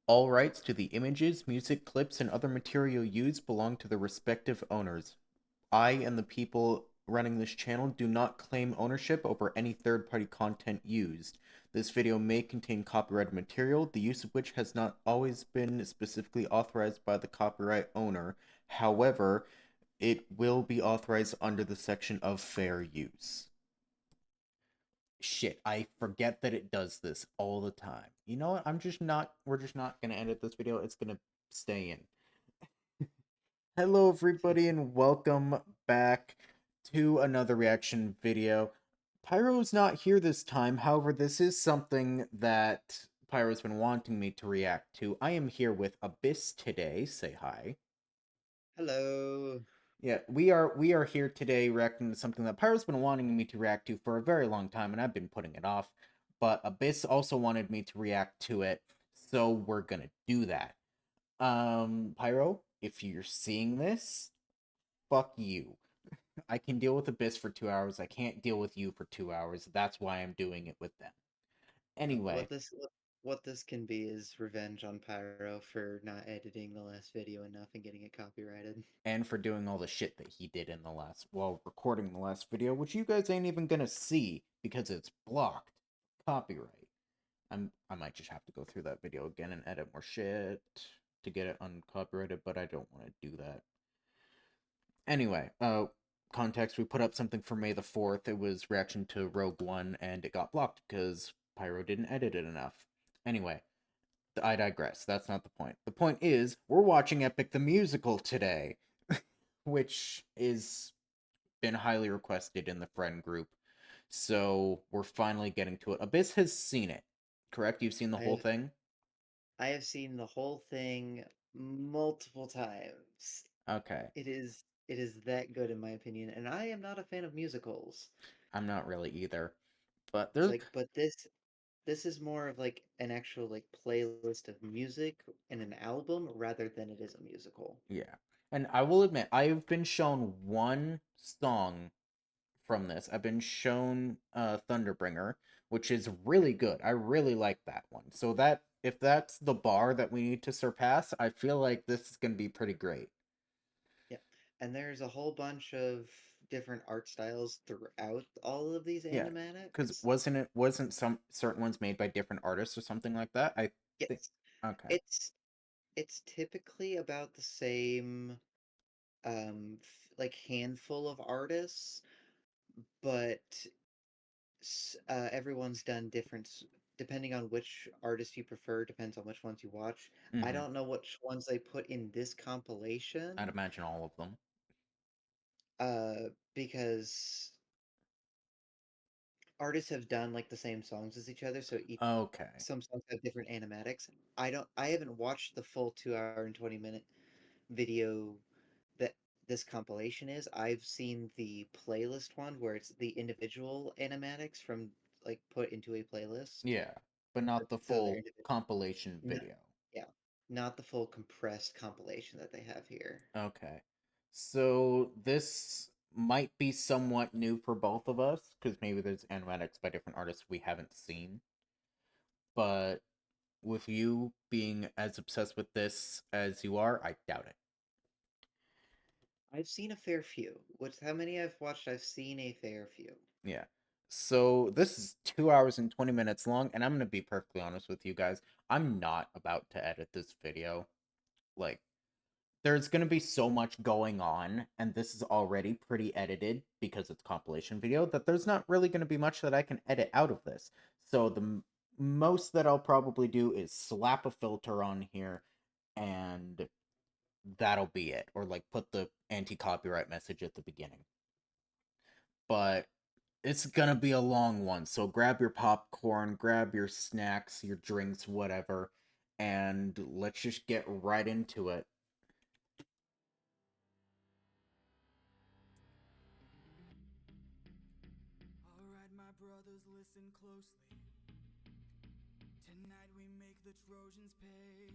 All rights to the images, music clips, and other material used belong to the respective owners. I and the people running this channel do not claim ownership over any third-party content used. This video may contain copyrighted material, the use of which has not always been specifically authorized by the copyright owner. However, it will be authorized under the section of fair use. Shit, I forget that it does this all the time. You know what? We're just not gonna edit this video. It's gonna stay in. Hello, everybody, and welcome back to another reaction video. Pyro's not here this time. However, this is something that Pyro's been wanting me to react to. I am here with Abyss today. Say hi. Hello. Yeah, we are here today reacting to something that Pyro's been wanting me to react to for a very long time, and I've been putting it off. But Abyss also wanted me to react to it, so we're gonna do that. Pyro, if you're seeing this, fuck you. I can deal with Abyss for 2 hours. I can't deal with you for 2 hours. That's why I'm doing it with them. Anyway, What this can be is revenge on Pyro for not editing the last video enough and getting it copyrighted. and for doing all the shit that he did in the last, while recording the last video, which you guys ain't even gonna see because it's blocked. Copyright. I might just have to go through that video again and edit more shit to get it uncopyrighted, but I don't want to do that. Anyway, context, we put up something for May the 4th. It was reaction to Rogue One, and it got blocked because Pyro didn't edit it enough. Anyway, I digress. That's not the point. The point is, we're watching Epic the Musical today, which is been highly requested in the friend group. So we're finally getting to it. Abyss has seen it, correct? You've seen the I whole have thing? I have seen the whole thing multiple times. Okay. It is that good in my opinion, and I am not a fan of musicals. I'm not really either. But there's But this is more of like an actual like playlist of music and an album rather than it is a musical. yeah. And I will admit I've been shown one song from this. I've been shown Thunderbringer, which is really good. I really like that one. So that if that's the bar that we need to surpass, I feel like this is going to be pretty great. Yeah. And there's a whole bunch of different art styles throughout all of these Yeah. Cuz animatics. wasn't some certain ones made by different artists or something like that? I think Yes. okay. It's it's typically about the same like handful of artists, but everyone's done different depending on which artist you prefer, depends on which ones you watch. I Mhm. don't know which ones they put in this I'd compilation imagine all of them. because artists have done like the same songs as each other, so Okay. some songs have different animatics. I haven't watched the full 2 hour and 20 minute video that this compilation is. I've seen the playlist one where it's the individual animatics from like put into a playlist. Yeah, but not the So they're full individual. compilation No, video. yeah, not the full compressed compilation that they have here. Okay. So this might be somewhat new for both of us because maybe there's animatics by different artists we haven't seen. But with you being as obsessed with this as you are, I doubt it. I've seen a fair few. With how many I've watched, I've seen a fair few. Yeah. So this is 2 hours and 20 minutes long, and I'm gonna be perfectly honest with you guys. I'm not about to edit this video. Like, there's going to be so much going on, and this is already pretty edited because it's compilation video, that there's not really going to be much that I can edit out of this. So the most that I'll probably do is slap a filter on here, and that'll be it. Or like put the anti-copyright message at the beginning. But it's gonna be a long one, so grab your popcorn, grab your snacks, your drinks, whatever, and let's just get right into it. Alright, my brothers, listen closely. Tonight we make the Trojans pay.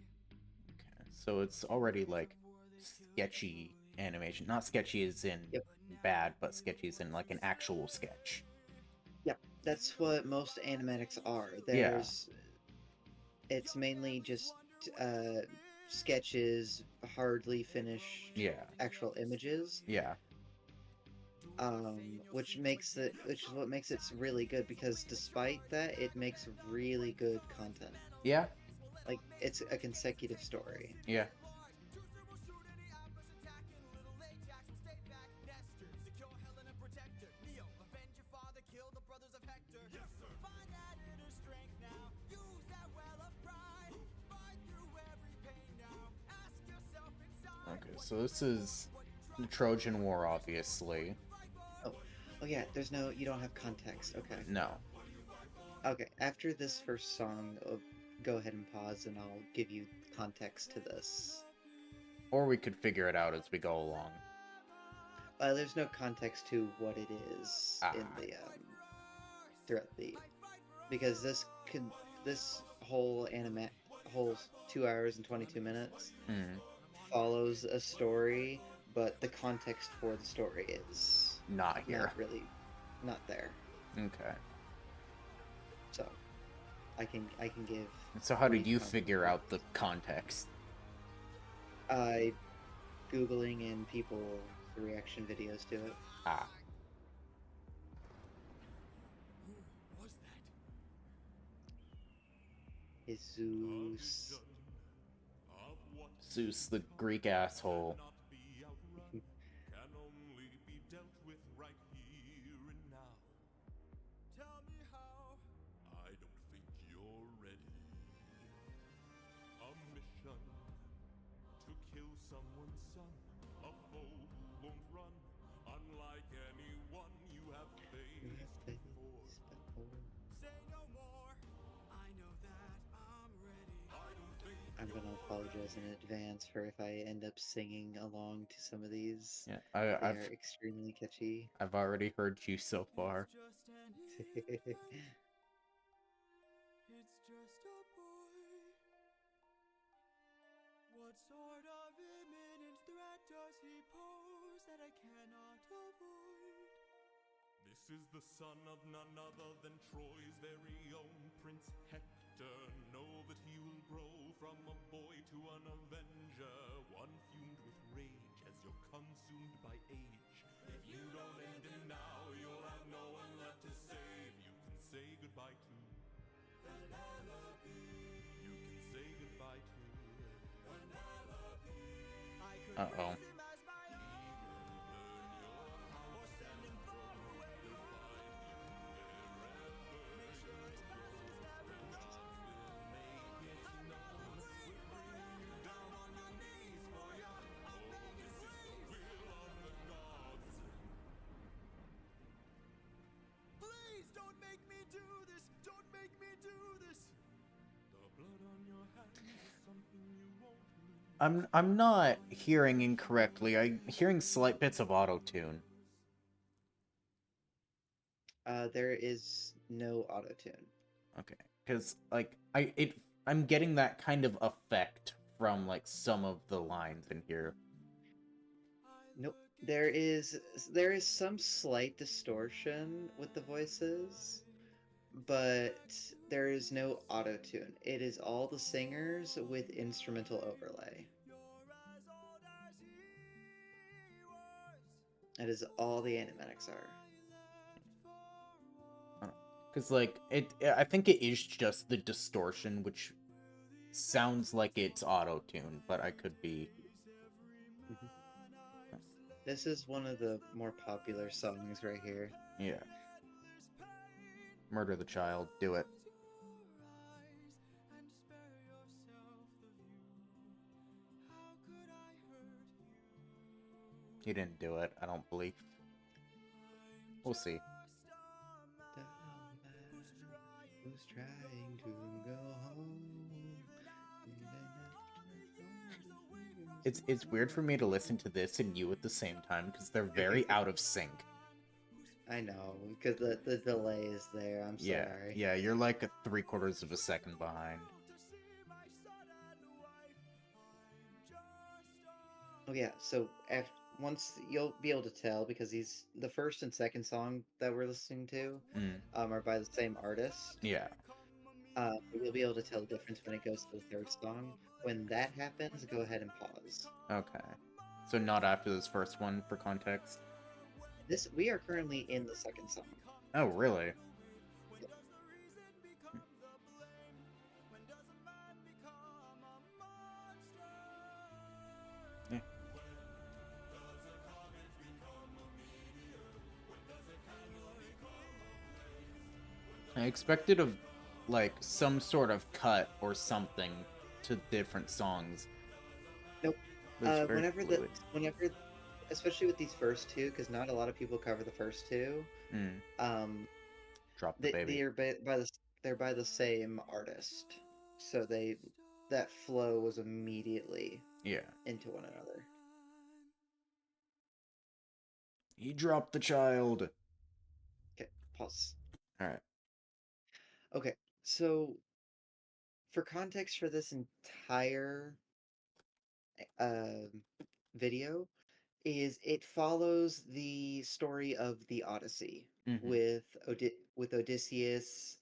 So it's In already days of like war, they killed us sketchy slowly. animation. Not sketchy as in Yep, But now bad, they but really sketchy as in want like to an actual sketch. stay. yep. They That's know what the most fight's animatics ain't are. true. Yeah. It's mainly just sketches, hardly finished Yeah. actual images. Yeah. Which is what makes it really good, because despite that, it makes really good content. Yeah. Like, it's a consecutive story. Yeah. Okay, so this is the Trojan War, obviously. Oh yeah, you don't have context. Okay. No. Okay, after this first song, go ahead and pause and I'll give you context to this. Or we could figure it out as we go along. There's no context to what it is in the throughout the, because this whole 2 hours and 22 minutes follows a story, but the context for the story is not here. Not there. Okay. So I can give. So how did you figure out the context? Googling and people reaction videos to it. Who was that? Jesus. Zeus, the Greek asshole. Tell me how. I don't think you're ready. A mission to kill someone's son. A foe who won't run, unlike anyone you have faced before. Say no more. I know that I'm ready. I don't think I'm gonna apologize in advance for if I end up singing along to some of these. Yeah, They are extremely catchy. I've already heard you so far. Just an infant. It's just a boy. What sort of imminent threat does he pose that I cannot avoid? this is the son of none other than Troy's very own Prince Hector. Know that he will grow from a boy to an avenger, one fumed with rage as you're consumed by age. If you don't end him now, you'll have no one left to save. You can say goodbye to Penelope. You can say goodbye to Penelope. I could Uh-oh. raise him as my own, or send him far away to find you wherever. Make sure his past is never known. Down on your knees for ya. I'll make you please. Please don't make me do this. Don't make me do this. The blood on your hands is something you won't lose. I'm not hearing incorrectly. I'm hearing slight bits of auto-tune. There is no auto-tune. Okay. Because I'm getting that kind of effect from like some of the lines in here. Nope. There is some slight distortion with the voices, but there is no auto-tune. It is all the singers with instrumental overlay. That is all the animatics are. Because I think it is just the distortion, which sounds like it's auto-tuned, but I could be. This is one of the more popular songs right here. Yeah. Murder the child. Do it. He didn't do it, I don't believe. We'll see. Who's trying to go home? It's weird for me to listen to this and you at the same time because they're very out of sync. I know, because the delay is there. I'm sorry. Yeah, you're like 3/4 of a second behind. Oh yeah, so once you'll be able to tell, because the first and second song that we're listening to are by the same artist. Yeah. You'll be able to tell the difference when it goes to the third song. when that happens, go ahead and pause. Okay. So not after this first one, for context. We are currently in the second song. Oh, really? Yeah. I expected like some sort of cut or something to different songs. Nope. But it's very fluid. Whenever, especially with these first two, because not a lot of people cover the first two. Mm, Um, drop the baby. they're by the same artist, so that flow was immediately Yeah. into one another. He dropped the child. Okay, pause. All right. Okay, so for context for this entire video, is it follows the story of the Odyssey Mm-hmm. with Odysseus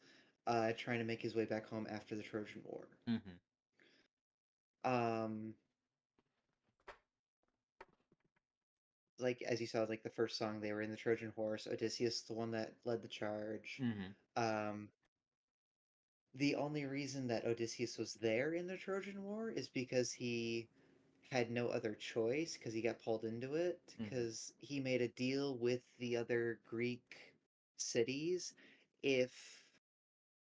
trying to make his way back home after the Trojan War. Mm-hmm. Um, like as you saw, like the first song, they were in the Trojan Horse. Odysseus, the one that led the charge. Mm-hmm. Um, the only reason that Odysseus was there in the Trojan War is because he had no other choice because he got pulled into it Mm-hmm. because he made a deal with the other Greek cities. If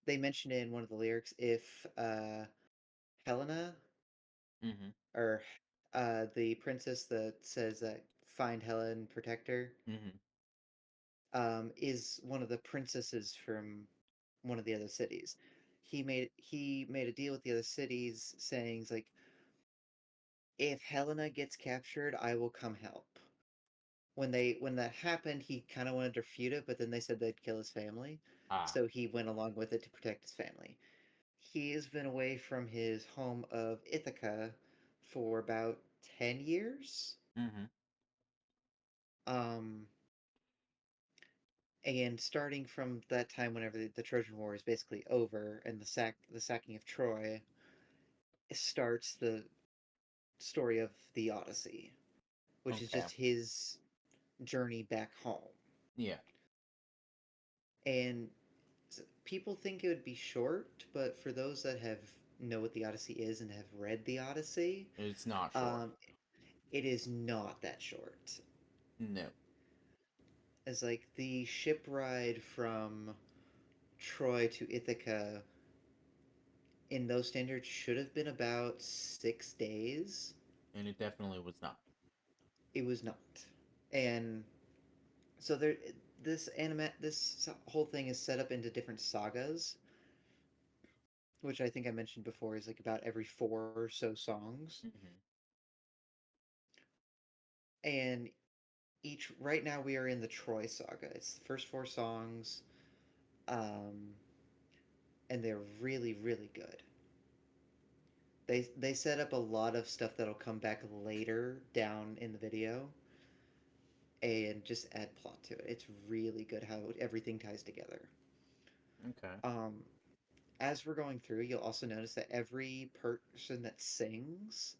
they mentioned it in one of the lyrics, if Helena Mm-hmm. or the princess that says that find Helen, protect her, Mm-hmm. is one of the princesses from one of the other cities. He made a deal with the other cities, saying like, if Helena gets captured, I will come help. When that happened, he kind of wanted to refute it, but then they said they'd kill his family, Ah. so he went along with it to protect his family. He has been away from his home of Ithaca for about 10 years. Mm-hmm. Um, and starting from that time, whenever the Trojan War is basically over and the sacking of Troy, starts the story of the Odyssey, which is Okay. just his journey back home. Yeah. And people think it would be short, but for those that have know what the Odyssey is and have read the Odyssey, It's not short. um, it is not that short. No. As like the ship ride from Troy to Ithaca in those standards should have been about 6 days. And it definitely was not. It was not, and so this whole thing is set up into different sagas, which I think I mentioned before is like about every four or so songs. Mm-hmm. And each right now we are in the Troy saga. It's the first four songs, um, and they're really really good. They set up a lot of stuff that'll come back later down in the video, and just add plot to it. It's really good how everything ties together. Okay. Um, as we're going through, you'll also notice that every person that sings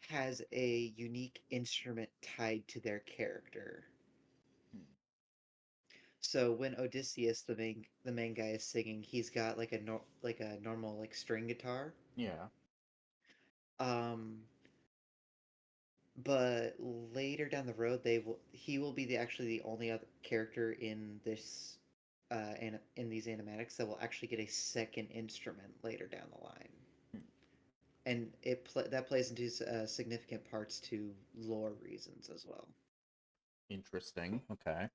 has a unique instrument tied to their character. Hmm. So when Odysseus, the main guy, is singing, he's got like like a normal like string guitar. Yeah. Um, but later down the road, he will be actually the only other character in this and in these animatics that will actually get a second instrument later down the line, Hmm. and that plays into significant parts to lore reasons as well. Interesting. Okay.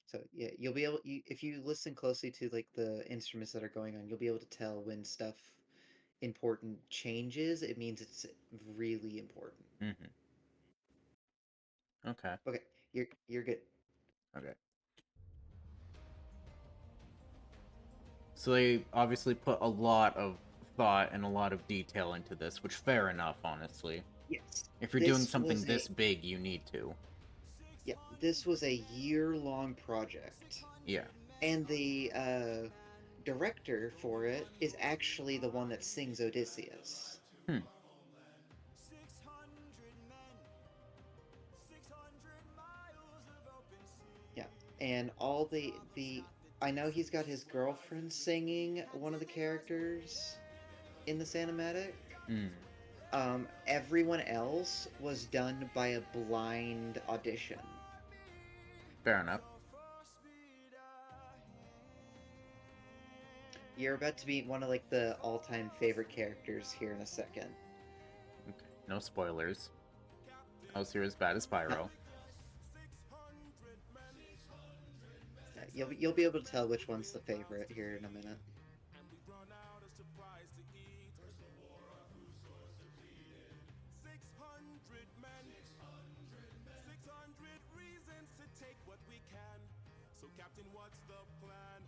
So yeah, if you listen closely to like the instruments that are going on, you'll be able to tell when stuff important changes. It means it's really important. Mm-hmm. Okay. Okay, you're good. Okay. So they obviously put a lot of thought and a lot of detail into this, which fair enough, honestly. Yes, If you're doing something this big, you need to. this was a year-long project, Yeah. and director for it is actually the one that sings Odysseus. 600 men, 600 miles of open sea. Yeah, and all the I know he's got his girlfriend singing one of the characters in the cinematic. Mm. Everyone else was done by a blind audition. Fair enough. You're about to meet one of like the all-time favorite characters here in a second. Okay. No spoilers. I was here as bad as Pyro. Yeah, you'll be able to tell which one's the favorite here in a minute. And we run out of supplies to eat. 600 men, 600 reasons to take what we can. So, Captain, what's the plan?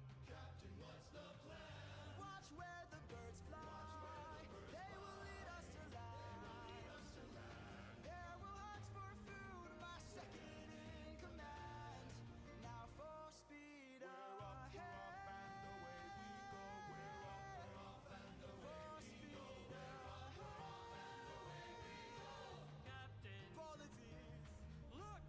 Watch where the birds fly. They will lead us to land. There will hunt for food, my second in command. Now for speed ahead. Qualities. Look!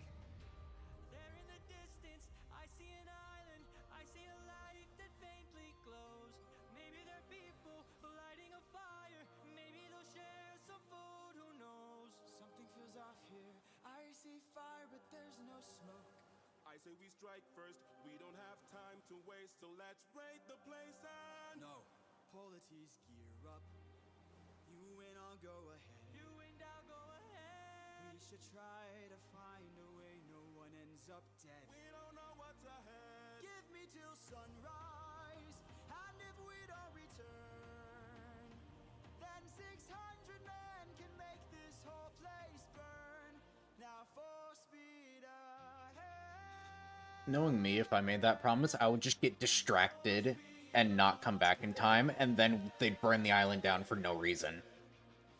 There in the distance, I see an island. I see a light that faintly glows. Maybe they're people lighting a fire. Maybe they'll share some food, who knows? Something feels off here. I see fire, but there's no smoke. I say we strike first. We don't have time to waste, so let's raid the place and. No. Polities, gear up. You and I'll go ahead. You and I'll go ahead. We should try to find a way no one ends up dead. We don't know what's ahead. Give me till sunrise, and if we don't return, then 600 men can make this whole place burn. Now for speed ahead. Knowing me, if I made that promise, I would just get distracted and not come back in time, and then they'd burn the island down for no reason.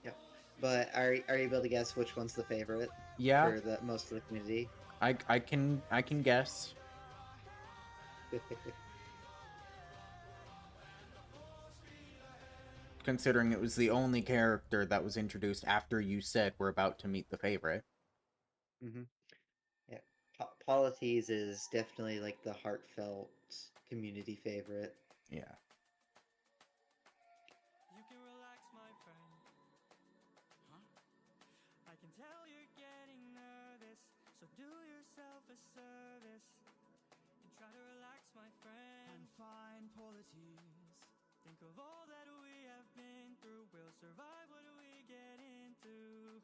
Yep. But are you able to guess which one's the favorite Yeah, for the most of the community? I can guess. Considering it was the only character that was introduced after you said we're about to meet the favorite. Mm-hmm. Yeah, Polities is definitely like the heartfelt community favorite. Yeah. You can relax, my friend. Huh? I can tell you're getting nervous, so do yourself a service and try to relax, my friend. And fine polities. Think of all that we have been through. We'll survive what we get into.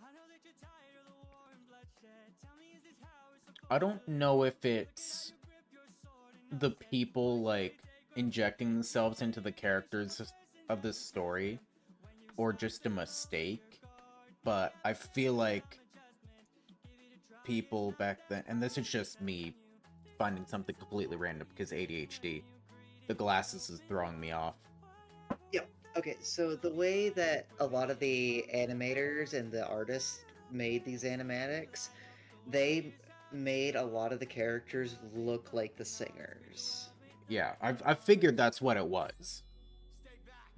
I know that you're tired of the war and bloodshed. Tell me, is this how we're supposed I don't know if it's to grip your sword and the people like injecting themselves into the characters of this story or just a mistake, but I feel like people back then, and this is just me finding something completely random because ADHD, the glasses is throwing me off. Okay, so the way that a lot of the animators and the artists made these animatics, they made a lot of the characters look like the singers. Yeah, I figured that's what it was. Stay back.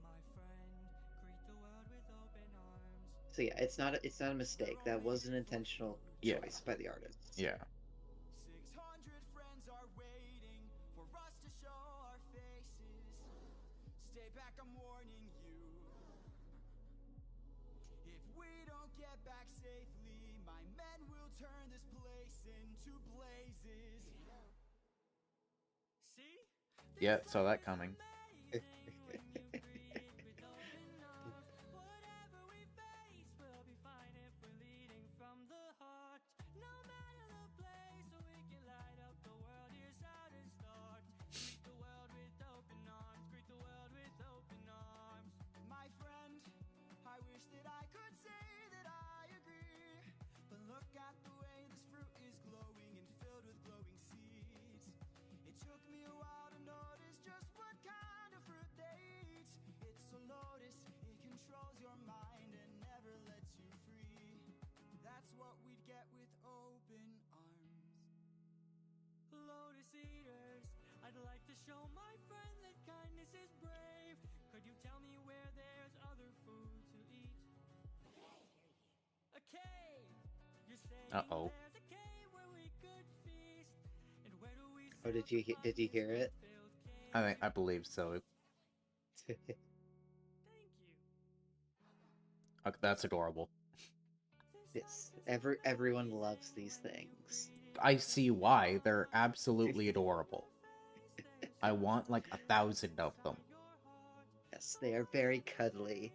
my friend, greet the world with open arms. So yeah, it's not a mistake. That was an intentional Yeah. choice by the artists. Yeah. 600 friends are waiting for us to show our faces. Stay back, I'm warning you. If we don't get back safely, my men will turn this place into blazes. See? Yeah, saw that coming. Whatever we face, we'll be fine if we're leading from the heart. No matter the place, so we can light up the world. Here's how to start. Greet the world with open arms. Greet the world with open arms. My friend, I wish that I could say that I agree. But look at the way this fruit is glowing and filled with glowing seeds. It took me a while to notice just what kind of fruit they eat. It's a lotus, it controls your mind and never lets you free. That's what we'd get with open arms. Lotus I'd like to show my friend that kindness is brave. Could you tell me where there's other food to eat? A cave! You're saying Uh-oh. there's a cave where we could feast. And where do we Oh, did you did you hear it? I believe so. Thank you. That's adorable. Yes, everyone loves these things. I see why. They're absolutely adorable. I want like 1,000 of them. Yes, they are very cuddly.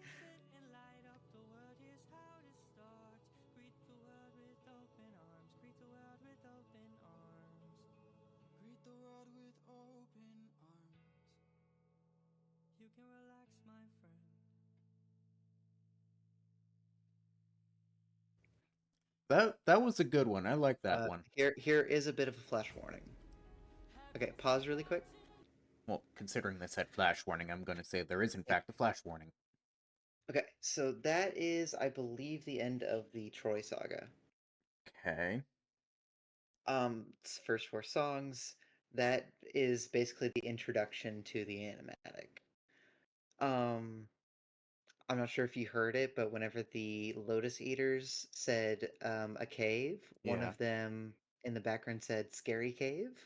And light up the world, here's how to start. Greet the world with open arms. Greet the world with open arms. Greet the world with open arms. You can relax, my friend. That was a good one. I like that one. Here is a bit of a flash warning. Okay, pause really quick. Well, considering this had flash warning, I'm going to say there is in fact a flash warning. Okay, so that is, I believe, the end of the Troy saga. Okay. It's first 4 songs. That is basically the introduction to the animatic. I'm not sure if you heard it, but whenever the Lotus Eaters said a cave, one Yeah. of them in the background said scary cave.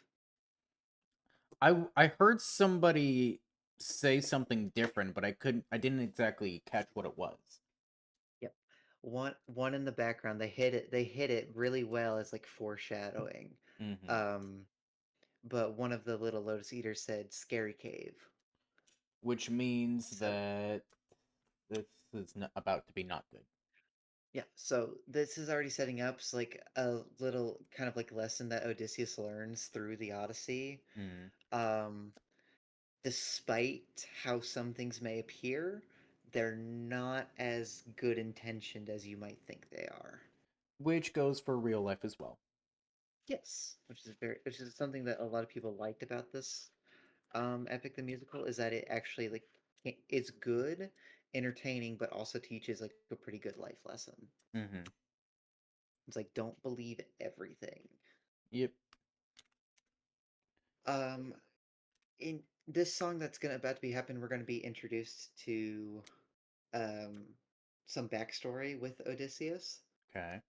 I heard somebody say something different, but I didn't exactly catch what it was. Yep. One in the background, they hit it really well as like foreshadowing. Mm-hmm. But one of the little Lotus Eaters said scary cave. Which means So that this is about to be not good. yeah, so this is already setting up like a little kind of like lesson that Odysseus learns through the Odyssey. Mm. Despite how some things may appear, they're not as good intentioned as you might think they are. Which goes for real life as well. Yes, which is something that a lot of people liked about this Epic the Musical, is that it actually like it's good, entertaining, but also teaches like a pretty good life lesson. Mm-hmm. It's like don't believe everything. Yep. In this song that's about to be happening, we're gonna be introduced to um some backstory with Odysseus. Okay.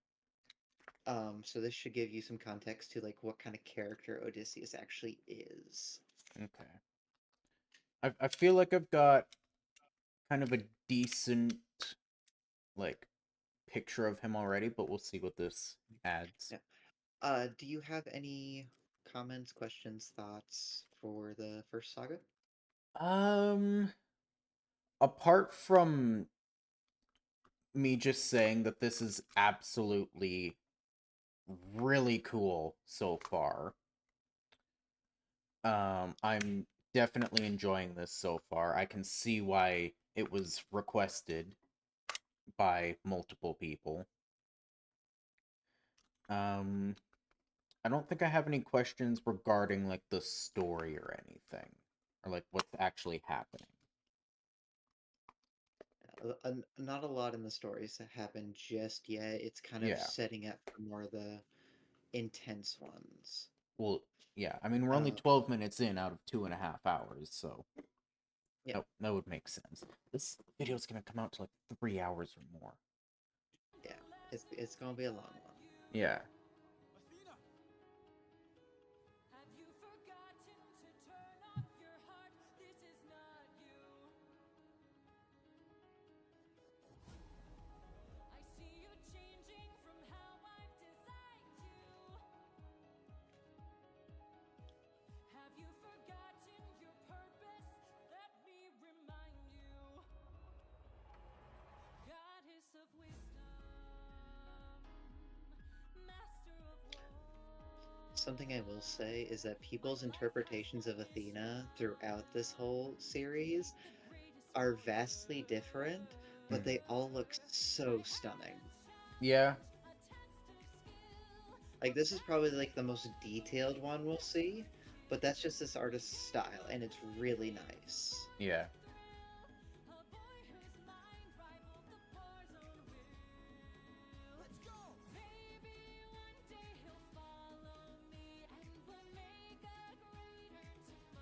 So this should give you some context to like what kind of character Odysseus actually is. Okay. I feel like I've got kind of a decent like picture of him already, but we'll see what this adds. Yeah. Do you have any comments, questions, thoughts for the first saga? Apart from me just saying that this is absolutely really cool so far. I'm definitely enjoying this so far. I can see why it was requested by multiple people. I don't think I have any questions regarding like the story or anything, or like what's actually happening. Not a lot in the stories that happen just yet. It's kind of Yeah. setting up for more of the intense ones. Well, yeah. I mean, we're only 12 minutes in out of 2.5 hours, so Yeah. that would make sense. This video's gonna come out to like 3 hours or more. Yeah, it's gonna be a long one. Yeah. Athena! Have you forgotten to turn off your heart? This is not you. I see you changing from how I've designed you. Have you forgotten your purpose? Let me remind you. Goddess of wisdom, master of war. Something I will say is that people's interpretations of Athena throughout this whole series are vastly different, but they all look so stunning. Yeah. Like this is probably like the most detailed one we'll see, but that's just this artist's style, and it's really nice. Yeah. A boy whose mind rivaled the Par's own will. Let's go! Maybe one day he'll follow me and we'll make a greater tomorrow.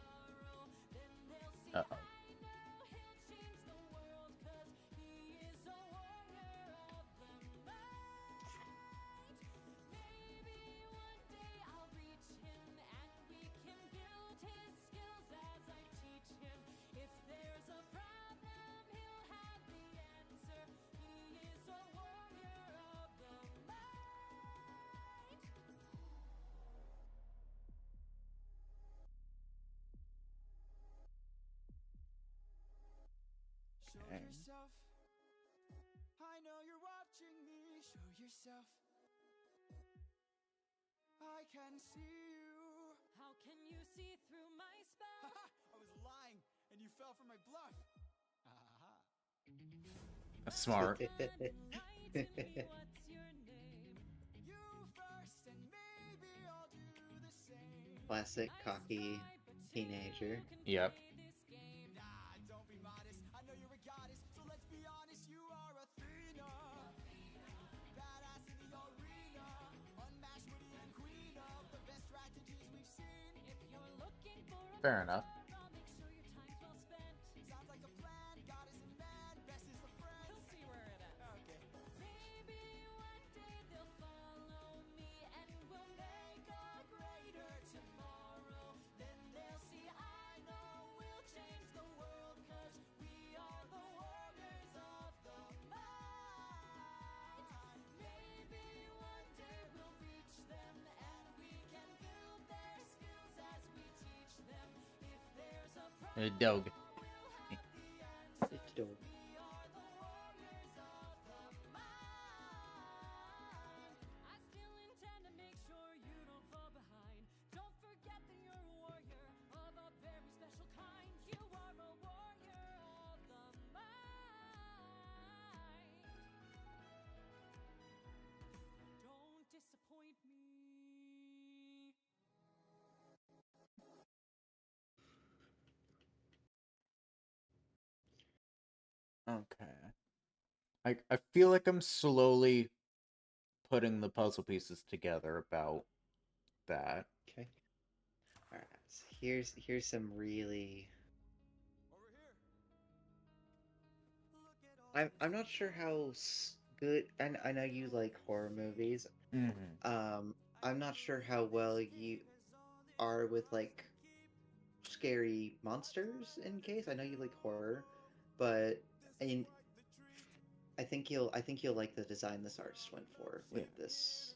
watching me. Show yourself. I can see you. How can you see through my spell? I was lying, and you fell for my bluff. Aha. That's smart. Lie to me, what's your name? You first, and maybe I'll do the same. Classic cocky teenager. Yep. Nah, don't be modest. I know you're a goddess, so let's be honest. You are Athena. Badass in the arena. Unmatched, witty, and queen of the best strategies we've seen. If you're looking for a Fair enough. partner, I'll make sure your time's well spent. Sounds like a plan. Goddess and man, best is the friends. We'll see where it ends. Okay. Maybe one day they'll follow me and we'll make a greater tomorrow. Then they'll see I know we'll change the world, 'cause we are the warriors of the mind. Maybe one day we'll reach them and we can build their skills as we teach them. If there's a problem, Dog. we'll have the answer. It's dope. We are the warriors of the mind. I still intend to make sure you don't fall behind. Don't forget that you're a warrior of a very special kind. You are a warrior of the mind. Don't disappoint me. Okay. I feel like I'm slowly putting the puzzle pieces together about that. Okay. All right. So here's some really. Over here. Look at all I'm not sure how good. I know you like horror movies. Mm-hmm. I'm not sure how well you are with like scary monsters in case. I know you like horror, but I think you'll like the design this artist went for with Yeah. this.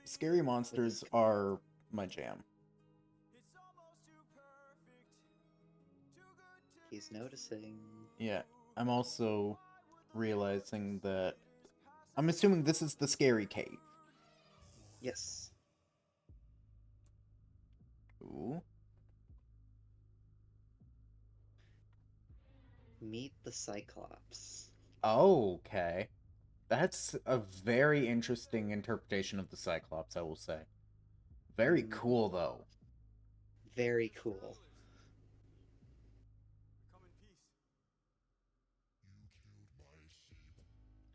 Scary monsters are my jam. It's almost too perfect. Too good to He's be noticing. Yeah. I'm also realizing that I'm assuming this is the scary cave. Yes. Ooh. Meet the Cyclops. Okay. That's a very interesting interpretation of the Cyclops, I will say. Very Mhm. cool, though. Very cool. come in peace.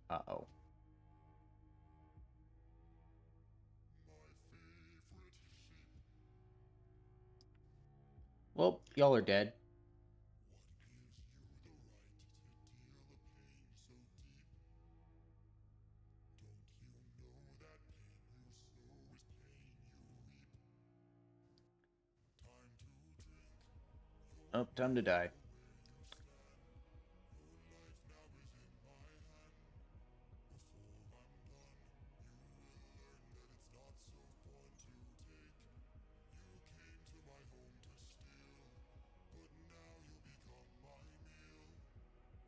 Uh-oh. Well, y'all are dead. Oh, time to die.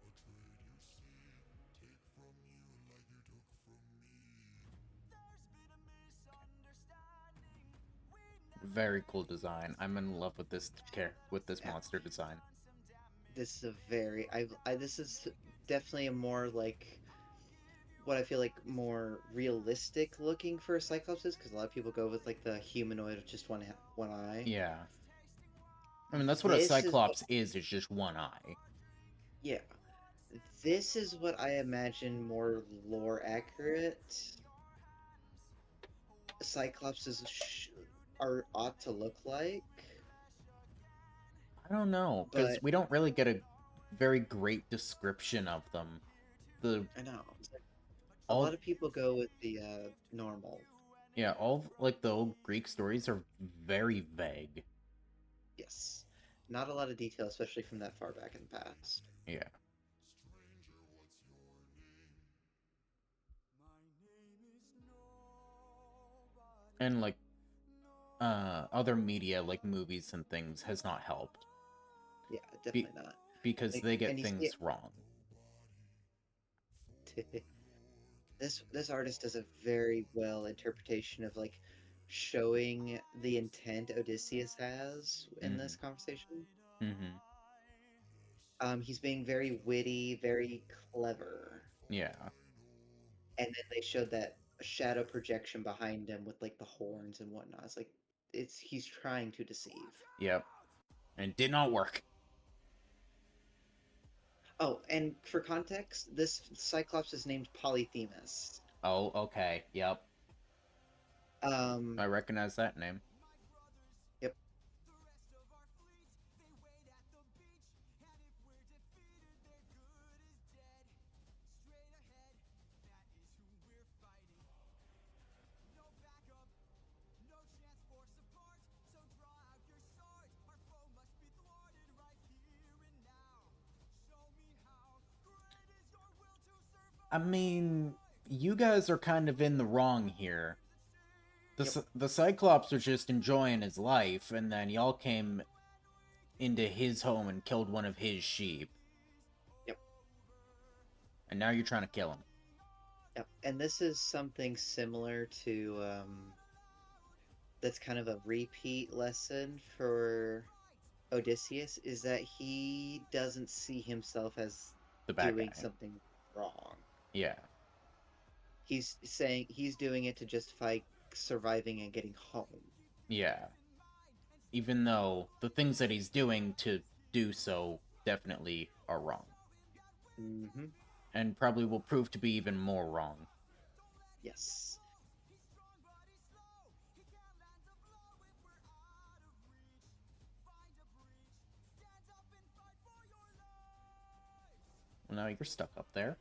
There's been a misunderstanding. We Very cool design. I'm in love with this monster design. This is a very this is definitely a more like what I feel like more realistic looking for a Cyclops is, because a lot of people go with like the humanoid with just one eye. Yeah. I mean, that's what a This is what- Cyclops is just one eye. Yeah. This is what I imagine more lore accurate Cyclopses ought to look like. I don't know, because But- we don't really get a very great description of them. I know. It's like, a All lot of people go with the normal. yeah, all like the old Greek stories are very vague. Yes. Not a lot of detail, especially from that far back in the past. Yeah. And like other media like movies and things has not helped Yeah, definitely not. because Like, they get and you see things wrong. This artist does a very well interpretation of like showing the intent Odysseus has in this conversation. Mm-hmm. He's being very witty, very clever, Yeah. and then they showed that shadow projection behind him with like the horns and whatnot. It's like he's trying to deceive. Yep. And it did not work. Oh, and for context, this Cyclops is named Polyphemus. Oh, okay. Yep. Um, I recognize that name. yep. I mean, you guys are kind of in the wrong here. The Cyclops are just enjoying his life, and then y'all came into his home and killed one of his sheep. Yep. And now you're trying to kill him. Yep. And this is something similar to that's kind of a repeat lesson for Odysseus, is that he doesn't see himself as The bad doing guy. something wrong. Yeah. He's saying he's doing it to justify surviving and getting home. Yeah. Even though the things that he's doing to do so definitely are wrong. Mm-hmm. And probably will prove to be even more wrong. Yes. Well, now you're stuck up there.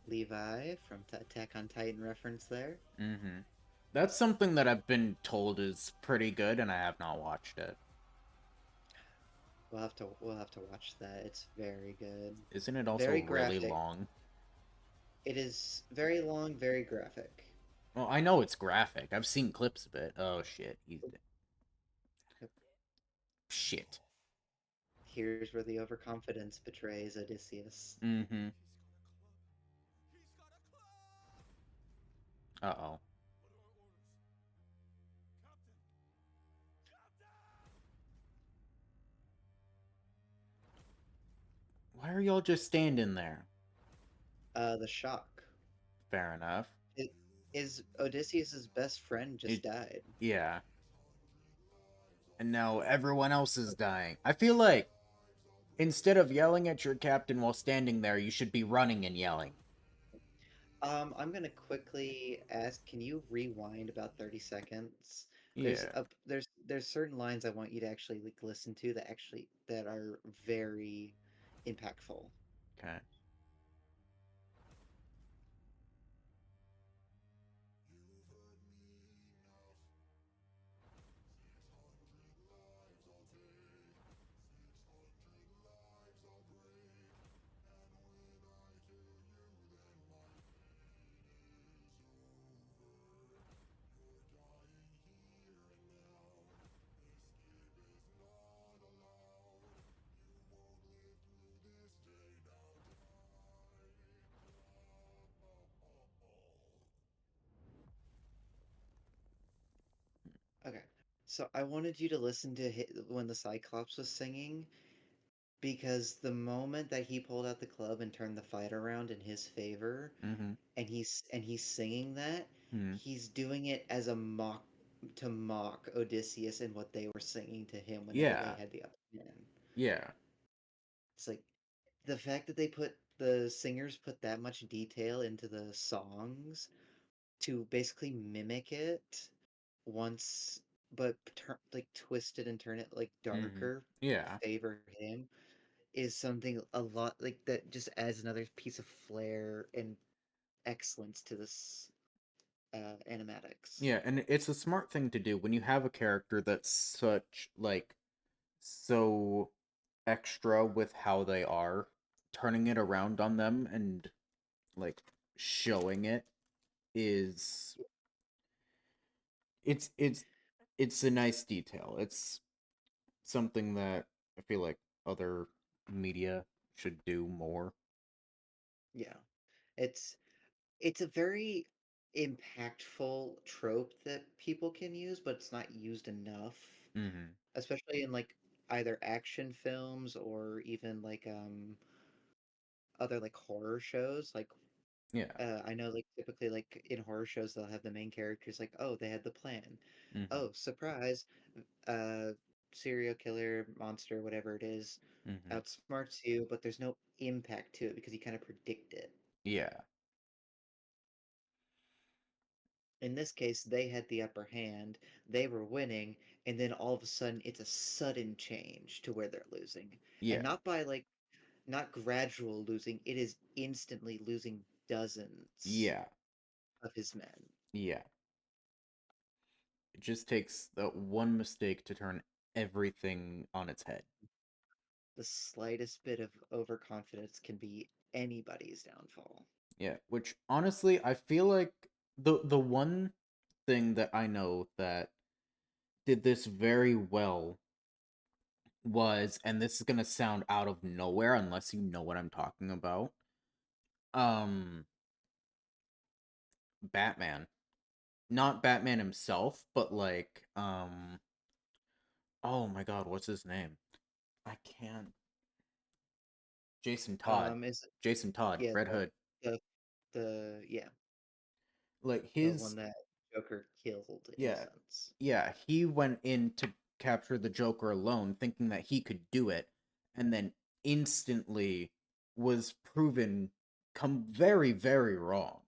Levi from Attack on Titan reference there. Mm-hmm. That's something that I've been told is pretty good, and I have not watched it. We'll have to watch that. It's very good. Isn't it also Very really graphic. long? It is very long, very graphic. Well, I know it's graphic. I've seen clips of it. Oh, shit. He's dead. Yep. Shit. Here's where the overconfidence betrays Odysseus. Mm-hmm. Uh-oh. Why are y'all just standing there? The shock. Fair enough. Is Odysseus's best friend just died. Yeah. And now everyone else is dying. I feel like instead of yelling at your captain while standing there, you should be running and yelling. I'm gonna quickly ask, can you rewind about 30 seconds? Yeah. There's certain lines I want you to actually like listen to that are very impactful. Okay. Okay. So I wanted you to listen to when the Cyclops was singing, because the moment that he pulled out the club and turned the fight around in his favor, Mm-hmm. and he's singing that, Mm-hmm. he's doing it as a mock to mock Odysseus and what they were singing to him whenever Yeah. they had the upper hand. Yeah. It's like the fact that the singers put that much detail into the songs to basically mimic it once, but like twist it and turn it like darker, Yeah. favor him, is something a lot like that just adds another piece of flair and excellence to this animatics. Yeah, and it's a smart thing to do when you have a character that's such, like, so extra with how they are, turning it around on them and like showing it is it's it's a nice detail. It's something that I feel like other media should do more. Yeah. It's it's a very impactful trope that people can use, but it's not used enough, Mm-hmm. especially in like either action films or even like other like horror shows. Like Yeah. I know like typically like in horror shows they'll have the main characters like, oh, they had the plan. Mm-hmm. Oh, surprise. Uh Serial killer, monster, whatever it is, Mm-hmm. outsmarts you, but there's no impact to it because you kind of predict it. Yeah. In this case, they had the upper hand, they were winning, and then all of a sudden it's a sudden change to where they're losing. And Yeah. not by like not gradual losing, it is instantly losing dozens Yeah. of his men. Yeah. It just takes that one mistake to turn everything on its head. The slightest bit of overconfidence can be anybody's downfall. Yeah, which honestly, I feel like the one thing that I know that did this very well was, and this is gonna sound out of nowhere unless you know what I'm talking about. Um, Batman, not Batman himself, but like, oh my God, what's his name? I can't. Jason Todd. Is it, Jason Todd, yeah, Red Hood. the yeah, Like the one his, that Joker killed in a yeah, sense. yeah, he went in to capture the Joker alone, thinking that he could do it, and then instantly was proven come very, very wrong.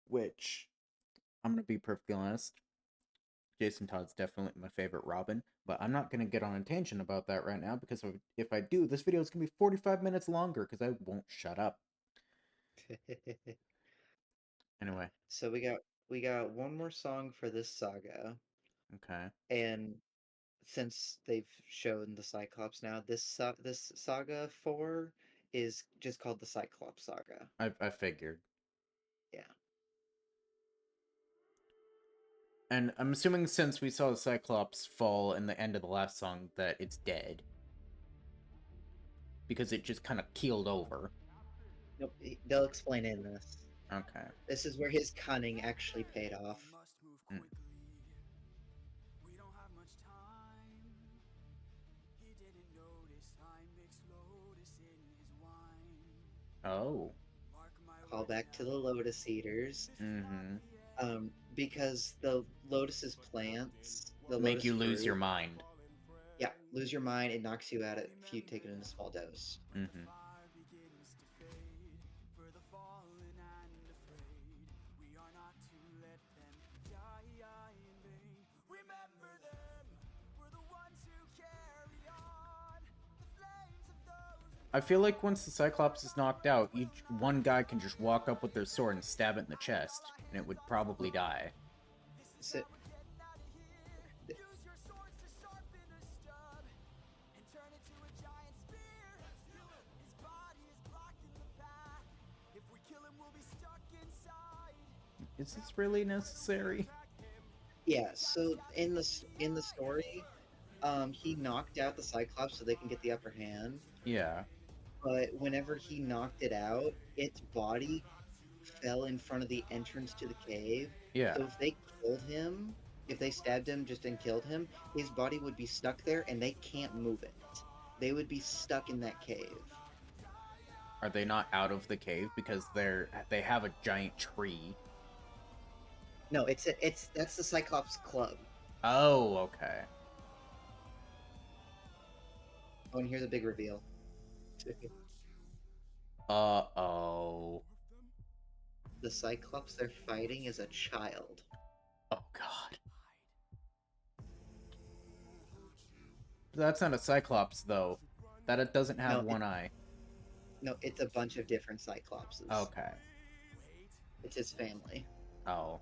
Which, I'm gonna be perfectly honest, Jason Todd's definitely my favorite Robin, but I'm not gonna get on a tangent about that right now because if I do, this video is gonna be 45 minutes longer because I won't shut up. Anyway, So we got one more song for this saga, okay, and since they've shown the Cyclops now, this saga 4 is just called the Cyclops saga. I figured. Yeah. And I'm assuming since we saw the Cyclops fall in the end of the last song that it's dead. Because it just kind of keeled over. Nope, they'll explain in this. Okay. This is where his cunning actually paid off. Must move Mm. quickly. We don't have much time. He didn't notice I mixed Lotus in his wine. Oh. Mark my Call words back to now. the Lotus Eaters. Mm-hmm. Because the Lotus's plants, the Make Lotus you lose your fruit, mind. yeah, lose your mind. It knocks you out if you take it in a small dose. Mm-hmm. Fire begins to fade for the fallen and afraid. We are not to let them die in vain. Remember them. We're the ones who carry on the flames of those. I feel like once the Cyclops is knocked out, one guy can just walk up with their sword and stab it in the chest, and it would probably die. So, Use your swords to sharpen a stub and turn it to a giant spear. His body is blocking the path. If we kill him, we'll be stuck inside. Is this really necessary? yeah, so in the story, he knocked out the Cyclops so they can get the upper hand. Yeah. But whenever he knocked it out, its body fell in front of the entrance to the cave. Yeah. So if they killed him, if they stabbed him just and killed him, his body would be stuck there and they can't move it. They would be stuck in that cave. Are they not out of the cave because they have a giant tree? No, that's the Cyclops Club. Oh, okay. Oh, and here's a big reveal. Uh-oh. The Cyclops they're fighting is a child. Oh god. That's not a Cyclops though. That it doesn't have No, one eye. No, it's a bunch of different Cyclopses. Okay. It's his family. Oh.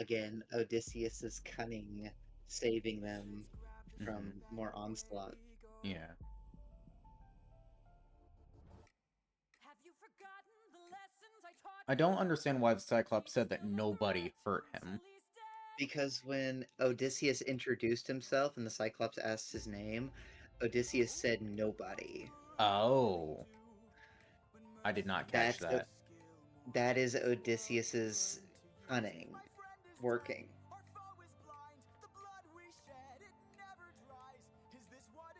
again, Odysseus's cunning saving them from Mhm. more onslaught. Yeah. Have you forgotten the lessons I taught I you? don't understand why the Cyclops said that nobody hurt him. Because when Odysseus introduced himself and the Cyclops asked his name, Odysseus said nobody. Oh. I did not catch That's that. that is Odysseus's cunning working.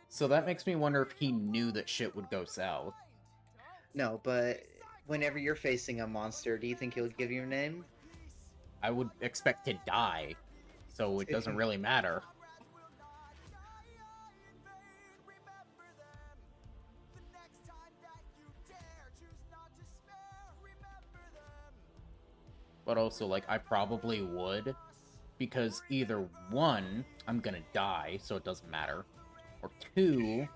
So that makes me wonder if he knew that shit would go south. No, but whenever you're facing a monster, do you think he'll give you a name? I would expect to die, so it doesn't really matter. But also, like, I probably would, because either one, I'm gonna die, so it doesn't matter, or two,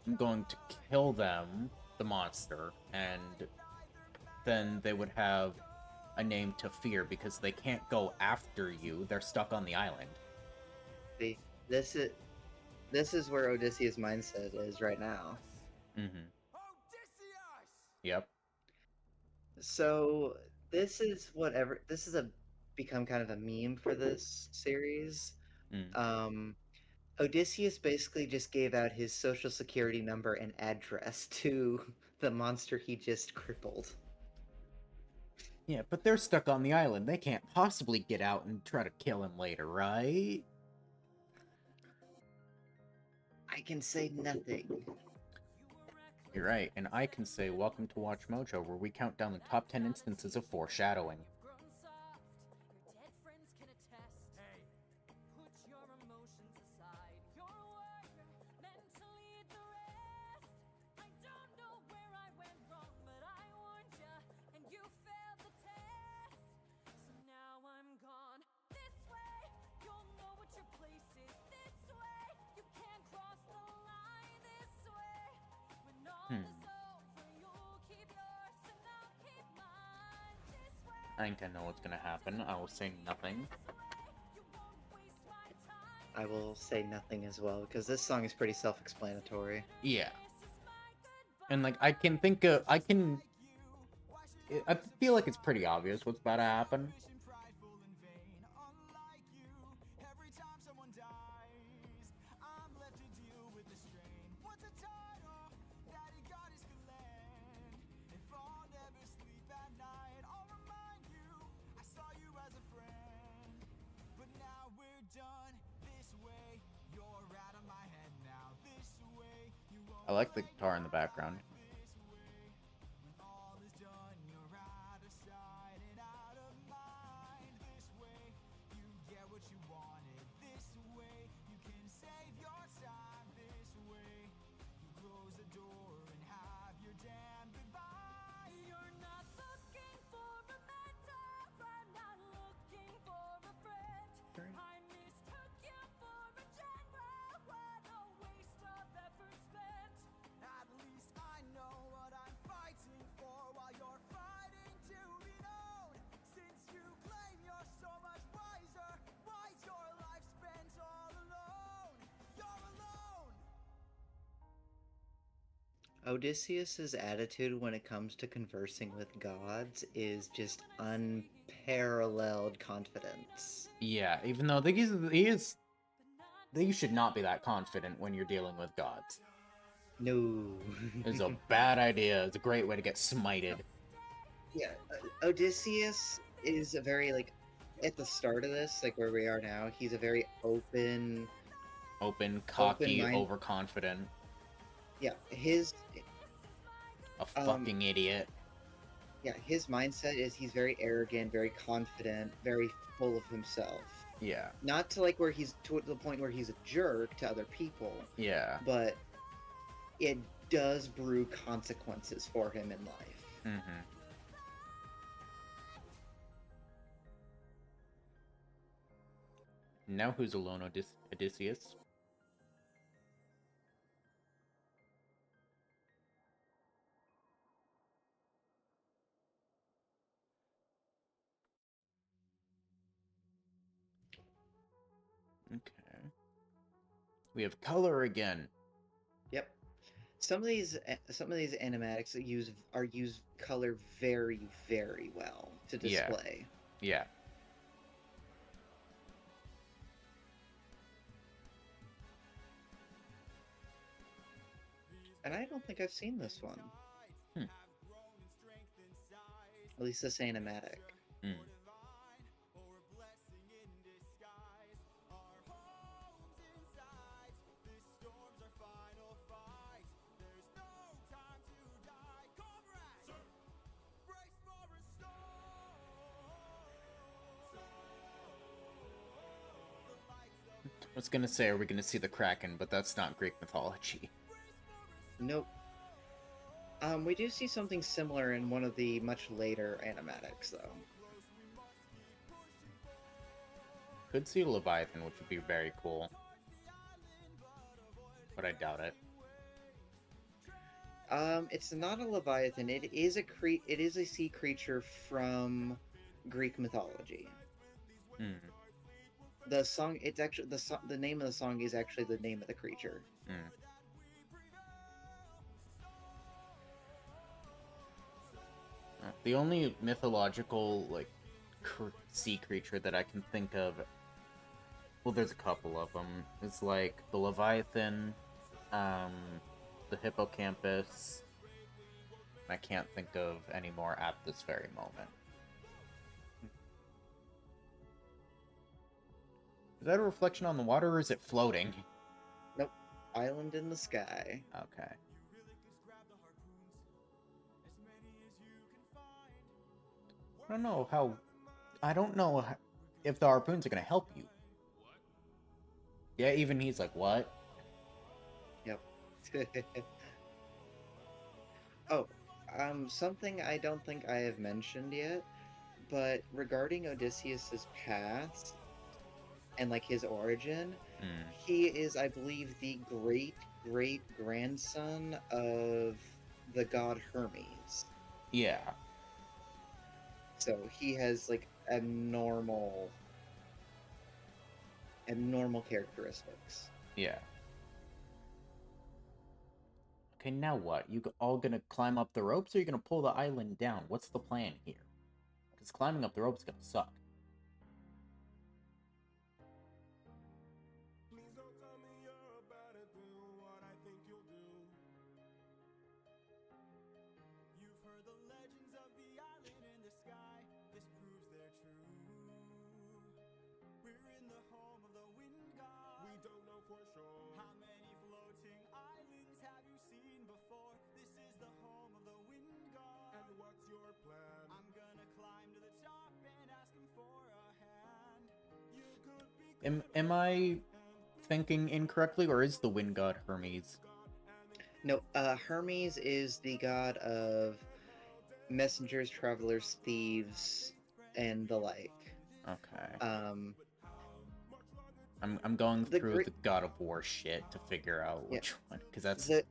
I'm going to kill them, the monster, and then they would have a name to fear because they can't go after you. They're stuck on the island. See, this is where Odysseus' mindset is right now. Mm-hmm. Yep. So this is whatever this is a become kind of a meme for this series. Mm. Odysseus basically just gave out his social security number and address to the monster he just crippled. Yeah, but they're stuck on the island. They can't possibly get out and try to kill him later, right? I can say nothing. You're right, and I can say welcome to Watch Mojo, where we count down the top 10 instances of foreshadowing. Grown soft, your dead friends can attest. Hey, Put your emotions aside. Your warrior meant to lead the rest. I don't know where I went wrong, but I warned ya, and you failed the test. So now I'm gone this way. You'll know what your place is this way. You can't cross the line this way. When all is over, you'll keep yours, and I'll keep mine this way. I think I know what's gonna happen. I will say nothing. You won't waste my time. I will say nothing as well because this song is pretty self-explanatory. Yeah. This is my goodbye. And, like, I can think of... I can... I feel like it's pretty obvious what's about to happen. prideful and vain, unlike you. Every time someone dies, I'm left to deal with the strain. What's a title that he got his command? If I'll never sleep at night, I'll remind you I saw you as a friend. But now we're done this way. You're out of my head now. This way, you won't I like the guitar in the background. this way. When all is done, you're out of sight and out of mind. This way, you get what you wanted. This way, you can save your time. This way, you close the door and have your damn goodbye. You're not looking for a mentor. I'm not looking for a friend. I mistook you for a general. What a waste of effort spent. At least I know what I'm fighting for while you're fighting to be known. Since you claim you're so much wiser, why's your life spent all alone? You're alone! Odysseus's attitude when it comes to conversing with gods is just unparalleled confidence. Yeah, even though he is... You should not be that confident when you're dealing with gods. No. It's a bad idea. It's a great way to get smited. Yeah, Odysseus is a very like at the start of this, like where we are now, he's a very open. Open, cocky, mind- overconfident. Yeah, his A fucking idiot. his mindset is he's very arrogant, very confident, very full of himself. Yeah. Not to like where he's to the point where he's a jerk to other people, Yeah. but it does brew consequences for him in life. Mm-hmm. Now who's alone, Odysseus? Okay. We have color again. Yep. Some of these animatics use color very, very well to Yeah. display. Yeah. And I don't think I've seen this one. Hmm. At least this animatic. Mm. I was gonna say, are we gonna see the Kraken? But that's not Greek mythology. Nope. We do see something similar in one of the much later animatics, though. Could see Leviathan, which would be very cool. But I doubt it. It's not a leviathan. It is a sea creature from Greek mythology. Hmm. The song, it's actually the name of the song is actually the name of the creature. Hmm. The only mythological, like, sea creature that I can think of, well, there's a couple of them. It's like the Leviathan, the Hippocampus. I can't think of any more at this very moment. Is that a reflection on the water, or is it floating? Nope. Island in the sky. Okay. I don't know how... I don't know if the harpoons are gonna help you. Yeah, even he's like, what? Yep. Oh, something I don't think I have mentioned yet, but regarding Odysseus's past and like his origin, Hmm. he is, I believe, the great grandson of the god Hermes. Yeah. So he has like abnormal characteristics. Yeah. Okay, now what? You all gonna climb up the ropes, or you gonna pull the island down? What's the plan here? Because climbing up the ropes is gonna suck. Please don't tell me you're about to do what I think you'll do. You've heard the legends of the island in the sky. This proves they're true. We're in the home of the wind god. We don't know for sure. How many floating islands have you seen before? This is the home of the wind god. And what's your plan? I'm gonna climb to the top and ask him for a hand. You could be Am I thinking incorrectly, or is the wind god Hermes? No, Hermes is the god of messengers, travelers, thieves, and the like. Okay. Um, I'm going the through Gre- the God of War shit to figure out Yeah. which one, because that's the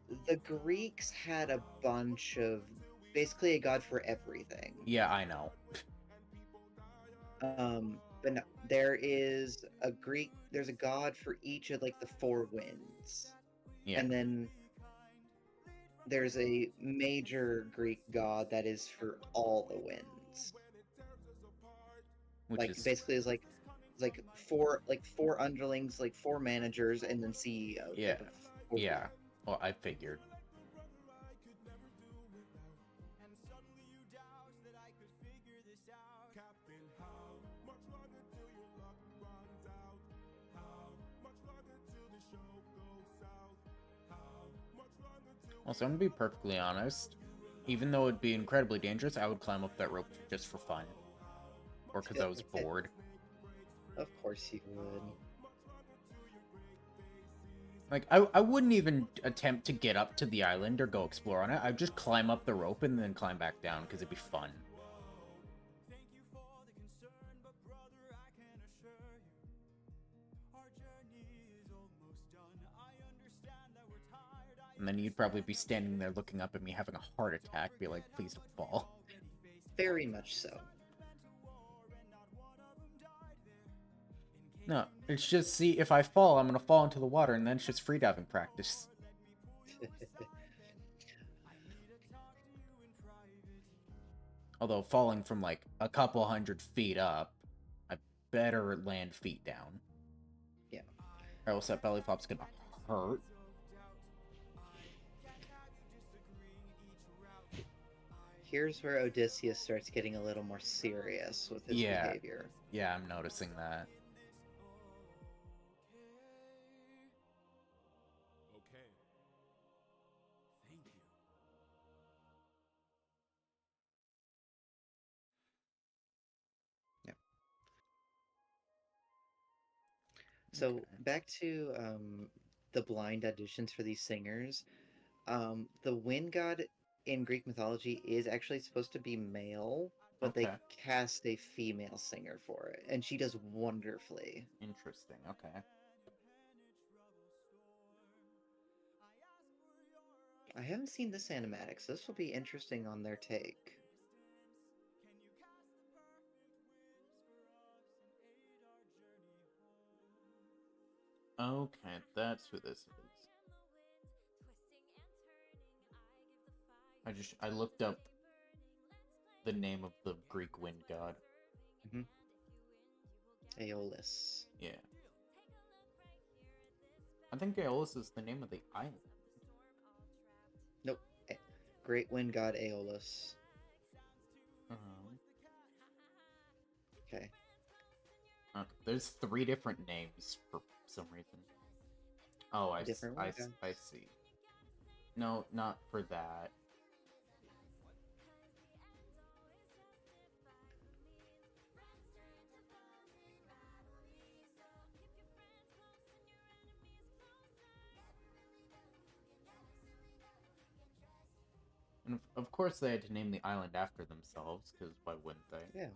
Greeks had a bunch of basically a god for everything. yeah, I know. But no, there's a god for each of like the four winds. Yeah, And then there's a major Greek god that is for all the winds. which Like is basically is like four underlings, like four managers, and then CEO. type Yeah. of four yeah. Well, I figured. And suddenly you doubt that I could figure this out. Captain, how much longer till your luck runs out? How much longer till the show goes south? How much longer till Also, I'm gonna be perfectly honest. Even though it'd be incredibly dangerous, I would climb up that rope just for fun, or because I was bored. Of course you would. Like, I wouldn't even attempt to get up to the island or go explore on it. I'd just climb up the rope and then climb back down, because it'd be fun. Thank you for the concern, but brother, I can assure you, our journey is almost done. I understand that we're tired. And then you'd probably be standing there looking up at me having a heart attack, be like, please don't fall. No, it's just see if I fall, I'm gonna fall into the water, and then it's just freediving practice. Although falling from like a couple 100 feet up, I better land feet down. Yeah. Or else that belly flop's gonna hurt. Here's where Odysseus starts getting a little more serious with his Yeah. behavior. Yeah, I'm noticing that. Okay. Thank you. So Okay. back to the blind auditions for these singers. The wind god in Greek mythology is actually supposed to be male, but Okay. they cast a female singer for it, and she does wonderfully. Interesting. Okay. I haven't seen this animatic, so this will be interesting on their take. Okay, that's who this is. I looked up the name of the Greek wind god. Aeolus. Yeah. I think Aeolus is the name of the island. Nope. Great wind god Aeolus. Okay. Okay. There's 3 different names for some reason. Oh, Different wind gods. I see. No, not for that. And of course they had to name the island after themselves, because why wouldn't they? Yeah.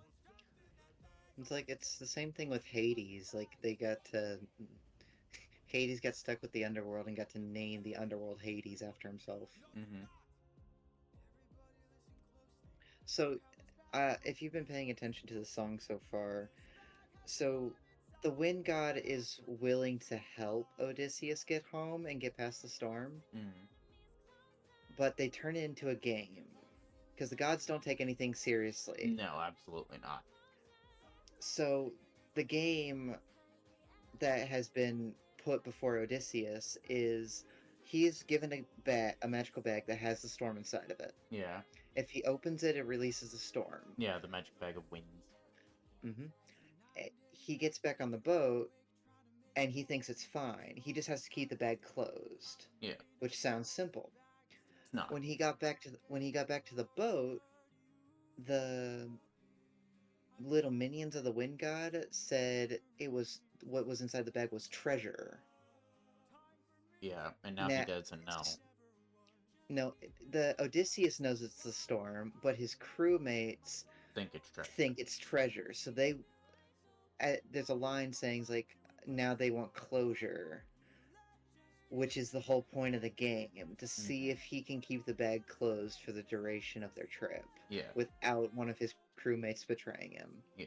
It's like it's the same thing with Hades. Like they got to Hades got stuck with the underworld and got to name the underworld Hades after himself. Mm-hmm. So, if you've been paying attention to the song so far, so the wind god is willing to help Odysseus get home and get past the storm, Mm. but they turn it into a game because the gods don't take anything seriously. No, absolutely not. So, the game that has been put before Odysseus is he's given a magical bag that has the storm inside of it. Yeah. If he opens it, it releases a storm. Yeah, the magic bag of winds. Mm-hmm. He gets back on the boat, and he thinks it's fine. He just has to keep the bag closed. Yeah. Which sounds simple. It's not. When he got back to the boat, the little minions of the wind god said it was what was inside the bag was treasure. Yeah, and now he doesn't know. No, the Odysseus knows it's the storm, but his crewmates Think it's treasure. think it's treasure. So there's a line saying like now they want closure, which is the whole point of the game, to see if he can keep the bag closed for the duration of their trip. Yeah. Without one of his crewmates betraying him. Yeah.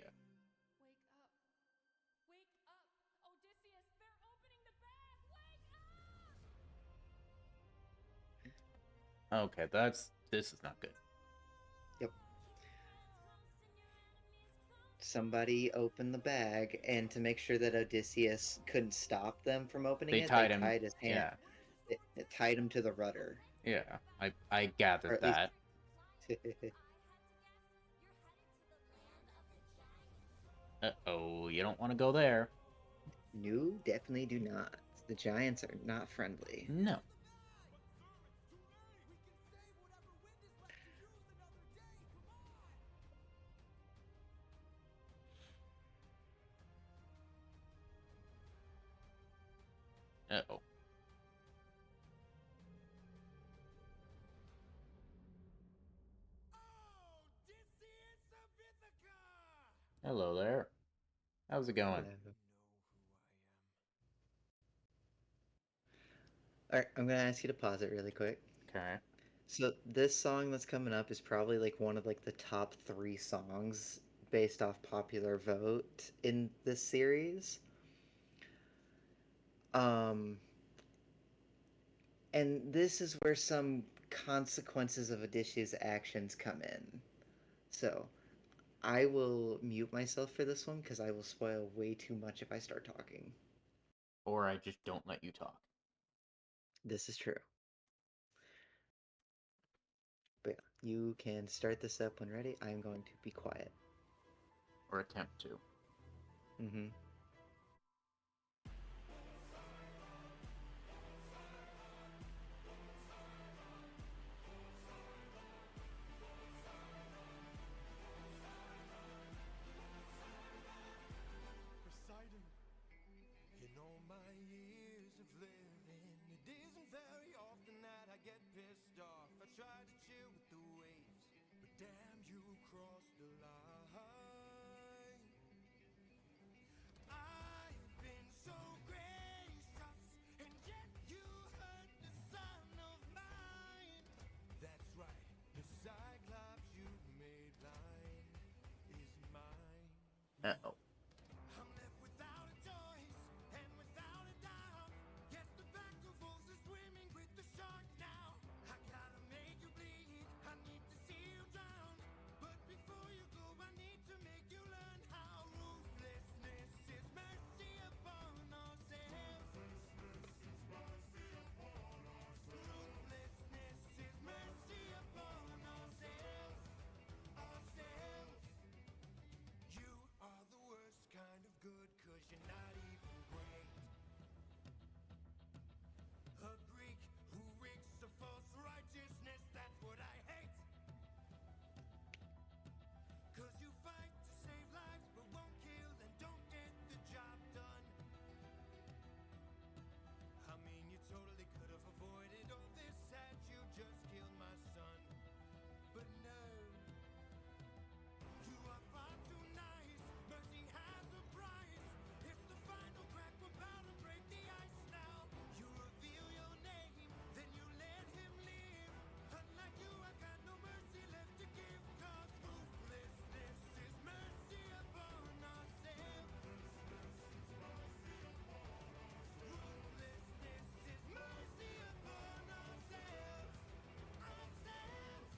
Wake up! Odysseus, they're opening the bag! Wake up! Okay, this is not good. Yep. Somebody opened the bag, and to make sure that Odysseus couldn't stop them from opening They it, tied they him. tied his hand. Yeah. It tied him to the rudder. Yeah, I gathered that. Uh-oh, you don't want to go there. No, definitely do not. The giants are not friendly. No. Uh-oh. Hello there. How's it going? Alright, I'm gonna ask you to pause it really quick. Okay. So this song that's coming up is probably like one of like the top 3 songs based off popular vote in this series. Um, and this is where some consequences of Odysseus' actions come in. So I will mute myself for this one because I will spoil way too much if I start talking. Or I just don't let you talk. This is true. But yeah, you can start this up when ready. I am going to be quiet. Or attempt to. Mm-hmm. Poseidon, in all my years of living, it isn't very often that I get pissed off. I try to chill with the waves, but damn, you crossed the line. I've been so gracious, and yet you hurt the son of mine. That's right, the Cyclops you made blind is mine. Uh-oh. I'm left without a choice and without a doubt. Guess the pack of wolves is swimming with the shark now. I gotta make you bleed. I need to see you drown. But before you go, I need to make you learn how ruthlessness is mercy upon ourselves. Ruthlessness is mercy upon ourselves. Ourselves. You are the worst kind of good, 'cause you're not even great. A Greek who reeks of false righteousness, that's what I hate. 'Cause you fight to save lives, but won't kill and don't get the job done. I mean, you totally could have avoided all this had you just killed my son. But no, you are far too nice. Mercy has a price. It's the final crack. We're about to break the ice now. You reveal your name, then you let him live. Unlike you, I've got no mercy left to give. 'Cause ruthlessness is mercy upon ourselves. Ruthlessness is mercy upon ourselves. Ourselves.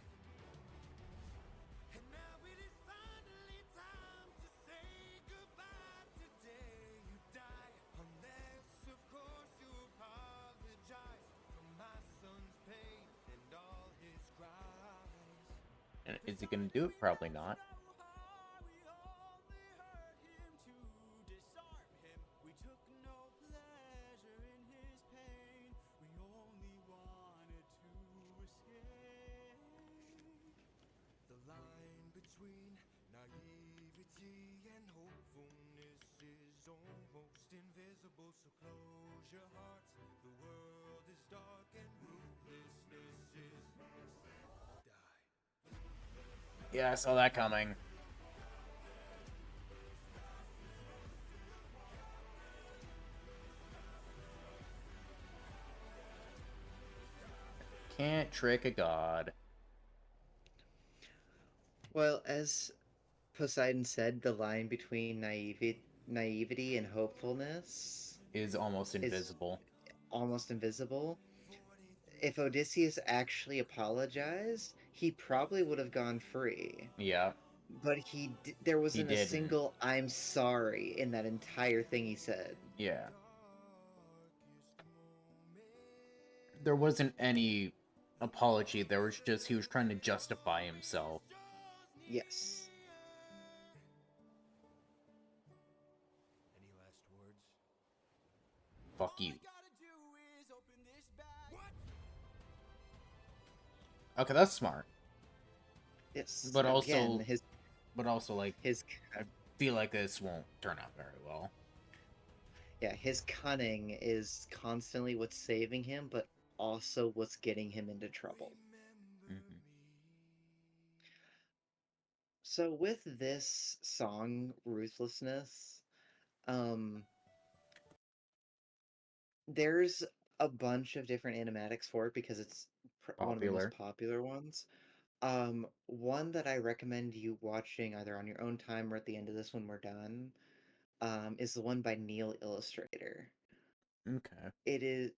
And now it is finally time to say goodbye. Today you die, unless of course you apologize for my son's pain and all his cries. And is he gonna do it? Probably not. We only hurt him to disarm him. We took no pleasure in his pain. We only wanted to escape. The line between naivety and hopefulness is almost invisible, so close your hearts. The world is dark and ruthlessness is die. Yeah, I saw that coming. Can't trick a god. Well, as Poseidon said, the line between naivety and hopefulness Is almost is invisible. almost invisible. If Odysseus actually apologized, he probably would have gone free. Yeah, But there wasn't a didn't. single "I'm sorry" in that entire thing he said. yeah. There wasn't any apology. There was just he was trying to justify himself. Yes. Any last words? Fuck you. Gotta do is open this bag. What? Okay, that's smart. Yes. But also, again, like, his I feel like this won't turn out very well. yeah, his cunning is constantly what's saving him, but also what's getting him into trouble. Mhm. So with this song, Ruthlessness, there's a bunch of different animatics for it because it's one of the most popular ones. One that I recommend you watching either on your own time or at the end of this when we're done, is the one by Neil Illustrator. Okay. It is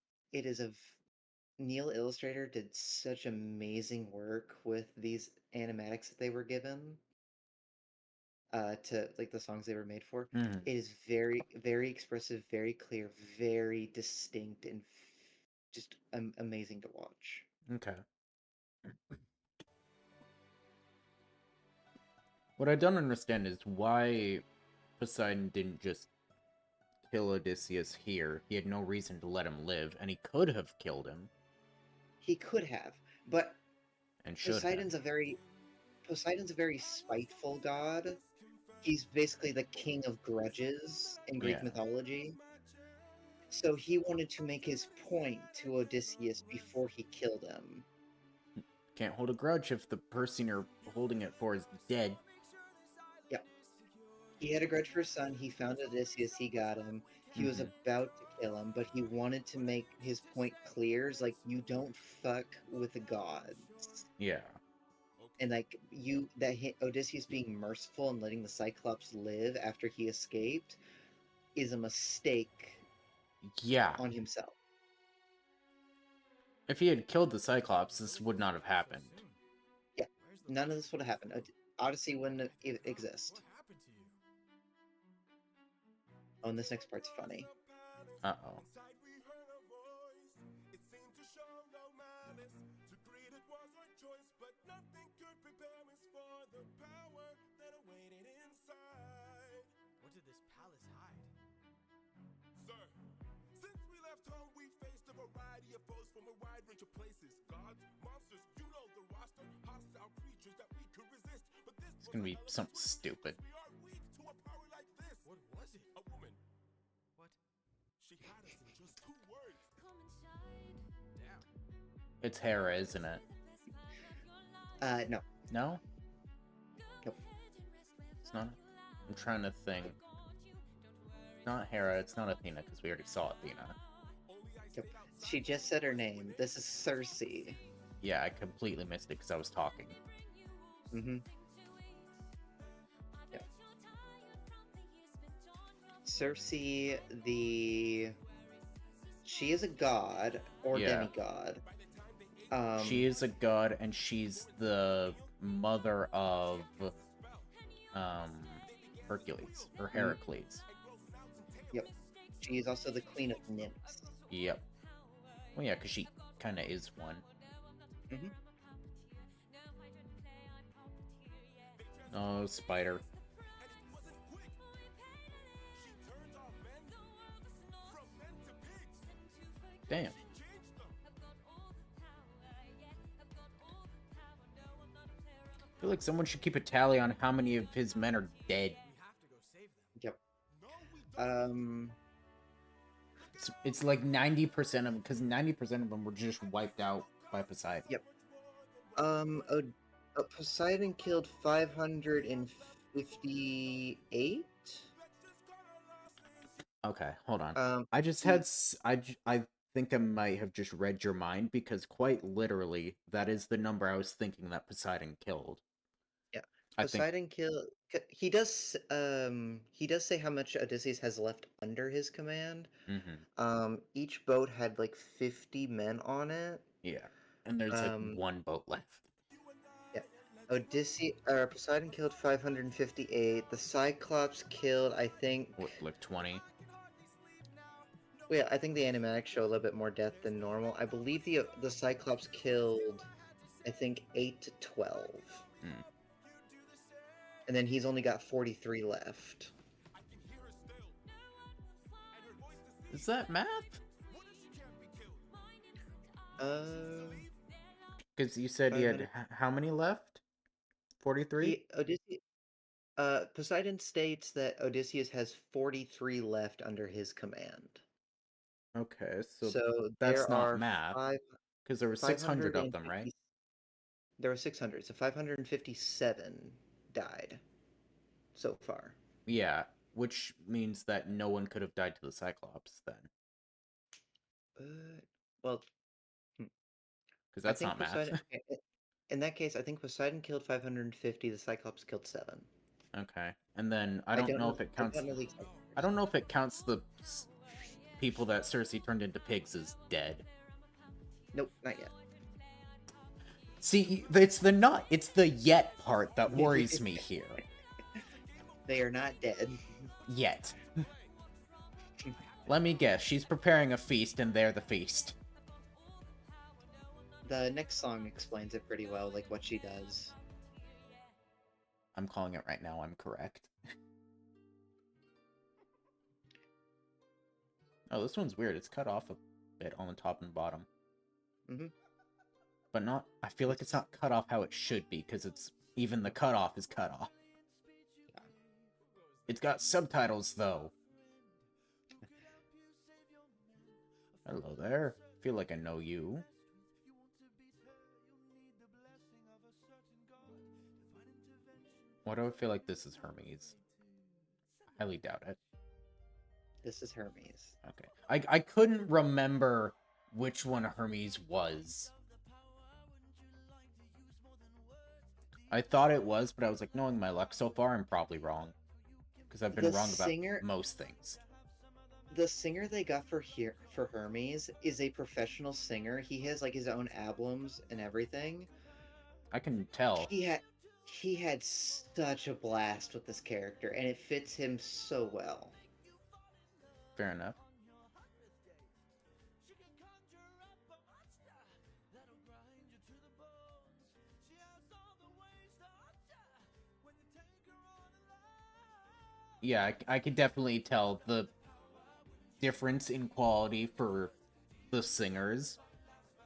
Neil Illustrator did such amazing work with these animatics that they were given to like the songs they were made for. Mhm. It is very very expressive, very clear, very distinct, and just amazing to watch. Okay. What I don't understand is why Poseidon didn't just kill Odysseus here. He had no reason to let him live, and he could have killed him He could have, but and should have. Poseidon's a very Poseidon's a very spiteful god. He's basically the king of grudges in Greek Yeah. mythology. So he wanted to make his point to Odysseus before he killed him. Can't hold a grudge if the person you're holding it for is dead. Yep. He had a grudge for his son. He found Odysseus. He got him. He was Mhm. about to kill him, but he wanted to make his point clear. It's like, you don't fuck with the gods. Yeah. And like Odysseus being merciful and letting the Cyclops live after he escaped is a mistake Yeah. on himself. If he had killed the Cyclops, this would not have happened. Yeah, none of this would have happened. Odyssey wouldn't exist. Oh, and this next part's funny. Uh-oh. What did this palace hide? Sir, since we left home, we faced a variety of foes from a wide range of places. Gods, monsters, you know the roster, hostile creatures that we could resist. But this It's gonna be something stupid. we are weak to a power like this. What was it? A woman. What? She had us in just 2 words. Damn. It's Hera, isn't it? No. No? Nope. It's not? I'm trying to think. It's not Hera, it's not Athena, because we already saw Athena. Yep. She just said her name. This is Circe. Yeah, I completely missed it because I was talking. Mm-hmm. Yep. Circe, she is a god or Yeah. demigod. She is a god, and she's the mother of Hercules or Heracles. Yep. She is also the queen of nymphs. Yep. Well, yeah, because she kind of is one. Mm-hmm. Oh, spider. Damn. I feel like someone should keep a tally on how many of his men are dead. Yep. It's like 90% of them, because 90% of them were just wiped out by Poseidon. Yep. Poseidon killed 558. Okay, hold on. I just he- had I think I might have just read your mind, because quite literally that is the number I was thinking that Poseidon killed. Yeah. I think Poseidon killed. He does say how much Odysseus has left under his command. Each boat had like 50 men on it. yeah. And there's like one boat left. Yeah. Poseidon killed 558. The Cyclops killed, I think. What, like 20? Well, yeah, I think the animatics show a little bit more death than normal. I believe the Cyclops killed, I think, 8 to 12. Hmm. And then he's only got 43 left. Is that math? Because you said he had how many left? 43? Poseidon states that Odysseus has 43 left under his command. Okay, so there that's not are math. Because there were 600 of them, right? There were 600, so 557 died so far. Yeah, which means that no one could have died to the Cyclops then. Well, because that's not math. In that case, I think Poseidon killed 550. The Cyclops killed 7. Okay, and then I don't know if it counts. I don't know if it counts the people that Cersei turned into pigs is dead. Nope, not yet. See, it's the yet part that worries me here. They are not dead. Yet. Let me guess, she's preparing a feast and they're the feast. The next song explains it pretty well, like what she does. I'm calling it right now, I'm correct. Oh, this one's weird. It's cut off a bit on the top and bottom. Mhm. But not, I feel like it's not cut off how it should be, because it's, even the cutoff is cut off. It's got subtitles, though. Hello there. Feel like I know you. Why do I feel like this is Hermes? I highly doubt it. This is Hermes. Okay. I couldn't remember which one Hermes was. I thought it was, but I was like, knowing my luck so far, I'm probably wrong. Because I've been The wrong about singer- most things. The singer they got for Hermes is a professional singer. He has like his own albums and everything. I can tell. He had such a blast with this character, and it fits him so well. Fair enough. Yeah, I could definitely tell the difference in quality for the singers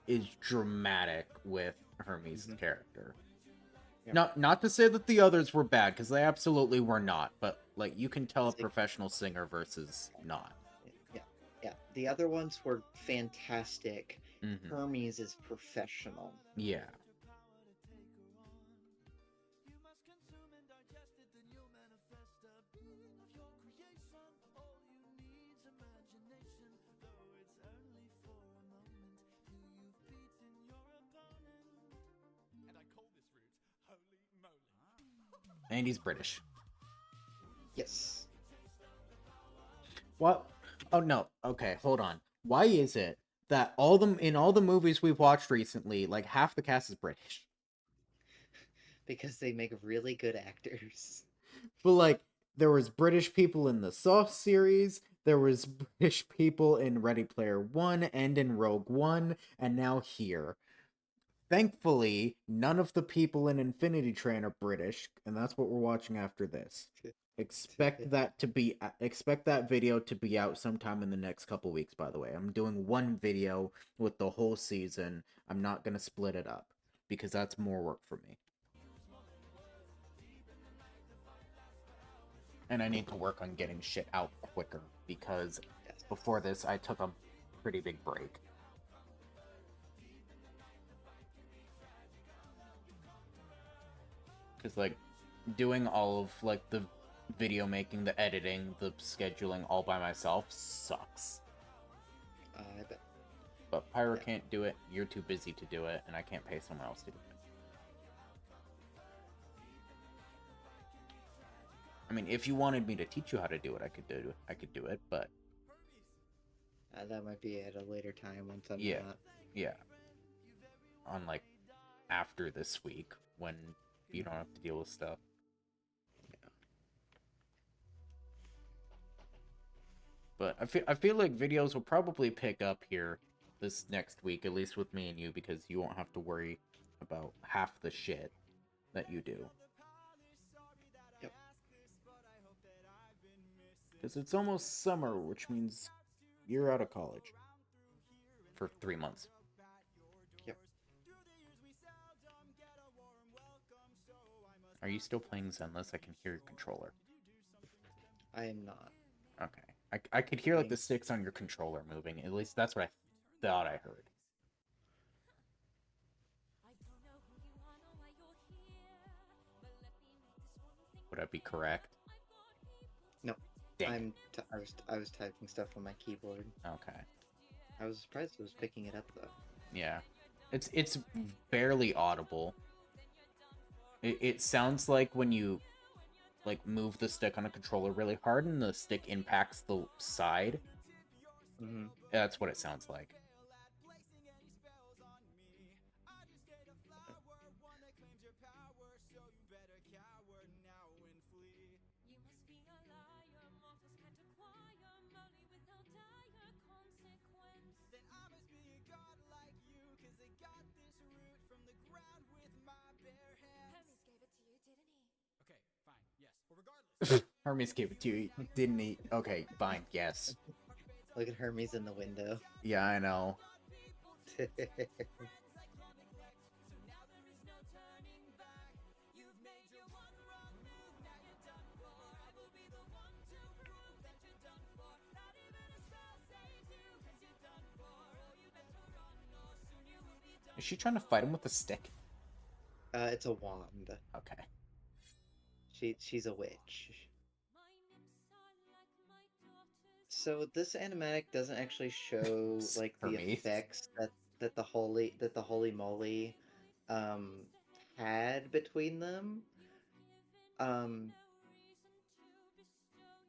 is dramatic with Hermes' Mhm. character. Yep. Not to say that the others were bad, because they absolutely were not, but like you can tell a It's like- professional singer versus not. Yeah. The other ones were fantastic. Hmm. Hermes is professional. Yeah. And I call this route Holy Moly. And he's British. Yes. What? Oh no. Okay, hold on. Why is it that in all the movies we've watched recently, like half the cast is British? Because they make really good actors. But like there was British people in the Saw series, there was British people in Ready Player One and in Rogue One, and now here. Thankfully, none of the people in Infinity Train are British, and that's what we're watching after this. Expect that video to be out sometime in the next couple weeks, by the way. I'm doing one video with the whole season. I'm not going to split it up because that's more work for me. And I need to work on getting shit out quicker because Yes. before this I took a pretty big break. Because like doing all of like the video making, the editing, the scheduling all by myself sucks. I bet. But Pyro Yeah. can't do it, you're too busy to do it, and I can't pay someone else to do it. I mean, if you wanted me to teach you how to do it, I could do it, but That might be at a later time once I'm Yeah. not. yeah. On like after this week when you don't have to deal with stuff. But I feel like videos will probably pick up here this next week, at least with me and you, because you won't have to worry about half the shit that you do. Yep. Because it's almost summer, which means you're out of college for 3 months. Yep. Are you still playing Zenless? I can hear your controller. I am not. Okay. I could hear like the sticks on your controller moving. At least that's what I thought I heard. Would I be correct? No. Dang it. I was typing stuff on my keyboard. Okay. I was surprised it was picking it up though. Yeah. It's barely audible. It sounds like when you like move the stick on a controller really hard and the stick impacts the side. Hmm. That's what it sounds like. You must be a liar, mortals can't acquire money without dire consequence. Then I must be a god like you, cause I got this root from the ground with my bare hands. Hermes gave it to you, didn't he? Okay, fine, yes. Well, regardless. Hermes gave it to you, didn't he? Okay, fine, yes. Look at Hermes in the window. Yeah, I know. You've made your one wrong move, now you're done for. I will be the one to prove that you're done for. Not even a spell saves you, cause you're done for. Oh, you better run, or soon you will be done. Is she trying to fight him with a stick? It's a wand. Okay. She's a witch. My nymphs are like my daughters. So this animatic doesn't actually show like the Hermes. effects that the holy moly had between them.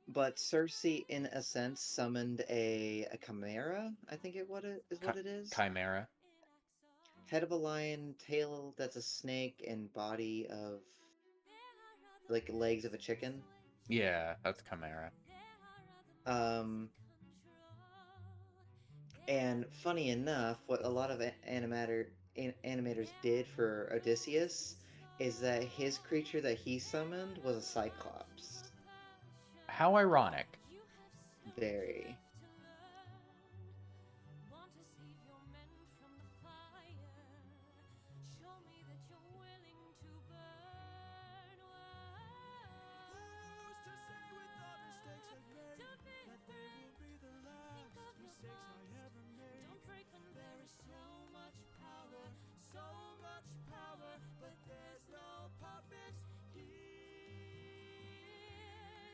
But Cersei, in a sense, summoned a chimera. I think what it is. Chimera. Head of a lion, tail that's a snake, and body of like legs of a chicken. Yeah, that's Chimera. And funny enough, what a lot of animators did for Odysseus is that his creature that he summoned was a cyclops. How ironic. Very. Want to save your men from the fire. Show me that you're willing to burn. Who's to say with all the mistakes I've made Don't be that they will be the last Think of your mistakes I thoughts. ever made? Don't break when there is so much power, but there's no puppets here.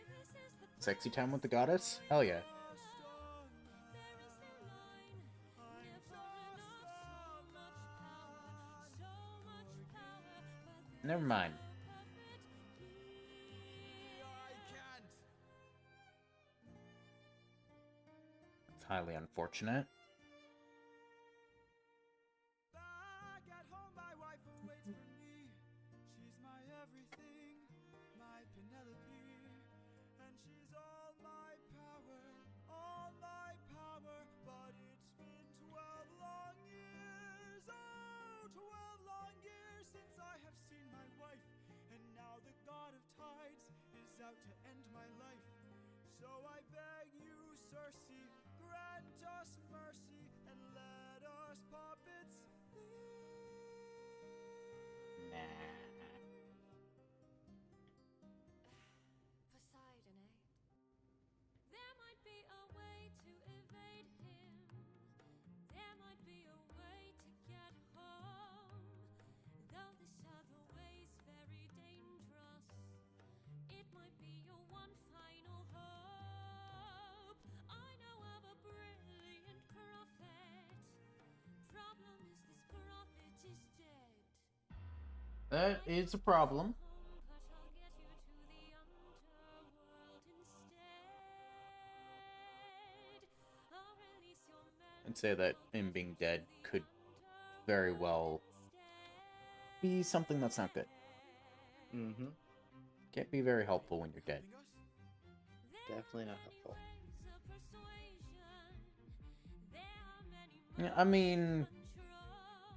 This is the Sexy time with the goddess? Hell yeah. there is no line, never enough, so much power, but Never mind. there's no puppet here. I can't. It's highly unfortunate. Back at home, my wife awaits for me. She's my everything, my Penelope. And she's all my power, but it's been 12 long years. Oh, 12 long years since I have seen my wife. And now the god of tides is out to end my life. So I beg you, Cersei, grant us mercy and let us puppets leave. Poseidon, eh? There might be a way to evade him. There might be a way to get home. Though this other way's very dangerous. It might be your one final hope. I know of a brilliant prophet. Problem is this prophet is dead. That is a problem. But I'll get you to the underworld instead. I'll release your men I'd say that him being dead could very well be something that's not good. Mm-hmm. Can't be very helpful when you're dead. Definitely not helpful. Yeah, I mean,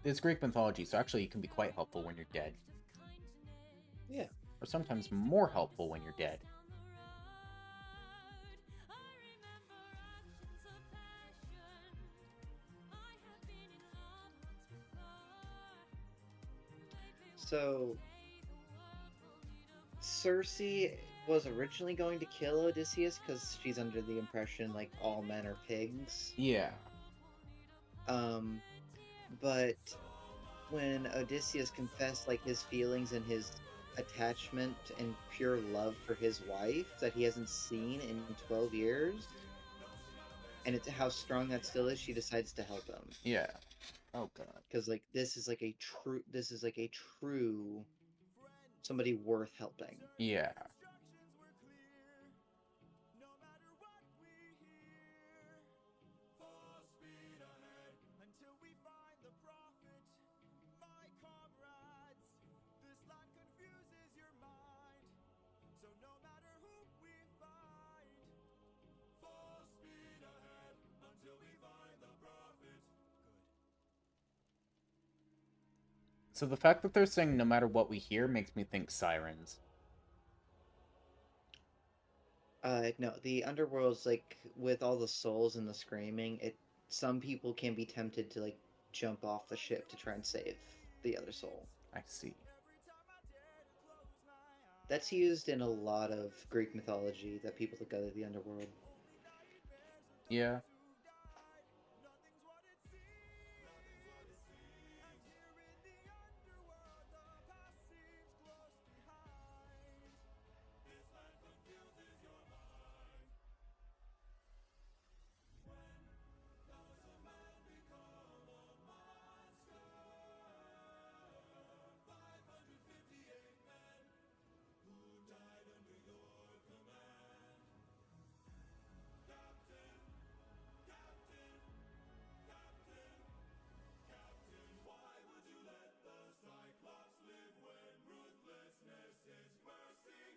it's Greek mythology, so actually it can be quite helpful when you're dead. Yeah. Or sometimes more helpful when you're dead. So Cersei was originally going to kill Odysseus because she's under the impression like all men are pigs. Yeah. But when Odysseus confessed like his feelings and his attachment and pure love for his wife that he hasn't seen in 12 years, and it's how strong that still is, she decides to help him. Yeah. Oh god. Because like this is like a true somebody worth helping. Yeah. So the fact that they're saying no matter what we hear makes me think sirens. No, the underworld's like with all the souls and the screaming. Some people can be tempted to like jump off the ship to try and save the other soul. I see. That's used in a lot of Greek mythology that people that go to the underworld. Yeah.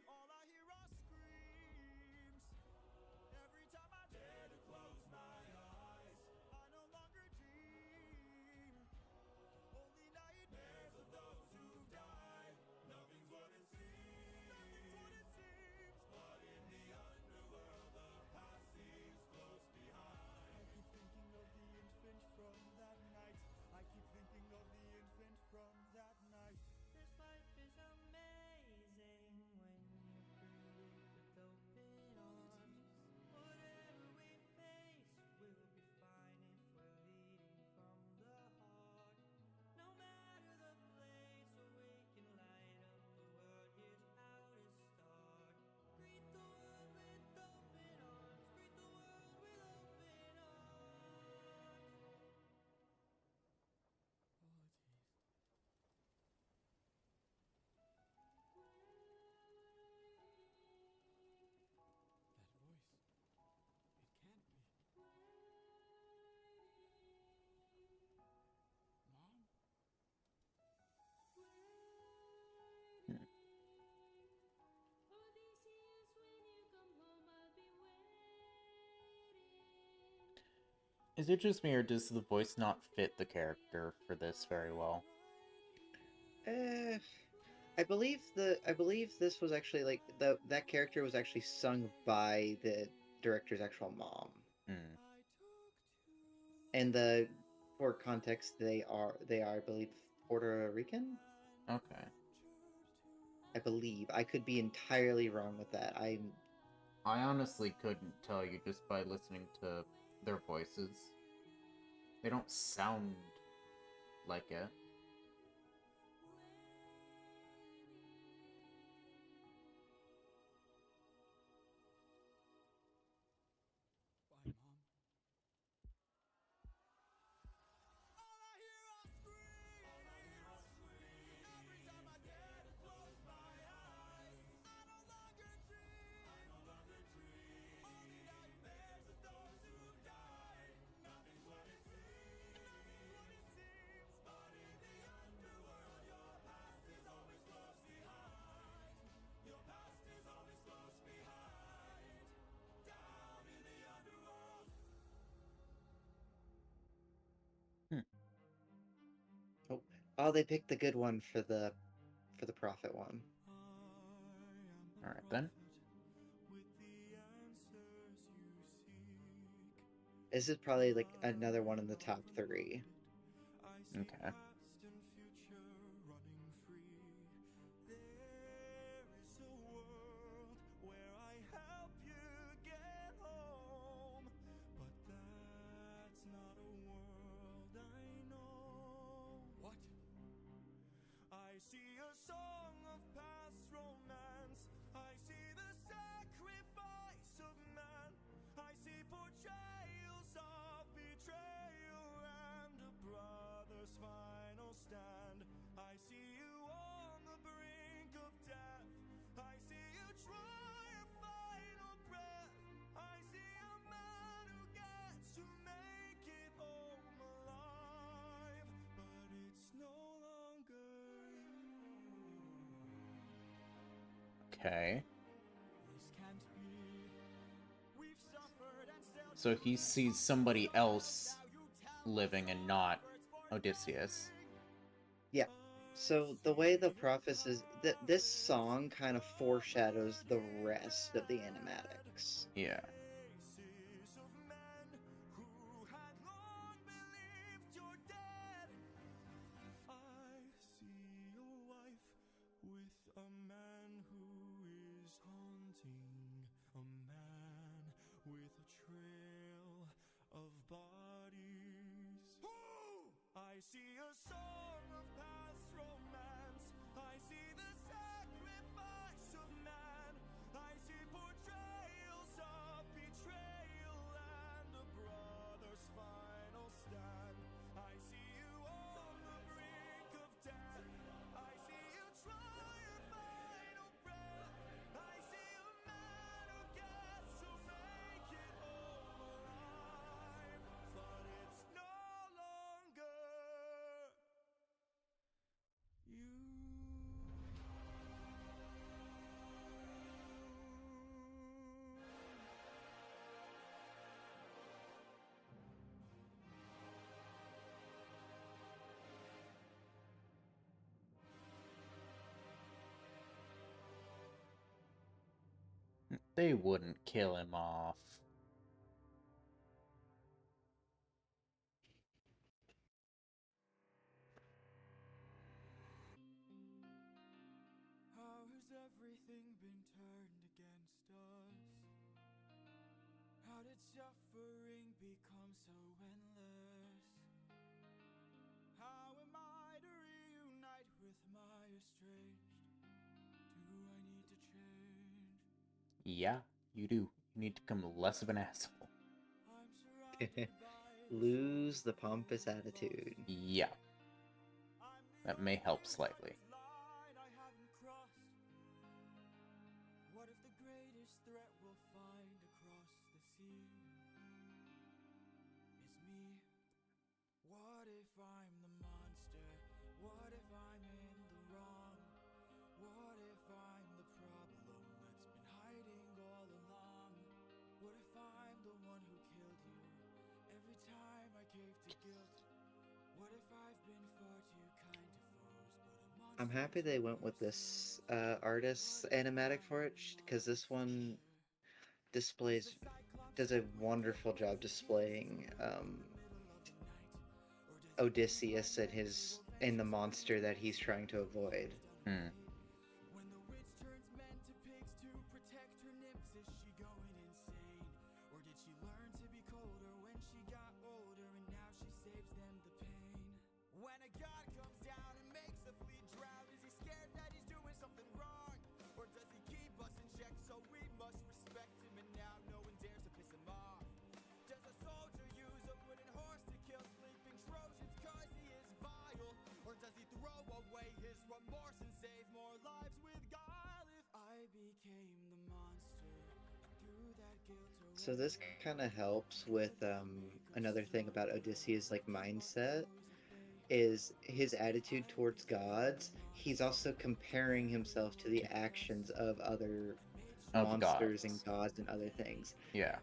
All I hear are screams. Every time I dare to close my eyes, I no longer dream. Only nightmares of those who died. Nothing's what it seems. Nothing's what it seems. But in the underworld, the past seems close behind. I keep thinking of the infant from that night. I keep thinking of the infant from that night. This life is amazing when you greet it with open arms. Whatever we face will be fine if we're leading from the heart. No matter the place, so we can light up the world. Here's how to start. Greet the world with open arms. Greet the world with open arms. That voice. It can't be. Mom? Hmm. Odysseus, when you come home, I'll be waiting. Is it just me, or does the voice not fit the character for this very well? I believe this was actually like that character was actually sung by the director's actual mom. Hmm. And for context, they are I believe Puerto Rican. Okay. I believe I could be entirely wrong with that. I honestly couldn't tell you just by listening to their voices. They don't sound like it. Bye, Mom. All I hear are screams. Every time I dare to close my eyes, I no longer dream. Only nightmares of those who died. Nothing's what it seems. But in the underworld, your past is always close behind. Your past is always close behind. Down in the underworld. Oh, they picked the good one for the prophet one. All right then. This is probably like another one in the top 3. Okay. I see a song of past romance. I see the sacrifice of man. I see portrayals of betrayal and a brother's final stand. I see you on the brink of death. I see you try a final breath. I see a man who gets to make it home alive, but it's no longer you. Okay. This can't be. We've suffered and still So he sees somebody else living and not Odysseus. Yeah. So the way the preface is that this song kind of foreshadows the rest of the animatics. Yeah. Faces of men who had long believed you're dead. I see your wife with a man who is haunting, a man with a trail of bodies. I see a song of past romance. I see the sacrifice of man. I see portrayals of betrayal and a brother's final stand. I see you on the brink of death. I see you try your final breath. I see a man who gets to make it home alive, but it's no longer They wouldn't kill him off. How has everything been turned against us? How did suffering become so endless? How am I to reunite with my estranged? Do I need to change? Yeah, you do. You need to become less of an asshole. I'm surrounded by Lose the pompous attitude. Yeah, that may help slightly. line I haven't crossed. What if the greatest threat we'll find across the sea is me? What if I'm the monster? What if I'm in the wrong? What if I'm the problem that's been hiding all along? What if I'm the one who killed you every time I cave to guilt? What if I've been far too kind to foes, but a monster? I'm happy they went with this artist's animatic for it, because this one does a wonderful job displaying Odysseus and the monster that he's trying to avoid. Hmm. When the witch turns men to pigs to protect her nymphs, is she going insane? Or did she learn to be colder when she got older and now she saves them the pain? When a god comes down and makes a fleet drown, is he scared that he's doing something wrong? Or does he keep us in check so we must respect him and now no one dares to piss him off? Does a soldier use a wooden horse to kill sleeping Trojans cause he is vile? Or does he throw away his remorse and save more lives with guile? If I became the monster, through that guilt or So this kind of helps with another thing about Odysseus' like mindset is his attitude towards gods. He's also comparing himself to the actions of other Of monsters gods. and gods and other things. Yeah.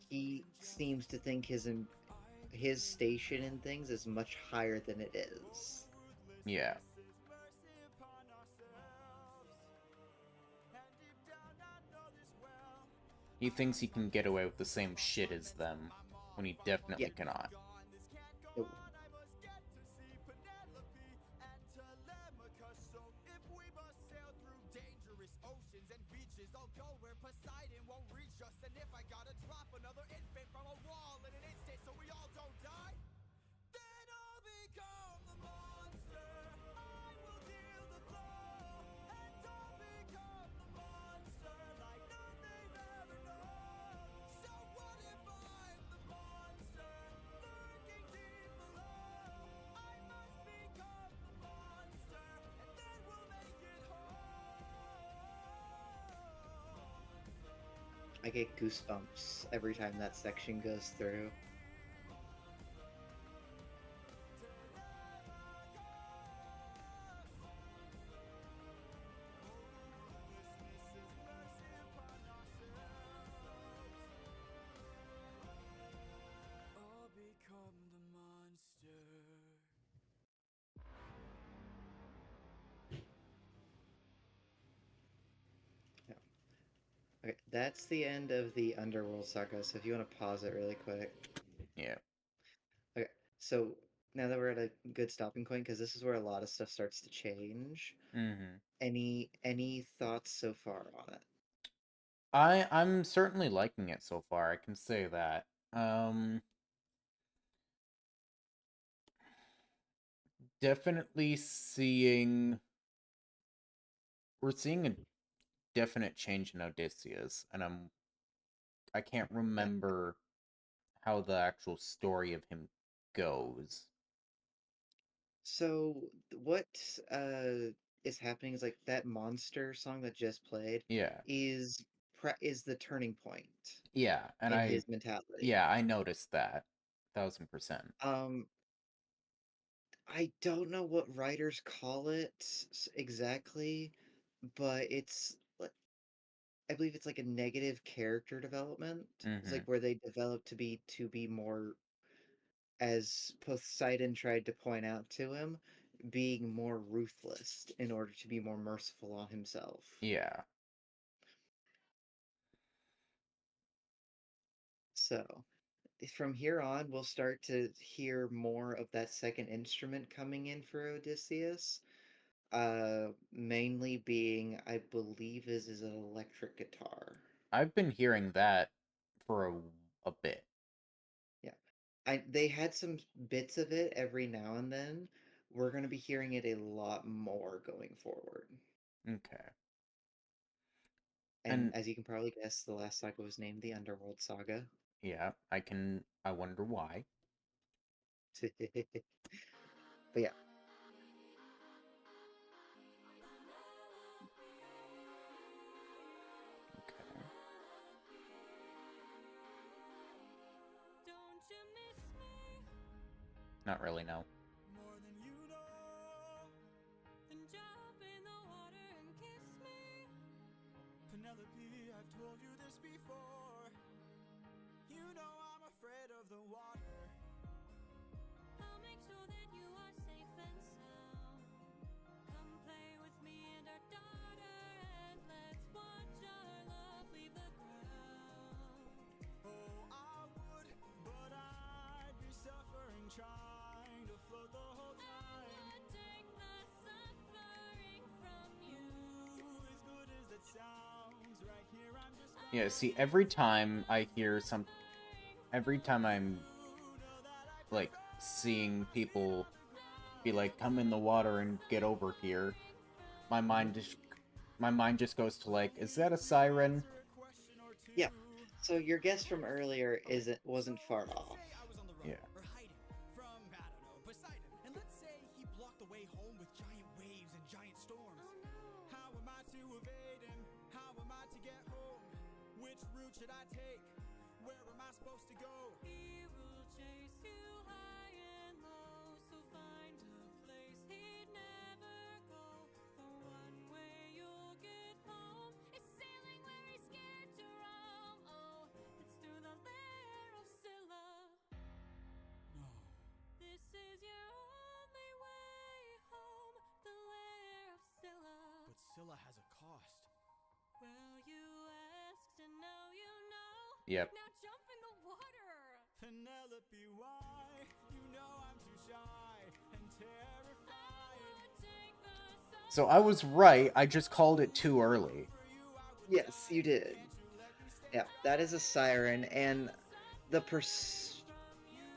He seems to think his station in things is much higher than it is. Yeah. mercy upon ourselves. And deep down I know this well. He thinks he can get away with the same shit as them, when he definitely Yeah. cannot. Gone, this can't go Nope. on. I must get to see Penelope and Telemachus. So if we must sail through dangerous oceans and beaches, I'll go where Poseidon won't reach us. And if I gotta drop another infant from a wall in an instant so we all don't die, then I'll become the monster. I will deal the blow, and I'll become the monster like none they've ever known. So what if I'm the monster lurking deep below? I must become the monster, and then we'll make it home. I get goosebumps every time that section goes through. I'll become the monster. Okay, that's the end of the Underworld saga. So if you want to pause it really quick. Yeah. Okay, so now that we're at a good stopping point, because this is where a lot of stuff starts to change. Mm-hmm. Any thoughts so far on it? I'm certainly liking it so far. I can say that. Definitely seeing we're seeing a definite change in Odysseus, and I can't Yeah. remember how the actual story of him goes. So what is happening is like that monster song that just played Yeah. is is the turning point Yeah, and in his mentality. I noticed that. 1000%. Um, I don't know what writers call it exactly, but I believe it's like a negative character development. It's Mm-hmm. like where they develop to be more, as Poseidon tried to point out to him, being more ruthless in order to be more merciful on himself. Yeah. So, from here on, we'll start to hear more of that second instrument coming in for Odysseus. Mainly being, I believe, is an electric guitar. I've been hearing that for a bit. Yeah, they had some bits of it every now and then. We're going to be hearing it a lot more going forward. Okay. And And as you can probably guess, the last saga was named the Underworld Saga. yeah, I wonder why. But yeah, Okay. Don't you miss me? Not really, no. More than you know. Then jump in the water and kiss me. Penelope, I've told you this before. You know I'm afraid of the water. I'll make sure that you are safe and sound. Come play with me and our daughter, and let's watch our love leave the ground. Oh, I would, but I'd be suffering trying to float the whole time. Would take the suffering from you. As good as that sounds, right here I'm just Yeah, see, every time I hear some every time I'm like seeing people be like, come in the water and get over here, my mind just my mind just goes to like, is that a siren? yeah. So your guess from earlier wasn't far off. say I was on the run Yeah. or hiding from, I don't know, Poseidon. And let's say he blocked the way home with giant waves and giant storms. How am I to evade him? How am I to get home? Which route should I take? Where am I supposed to go? He will chase you high and low, so find a place he'd never go. The one way you'll get home is sailing where he's scared to roam. Oh, it's through the lair of Scylla. No. This is your only way home, the lair of Scylla. But Scylla has a cost. Well, you asked and now you know. Yep. Now jump in the water. Penelope, why? You know I'm too shy and terrified. Would take the So I was right, I just called it too early. Yes, you did. Yeah, that is a siren, and the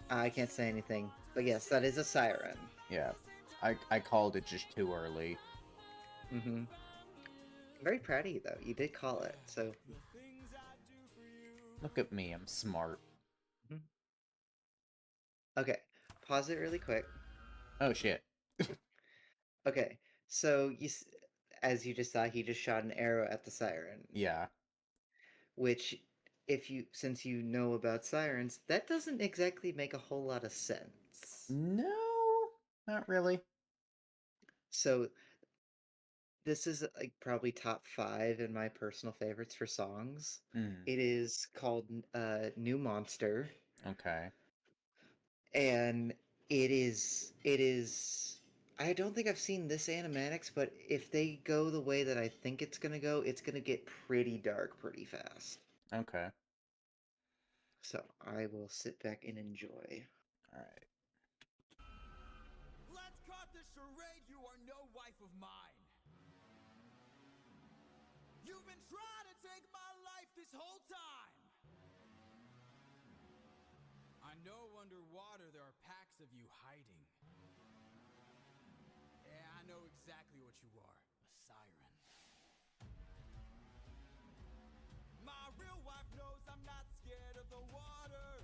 I can't say anything, but yes, that is a siren. Yeah. I called it just too early. Mm-hmm. Very proud of you, though. You did call it, so Look at me, I'm smart. okay. Pause it really quick. Oh shit. Okay, so as you just saw, he just shot an arrow at the siren, Yeah. which, since you know about sirens, that doesn't exactly make a whole lot of sense. No, not really. So this is like probably top 5 in my personal favorites for songs. Mm, It is called New Monster, okay. and it is I don't think I've seen this animatics, but if they go the way that I think it's gonna go, it's gonna get pretty dark pretty fast. Okay. So I will sit back and enjoy. All right. Let's cut the charade, you are no wife of mine. You've been trying to take my life this whole time. I know underwater there are packs of you hiding. Yeah, I know exactly what you are, a siren. My real wife knows I'm not scared of the water.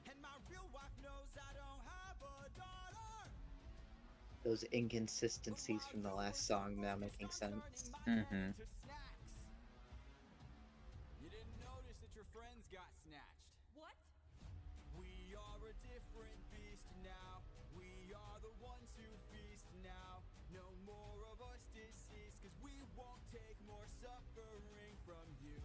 And my real wife knows I don't have a daughter. Those inconsistencies from the last song now making sense. Mm-hmm. You didn't notice that your friends got snatched. What? We are a different beast now. We are the ones who feast now. No more of us deceased, cause we won't take more suffering from you.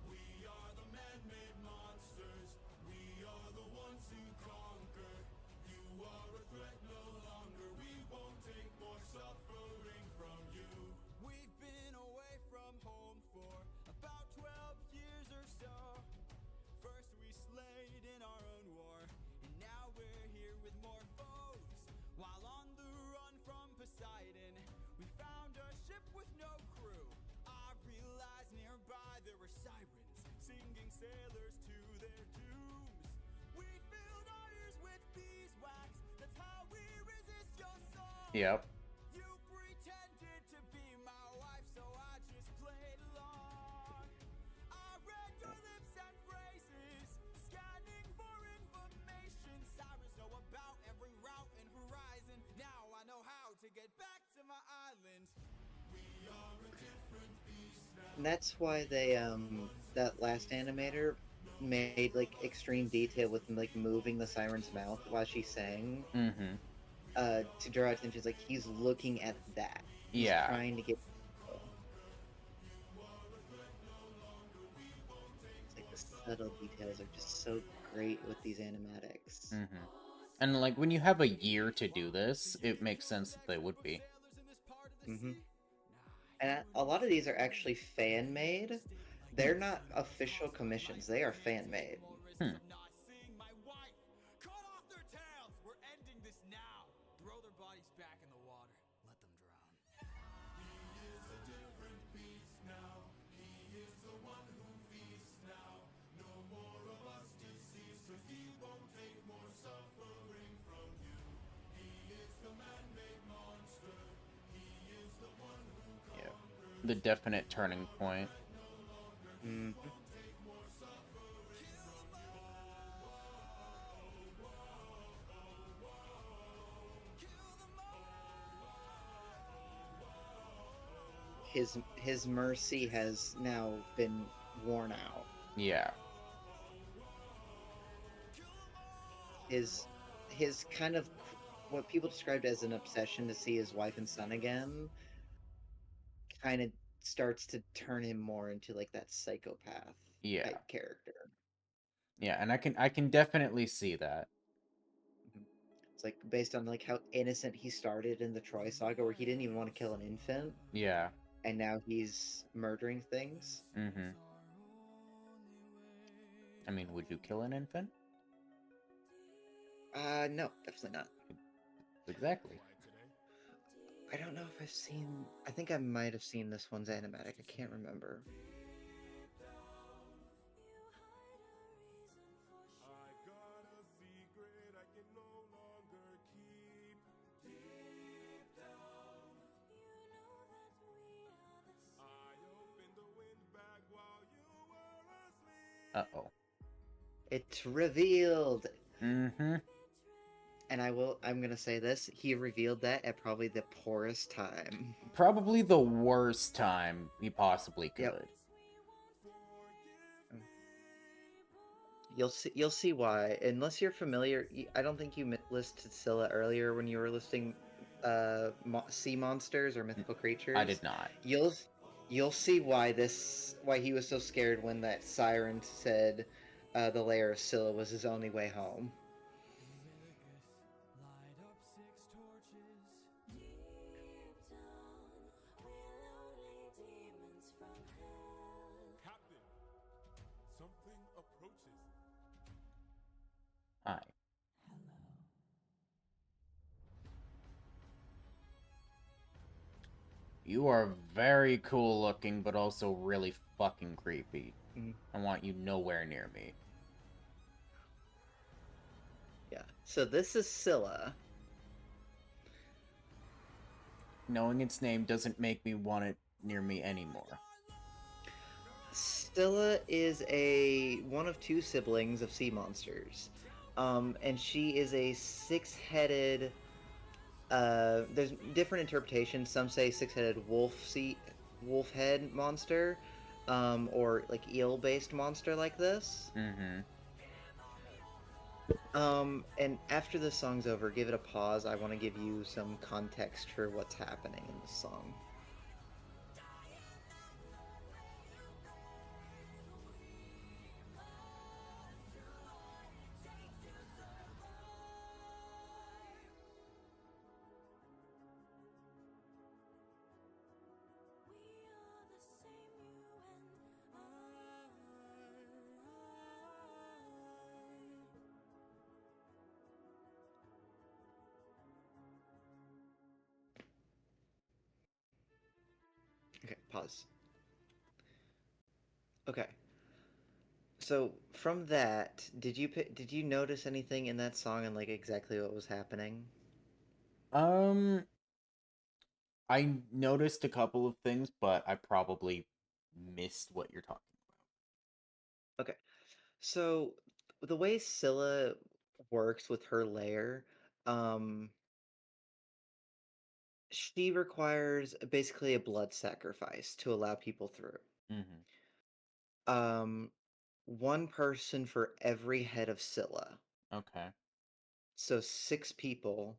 We are the man-made monsters. We are the ones who conquer. You are a threat no longer. We won't take more suffering from you. We've been away from home for about 12 years or so. First we slayed in our own war, and now we're here with more foes. While on the run from Poseidon, we found a ship with no crew. I realized nearby there were sirens, singing sailors to their dooms. We filled our ears with beeswax, that's how we resist your song. Yep. You pretended to be my wife, so I just played along. I read your lips and phrases, scanning for information. Sirens know about every route and horizon. Now I know how to get back to my island. We are a different beast now. And that's why they that last animator made like extreme detail with like moving the siren's mouth while she sang Mm-hmm. to draw attention. It's like he's looking at that. He's Yeah. trying to get. It's like the subtle details are just so great with these animatics. Mm-hmm. And like when you have a year to do this, it makes sense that they would be. Mm-hmm. And a lot of these are actually fan made. They're not official commissions. They are fan made. Hmm. Not seeing my wife. Cut off their tails. We're ending this now. Throw their bodies back in the water. Let them drown. He is a different beast now. He is the one who feasts now. No more of us deceased, cause he won't take more suffering from you. He is the man-made monster. He is the one who Yeah. The definite turning point. Mm-hmm. His mercy has now been worn out. Yeah. His kind of what people described as an obsession to see his wife and son again kind of starts to turn him more into like that psychopath Yeah. type character. Yeah, and I can definitely see that. It's like based on like how innocent he started in the Troy saga, where he didn't even want to kill an infant, Yeah. and now he's murdering things. Mm-hmm. I mean, would you kill an infant? No, definitely not. Exactly. I don't know if I've seen. I think I might have seen this one's animatic. I can't remember. I've got a secret I can no longer keep. Deep down, I opened the wind bag while you were asleep. Uh-oh. It's revealed, Mm-hmm. and I'm gonna say this. He revealed that at probably the poorest time. Probably the worst time he possibly could. Yep. You'll see why. Unless you're familiar, I don't think you listed Scylla earlier when you were listing sea monsters or mythical creatures. I did not. You'll see why he was so scared when that siren said the lair of Scylla was his only way home. Light up 6 You are very cool looking, but also really fucking creepy. Mm. I want you nowhere near me. Yeah. So this is Scylla. Knowing its name doesn't make me want it near me anymore. Scylla is one of two siblings of sea monsters. And she is a six-headed. There's different interpretations. Some say six-headed wolf head monster, or like eel-based monster like this. Mm-hmm. And after this song's over, give it a pause. I want to give you some context for what's happening in this song. Okay, pause. Okay. So from that, did you notice anything in that song and like exactly what was happening? I noticed a couple of things, but I probably missed what you're talking Okay. So the way Scylla works with her lair, um, she requires basically a blood sacrifice to allow people through. about. Mm-hmm. Um, one person for every head of Scylla. Okay. So six people.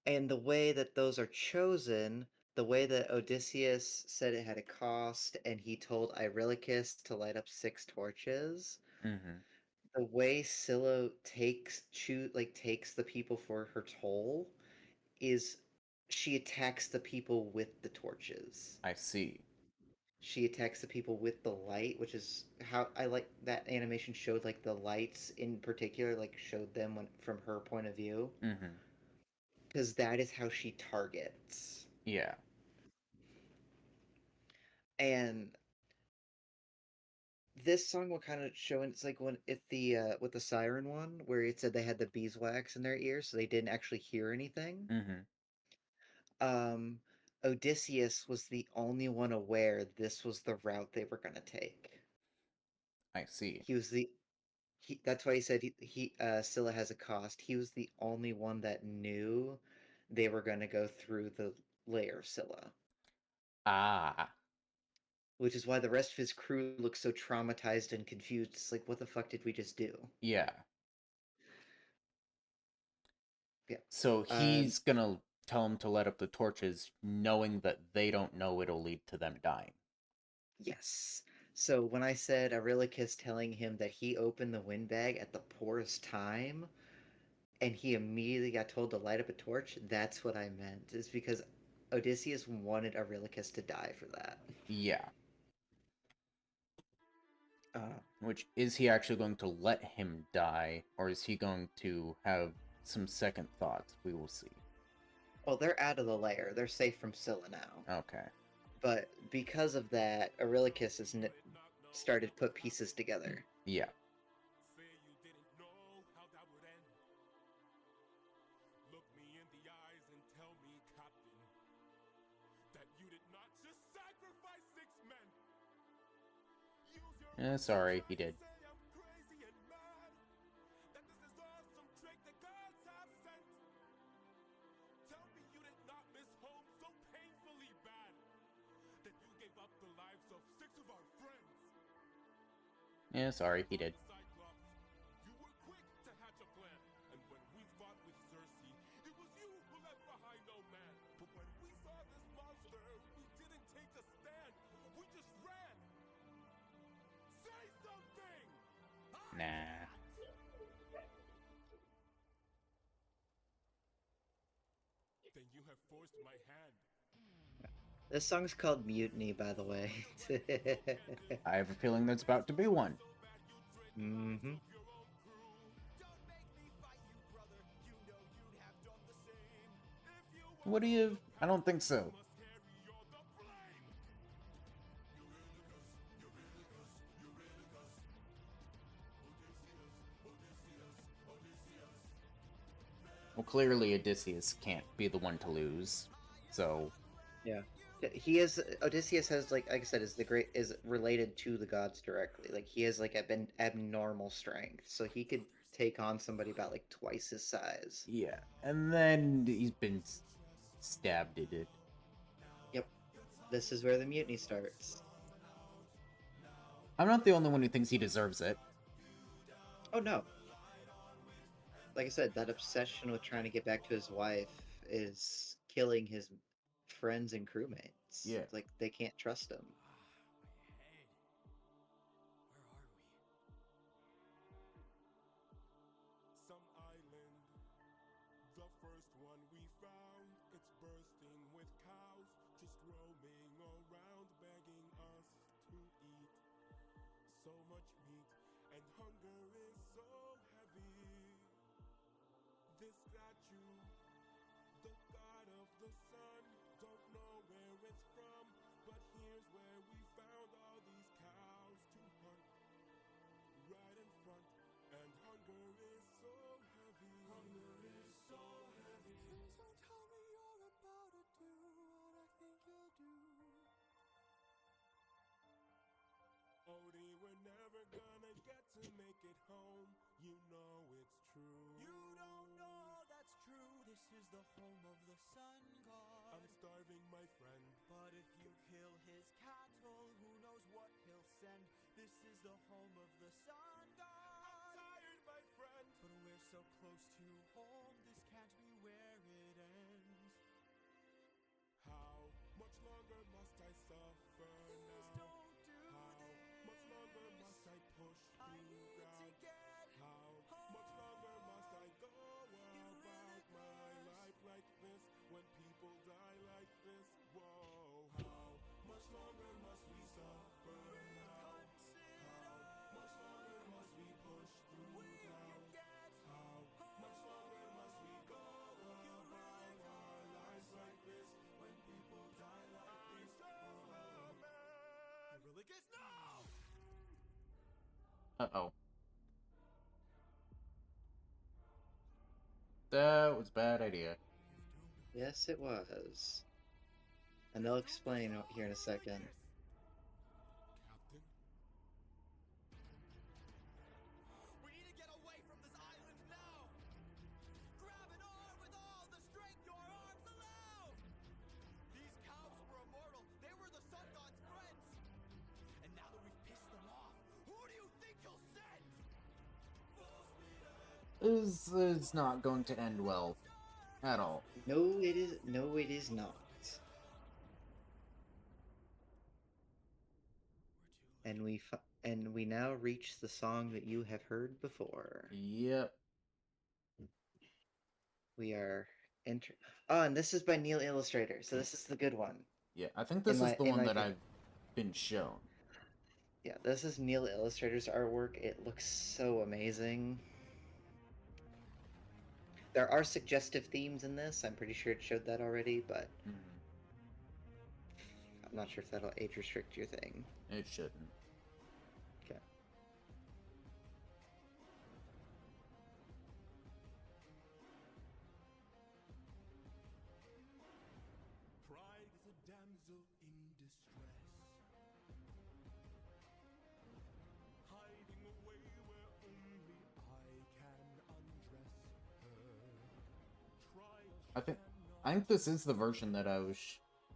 And the way that those are chosen, the way that Odysseus said it had a cost, and he told Irillicus to light up six torches, Mm-hmm. the way Scylla takes the people for her toll is she attacks the people with the torches. I see. She attacks the people with the light, which is how I like that animation showed like the lights in particular, like showed them from her point of view, Mm-hmm. because that is how she targets. Yeah. And this song will kind of show it's like when it the with the siren one where it said they had the beeswax in their ears so they didn't actually hear anything. Mm-hmm. um Odysseus was the only one aware this was the route they were going to take. I see. He was the that's why he said Scylla has a cost. He was the only one that knew they were going to go through the layer of Scylla, Ah. which is why the rest of his crew looks so traumatized and confused. It's like, what the fuck did we just do? Yeah. Yeah. So Um, he's gonna tell him to light up the torches, knowing that they don't know it'll lead to them dying. Yes. So when I said Arillicus telling him that he opened the windbag at the poorest time and he immediately got told to light up a torch, that's what I meant. Is because Odysseus wanted Arillicus to die for that. Yeah. Uh, Which, is he actually going to let him die, or is he going to have some second thoughts? We will see. well, they're out of the lair. They're safe from Scylla now. Okay. But because of that, Arillicus has started to put pieces together. Yeah. Say you didn't know how that would end. Look me in the eyes and tell me, Captain, that you did not just sacrifice 6 men. Use your Sorry, he did. say I'm crazy and mad. That this is all some trick the gods have sent. Tell me you did not miss home so painfully bad that you gave up the lives of 6 of our friends. Sorry, he did. Cyclops, you were quick to hatch a plan, and when we fought with Circe, it was you who left behind no man. But when we saw this monster, we didn't take a stand. We just ran. Say something! Nah. Then you have forced my hand. This song's called Mutiny, by the way. I have a feeling there's about to be one. Mm-hmm. What do you... I don't think so. clearly Odysseus can't be the one to lose. So, Yeah, he is. Odysseus has like I said, is related to the gods directly. Like he has like abnormal strength, so he could take on somebody about like twice his size. yeah. And then he's been stabbed at it. Yep, this is where the mutiny starts. I'm not the only one who thinks he deserves it. Oh no! Like I said, that obsession with trying to get back to his wife is killing his friends and crewmates. Yeah. It's like they can't trust him. Some island, the first one we found. It's bursting with cows, just roaming around, begging us to eat. So much meat, and hunger is so heavy. This statue, the god of the sun, don't know where it's from, but here's where we found all these cows to hunt. Right in front, and hunger is so heavy. Hunger is so heavy. Please don't tell me you're about to do what I think you'll do. Odie, we're never gonna get to make it home. You know it's true. You don't know that's true. This is the home of the sun god. I'm starving, my friend. But if you kill his cattle, who knows what he'll send? This is the home of the sun god. Tired, my friend. But we're so close to home, this can't be where it ends. How much longer must I suffer Please now? don't do How this. much longer must I push I through need to doubt? get How much longer must I go about my life like this when people die like this? Whoa, how much longer must we suffer now? How much longer must we push through doubt? How much longer must we go about our lives like this when people die like this? I really guess no! Uh-oh. That was a bad idea. Yes, it was. And they'll explain here in a second. Captain? We need to get away from this island now! Grab an arm with all the strength your arms allow! These cows were immortal. They were the sun god's friends. And now that we've pissed them off, who do you think he'll send? This is not going to end well at all. No, it is. No, it is not. And we now reach the song that you have heard before. Yep. We are Oh, and this is by Neil Illustrator, so this is the good one. Yeah, I think this In is my- the in one my that opinion. I've been shown. Yeah, this is Neil Illustrator's artwork. It looks so amazing. There are suggestive themes in this. I'm pretty sure it showed that already, but Mhm. I'm not sure if that'll age restrict your thing. It shouldn't. Okay. Pride is a damsel in distress, hiding away where only I can undress her. Try I think this is the version that I was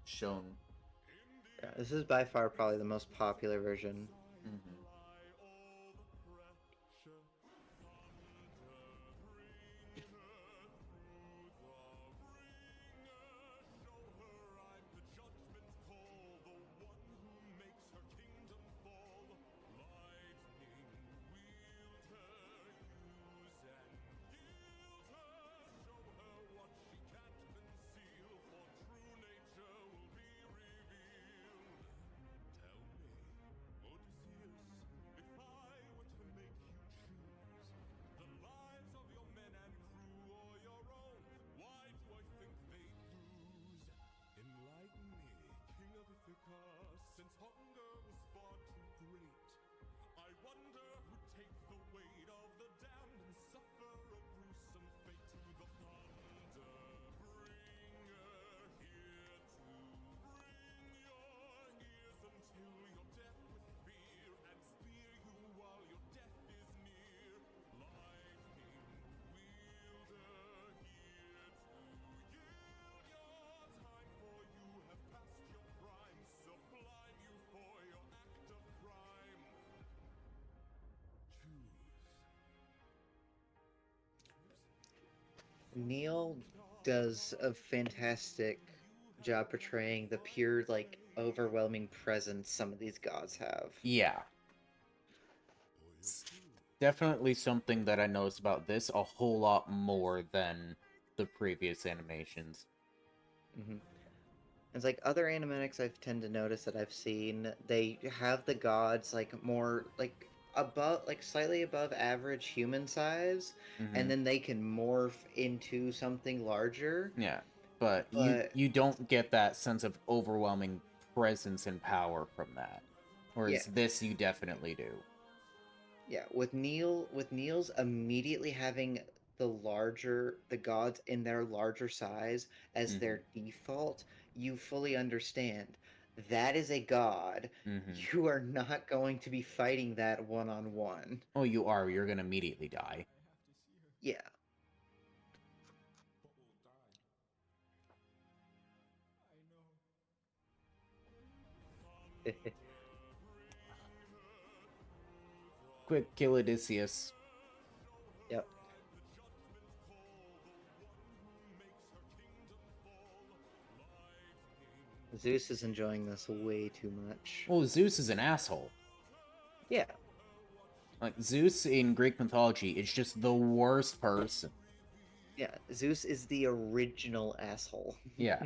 shown. Yeah, this is by far probably the most popular version. Mhm. all the pressure, thunder, bring her through the ringer. Show her I'm the judgment call, the one who makes her kingdom fall. Lightning, wield her, use and yield her. Show her what she can't conceal, for true nature will be revealed. Tell me, Odysseus, Neil does a fantastic job portraying the pure, like, overwhelming presence some of these gods have. Yeah. It's definitely something that I noticed about this a whole lot more than the previous animations. hmm It's like other animatics I've tend to notice that I've seen, they have the gods like more like above, like slightly above average human size, Hmm. and then they can morph into something larger. Yeah, but But you don't get that sense of overwhelming presence and power from that. Whereas yeah, this you definitely do. yeah, with Neil's immediately having the gods in their larger size as Hmm. their default, you fully understand that is a god. Hmm. You are not going to be fighting that one on one. Oh, you are. You're gonna immediately die. Yeah. Quick, kill Odysseus. Yep. Zeus is enjoying this way too much. Well, Zeus is an asshole. Yeah. Like, Zeus in Greek mythology is just the worst person. Yeah. Zeus is the original asshole. Yeah.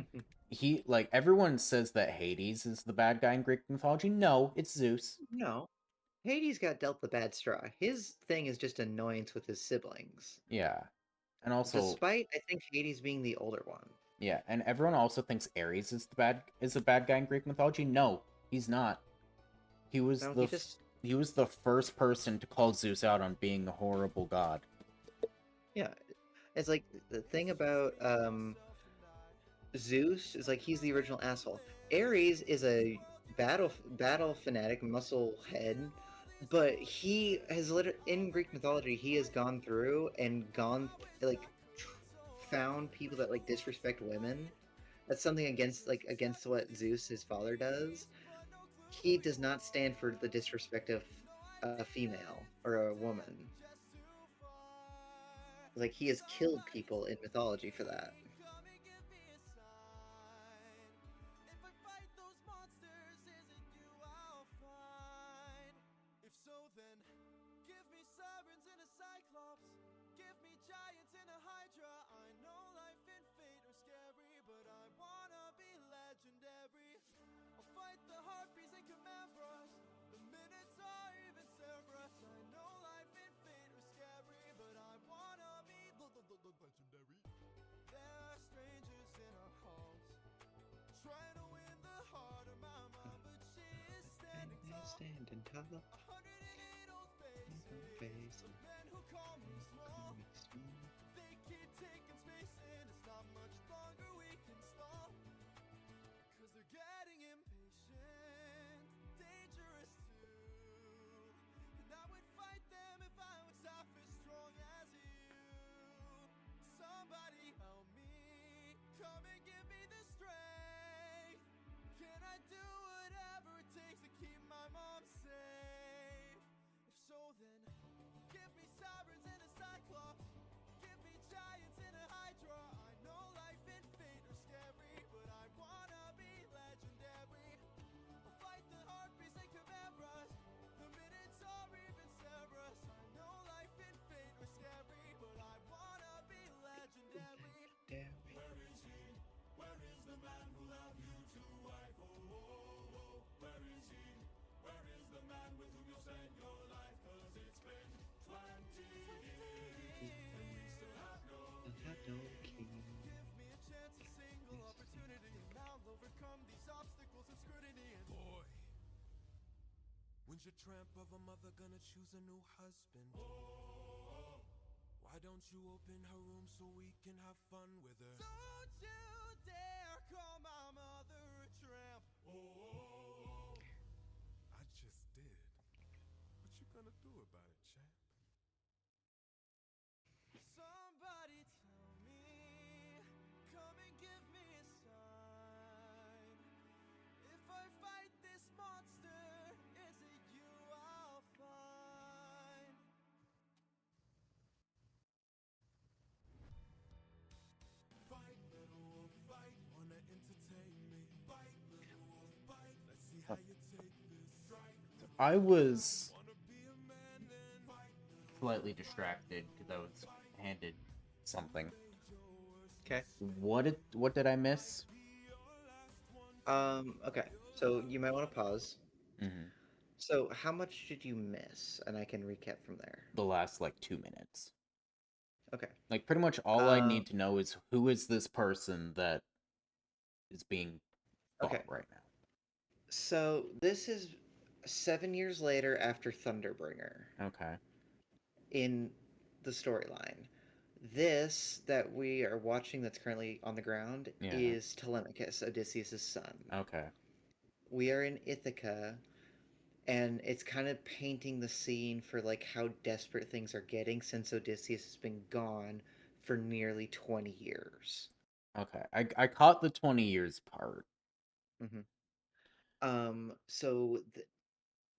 He, like, everyone says that Hades is the bad guy in Greek mythology. No, it's Zeus. No. Hades got dealt the bad straw. His thing is just annoyance with his siblings. Yeah. And also, Despite, I think, Hades being the older one. yeah, and everyone also thinks Ares is the bad guy in Greek mythology. No, he's not. He was No, the he was the first person to call Zeus out on being a horrible god. yeah. It's like the thing about Zeus is like he's the original asshole. Ares is a battle fanatic muscle head, but he has in Greek mythology he has gone through and gone like found people that like disrespect women. That's something against what Zeus, his father, does. He does not stand for the disrespect of a female or a woman. Like he has killed people in mythology for that. If so, then give me sirens and a cyclops. Give me giants and a hydra. I know life and fate are scary, but I wanna be legendary. I'll fight the harpies and chimeras, the minotaur, even Cerberus. I know life and fate are scary, but I wanna be legendary. There are strangers in our halls, trying to win the heart of my mom, but she is standing tall. Standing tall. 108 old faces of men who call me small. They keep taking space and it's not much longer we can stall. Cause they're getting impatient, dangerous too. And I would fight them if I was half as strong as you. Somebody help me, come and give me the strength. Can I do whatever it takes to keep my mom safe? If so, then give me sirens and a cyclops. Give me giants and a hydra. I know life and fate are scary, but I wanna be legendary. I'll fight the harpies and chimeras, the minotaur, even Cerberus. I know life and fate are scary, but I wanna be legendary. Where is he? Where is the man who allowed you to wife? Oh, oh, oh, where is he? Where is the man with whom you'll spend your life? 'Cause it's been 20 years and we still have no King. Give me a chance, a single opportunity, and I'll overcome these obstacles and scrutiny. And boy, when's your tramp of a mother gonna choose a new husband? Why don't you open her room so we can have fun with her? Don't you dare call my mother a tramp. Oh, I just did. What you gonna do about it, champ? Somebody tell me, come and give me a sign. If I fight this monster, is it you I'll find? I was slightly distracted because I was handed something. Okay. What did I miss? Okay. So you might want to pause. Mm-hmm. So how much did you miss? And I can recap from there. The last like 2 minutes. Okay. Like pretty much all I need to know is who is this person that is being fought Okay. right now. So this is 7 years later after Thunderbringer Okay. in the storyline. This that we are watching that's currently on the ground Yeah. is Telemachus, Odysseus' son. Okay. We are in Ithaca, and it's kind of painting the scene for like how desperate things are getting since Odysseus has been gone for nearly 20 years. Okay. I caught the 20 years part. So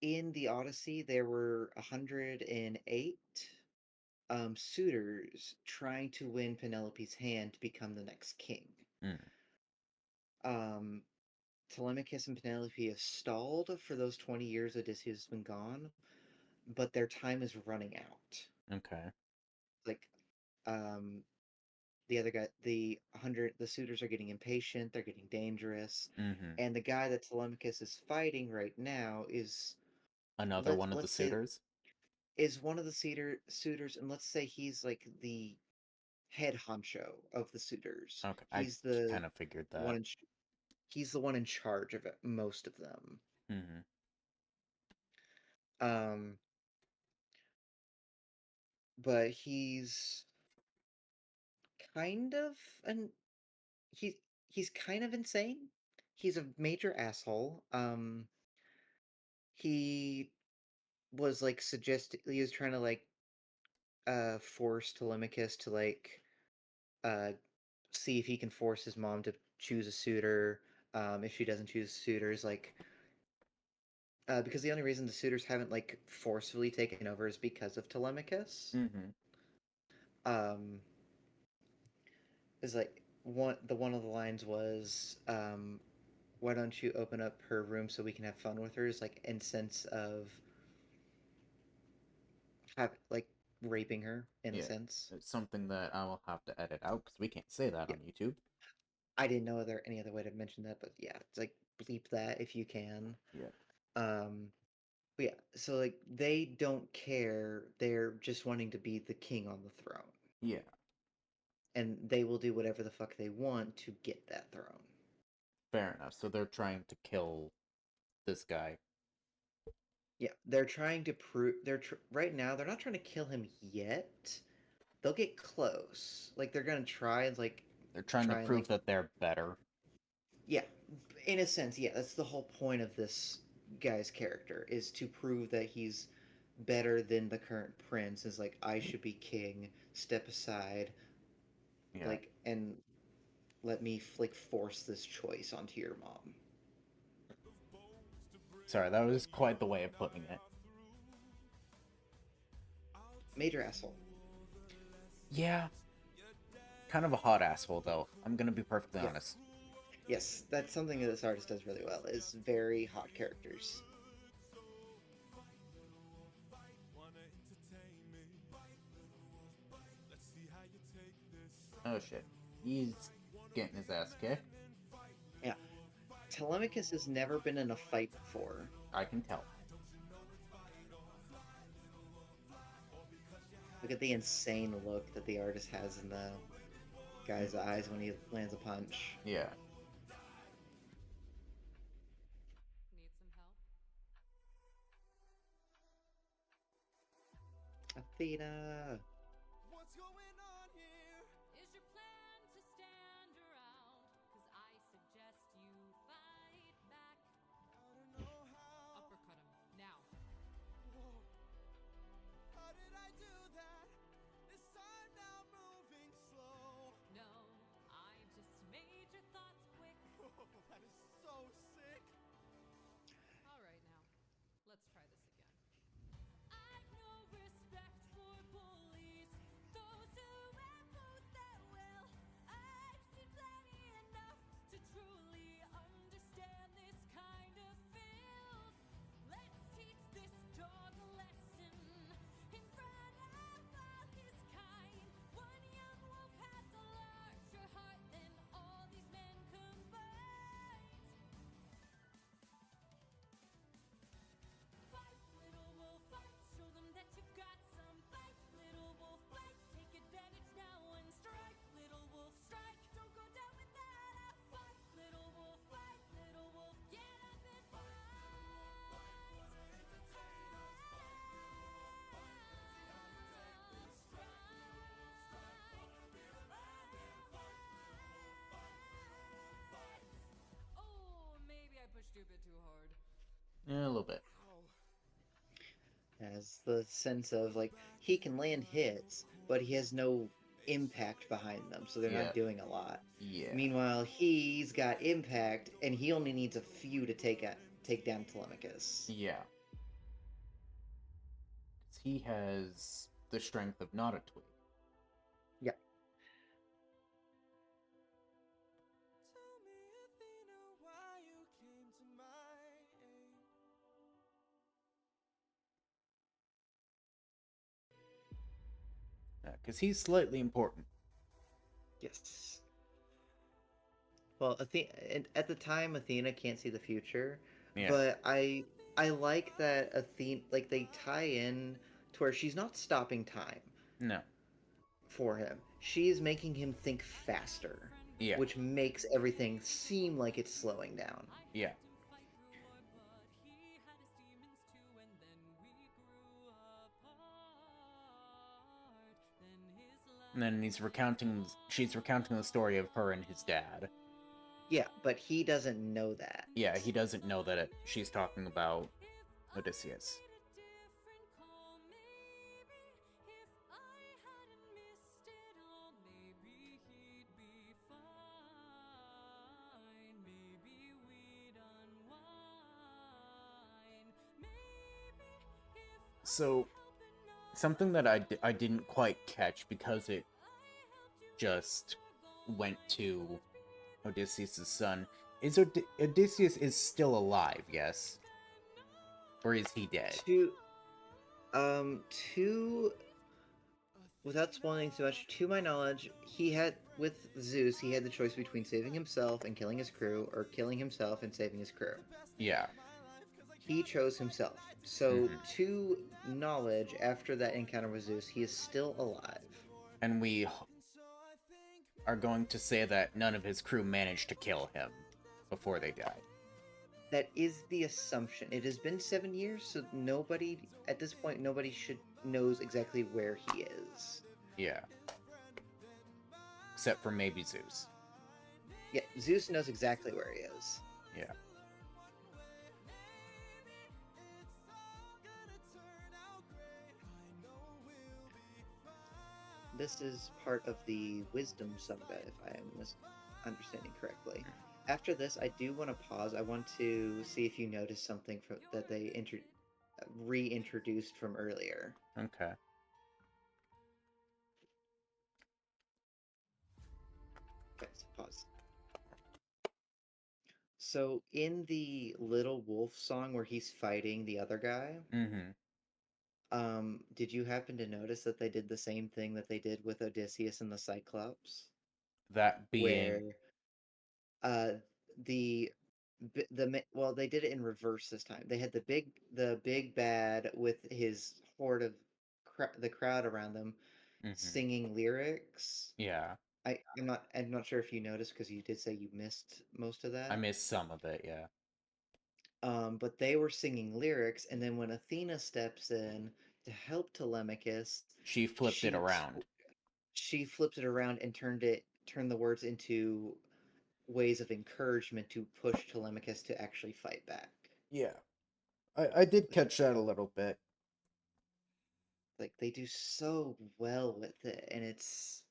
in the Odyssey, there were 108 suitors trying to win Penelope's hand to become the next king. Mm. Um, Telemachus and Penelope have stalled for those 20 years Odysseus has been gone, but their time is running out. Okay. Like, um, the suitors are getting impatient, they're getting dangerous, Mm-hmm. and the guy that Telemachus is fighting right now is Another one of the let's say suitors? is one of the suitors, and let's say he's like the head honcho of the suitors. Okay. I He's the kind of figured one that. he's the one in charge of most of them. Mm-hmm. Um, but he's kind of an he he's kind of insane. He's a major asshole. He was like he was trying to like force Telemachus to like uh see if he can force his mom to choose a suitor. If she doesn't choose suitors, like because the only reason the suitors haven't like forcefully taken over is because of Telemachus. Mm-hmm. Um, is like one of the lines was, "Why don't you open up her room so we can have fun with her?" Is like in sense of have like raping her in a Yeah. sense. It's something that I will have to edit out because we can't say that Yeah, on YouTube. I didn't know any other way to mention that, but yeah, it's like bleep that if you can. Yeah. Um, but yeah, so like they don't care; they're just wanting to be the king on the throne, Yeah. and they will do whatever the fuck they want to get that throne. Fair enough. So they're trying to kill this guy. Yeah, they're trying to prove right now. They're not trying to kill him yet. They'll get close. Like they're gonna try and like They're trying to prove that they're better. yeah, in a sense, yeah. That's the whole point of this guy's character is to prove that he's better than the current prince. Is like I should be king. Step aside, Yeah. like and let me like force this choice onto your mom. Sorry, that was quite the way of putting it. Major asshole. Yeah. Kind of a hot asshole, though. I'm gonna be perfectly Yeah. honest. Yes, that's something that this artist does really well. Is very hot characters. Oh shit. He's getting his ass kicked. Yeah. Telemachus has never been in a fight before. I can tell. Look at the insane look that the artist has in the guy's eyes when he lands a punch. Yeah. Need some help? Athena! What's going on here? Is your plan to stand around? 'Cause I suggest you fight back. I don't know how. Uppercut him now. Whoa. How did I do that? This time now moving slow. No, I just made your thoughts quick. Whoa, that is so sick. All right, now let's try this again. I've no respect for bullies. Yeah, a little bit. Has the sense of like he can land hits, but he has no impact behind them, so they're Yeah. not doing a lot. Yeah. Meanwhile, he's got impact, and he only needs a few to take down Telemachus. Yeah. 'Cause he has the strength of not a twig. Yeah. Tell me, Athena, why you came to my aid. Because he's slightly important. Yes. Well, at the time, Athena can't see the future, Yeah. but I like that Athena, like they tie in to where she's not stopping time No. for him. She is making him think faster, Yeah. which makes everything seem like it's slowing down. Yeah. And then she's recounting the story of her and his dad. Yeah, but he doesn't know that. Yeah, he doesn't know that she's talking about Odysseus. So, something that I didn't quite catch because it just went to Odysseus' son is Odysseus is still alive, yes? Or is he dead? Without spoiling too much, to my knowledge, with Zeus, he had the choice between saving himself and killing his crew, or killing himself and saving his crew. Yeah. He chose himself. So, Mhm. to knowledge, after that encounter with Zeus, he is still alive. And we are going to say that none of his crew managed to kill him before they died. That is the assumption. It has been 7 years, so at this point, nobody knows exactly where he is. Yeah. Except for maybe Zeus. Yeah, Zeus knows exactly where he is. Yeah. This is part of the wisdom saga, if I am understanding correctly. After this, I do want to pause. I want to see if you noticed something that they reintroduced from earlier. Okay. Okay, so pause. So in the Little Wolf song where he's fighting the other guy, Mm-hmm. did you happen to notice that they did the same thing that they did with Odysseus and the Cyclops? That being... Where well, they did it in reverse this time. They had the big bad with his horde of the crowd around them singing lyrics. Yeah. I'm not sure if you noticed, because you did say you missed most of that. I missed some of it, yeah. But they were singing lyrics, and then when Athena steps in to help Telemachus, She flipped it around. She flipped it around and turned the words into ways of encouragement to push Telemachus to actually fight back. Yeah. I did catch that a little bit. Like, they do so well with it, and it's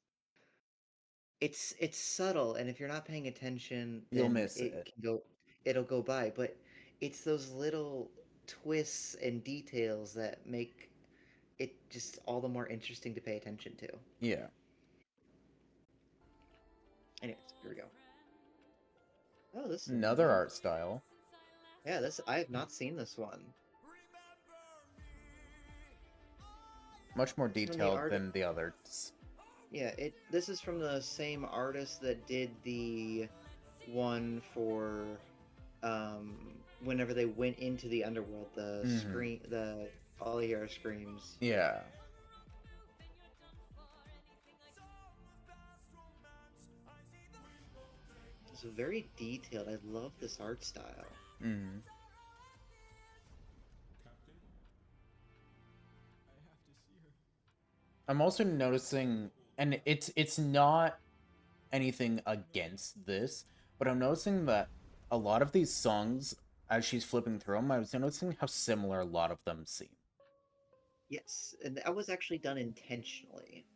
subtle, and if you're not paying attention, You'll then miss it. It'll go by, but it's those little twists and details that make it just all the more interesting to pay attention to. Yeah. Anyways, here we go. Oh, this is Another art style. Yeah, I have not seen this one. Much more It's from the detailed than the others. Yeah, this is from the same artist that did the one for whenever they went into the underworld, the Polyar screams. Yeah. It's very detailed. I love this art style. Mm-hmm. I'm also noticing, and it's not anything against this, but I'm noticing that a lot of these songs as she's flipping through them, I was noticing how similar a lot of them seem. Yes, and that was actually done intentionally.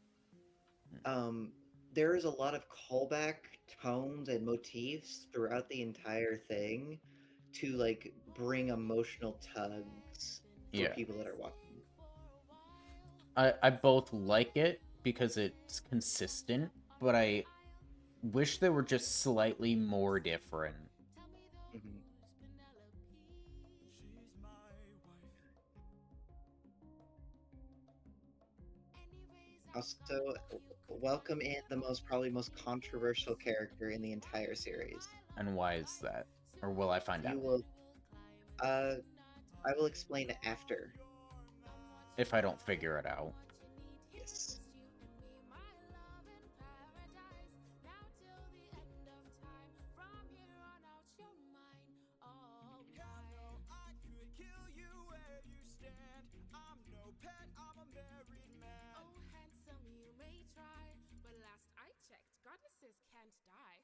Hmm. There is a lot of callback tones and motifs throughout the entire thing to like bring emotional tugs for Yeah. people that are watching. I both like it because it's consistent, but I wish they were just slightly more different. Mhm. Also, welcome in the probably most controversial character in the entire series. And why is that? Or will I find You out? will, uh, I will explain after. If I don't figure it out. Yes. I could kill you where you stand. I'm no pet, I'm a married man. Oh, handsome, you may try, but last I checked, goddesses can't die.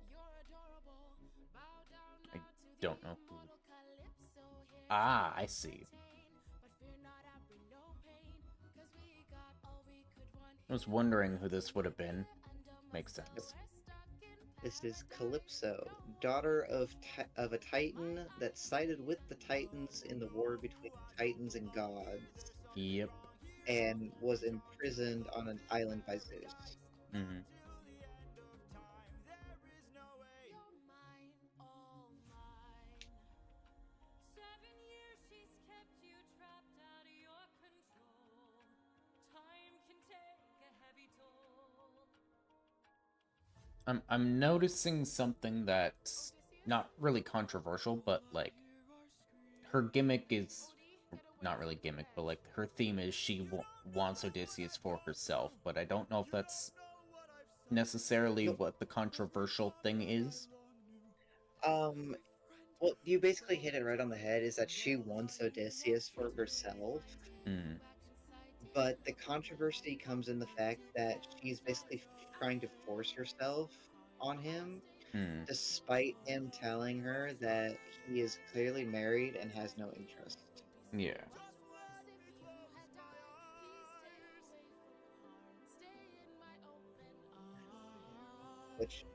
You're adorable. Bow down I now to the don't know who. immortal Calypso. Here Ah, to I see. entertain. But fear not, I bring no pain. 'Cause we got all we could want. I was wondering who this would have been. Makes Yep. sense. This is Calypso, daughter of a Titan that sided with the Titans in the war between Titans and gods, Yep. and was imprisoned on an island by Zeus. Mm-hmm. You're mine, all mine. 7 years she's kept you trapped out of your control. Time can take a heavy toll. I'm noticing something that's not really controversial, but like her gimmick is not really gimmick, but like her theme is she wants Odysseus for herself. But I don't know if that's necessarily Nope. what the controversial thing is. Well, you basically hit it right on the head. Is that she wants Odysseus for herself, Hmm. but the controversy comes in the fact that she's basically trying to force herself on him, Hmm. despite him telling her that he is clearly married and has no interest. Yeah. Which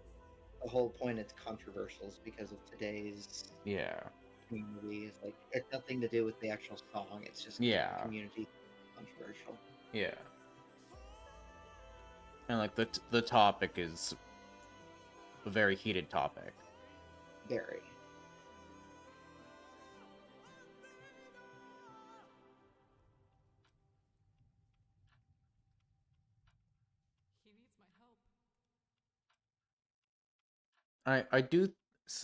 the whole point it's controversial is because of today's Yeah. community. It's like it's nothing to do with the actual song. It's just Yeah. community controversial. Yeah. And like the topic is a very heated topic. Very. He needs my help.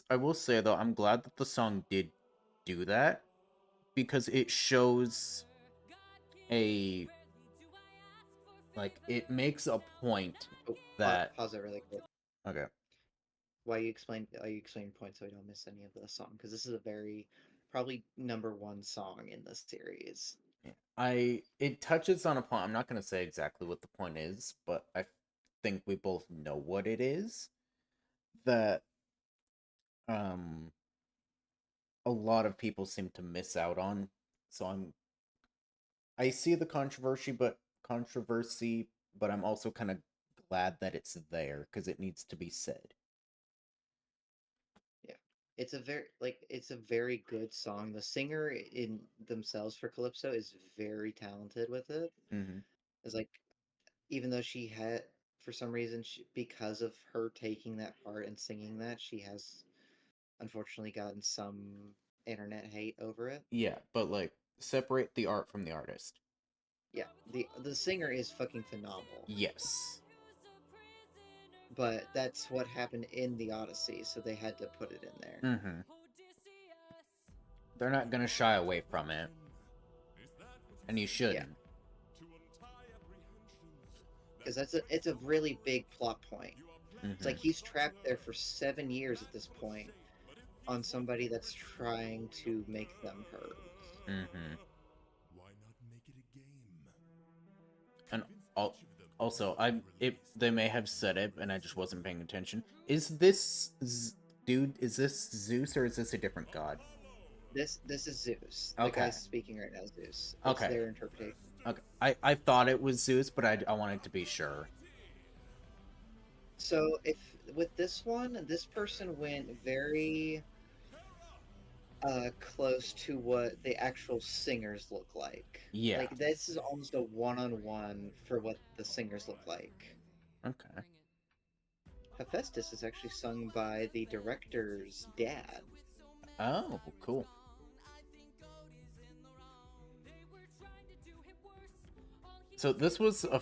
I will say though, I'm glad that the song did do that because it shows a like it makes a point Oh, that pause it really quick. okay. Why you explain points so we don't miss any of the song, because this is a very probably #1 song in the series. It touches on a point. I'm not going to say exactly what the point is, but I think we both know what it is. That um a lot of people seem to miss out on. So I see the controversy, but I'm also kind of glad that it's there because it needs to be said. Yeah, it's a very good song. The singer in themselves for Calypso is very talented with it. Hmm. It's like, even though she had, for some reason, because of her taking that part and singing that, she has unfortunately gotten some internet hate over it. Yeah, but like separate the art from the artist. Yeah, the singer is fucking phenomenal. Yes. But that's what happened in the Odyssey, so they had to put it in there. Mm-hmm. They're not gonna shy away from it, and you shouldn't. Because it's a really big plot point. It's like Mhm. he's trapped there for 7 years at this point on somebody that's trying to make them hers. Mhm. Why not make it a game? And Convince each of them also, to they may have said it, and I just wasn't paying attention. Is this dude, is this Zeus or is this a different god? This is Zeus. The Okay. guy's speaking right now is Zeus. That's Okay. their interpretation. Okay, I thought it was Zeus, but I wanted to be sure. So if with this one, this person went very close to what the actual singers look like. Yeah. Like this is almost a one-on-one for what the singers look like. Okay. Hephaestus is actually sung by the director's dad. Oh, cool. So this was a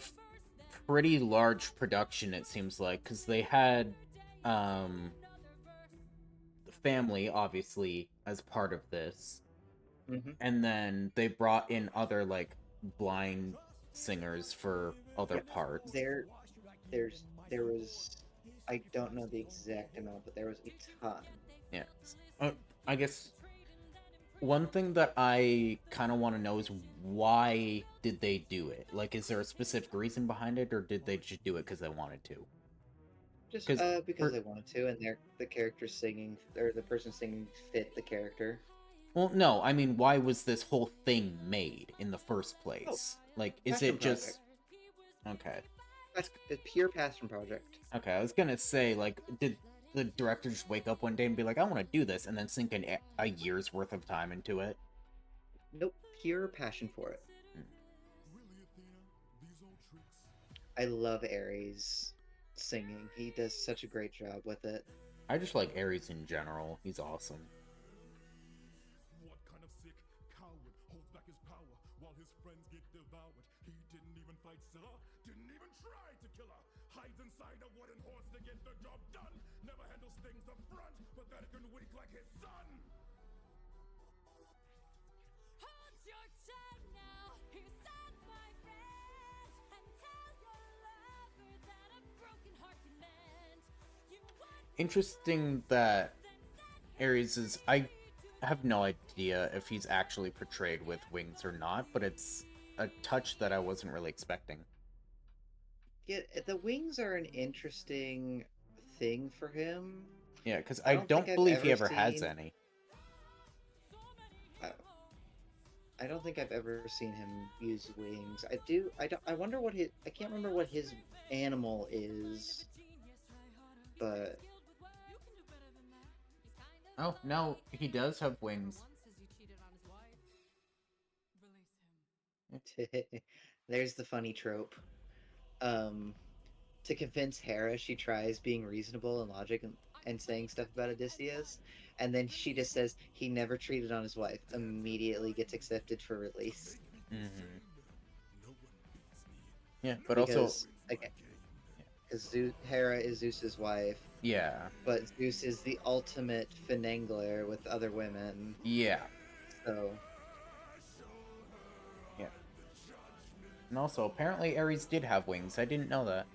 pretty large production, it seems like, because they had the family, obviously, as part of this. Mm-hmm. And then they brought in other, like, blind singers for other parts. There was, I don't know the exact amount, but there was a ton. Yeah. I guess one thing that I kind of want to know is why did they do it? Like, is there a specific reason behind it, or did they just do it because they wanted to? Just 'Cause because for- they wanted to, and the character singing, or the person singing fit the character. Well, no, I mean, why was this whole thing made in the first place? Like, is passion it just... Okay. That's a pure passion project. Okay, I was gonna say, like, did the director just wake up one day and be like, I want to do this, and then sink a year's worth of time into it? Nope, pure passion for it. Really, Athena? These old tricks? I love Ares singing. He does such a great job with it. I just like Ares in general. He's awesome. What kind of sick coward holds back his power while his friends get devoured? He didn't even fight Scylla, didn't even try to kill her. Hides inside a wooden horse to get the job done. Never handles things up front, pathetic and weak like his son. Hold your tongue now, hear signs, my friend, and tell your lover that a broken heart can mend. You want Interesting that Ares is... I have no idea if he's actually portrayed with wings or not, but it's a touch that I wasn't really expecting. Yeah, the wings are an interesting thing for him. Yeah, because I I don't don't think I've believe he ever ever has seen- any. I don't think I've ever seen him use wings. I do. I wonder what his. I can't remember what his animal is. But Oh, no, he does have wings. there's the funny trope. To convince Hera, she tries being reasonable and logic and saying stuff about Odysseus, and then she just says he never cheated on his wife. Immediately gets accepted for release. Mm-hmm. Yeah, but also... Because, again, because Hera is Zeus's wife, Yeah, but Zeus is the ultimate finangler with other women. yeah. So And also, apparently Ares did have wings. I didn't know that.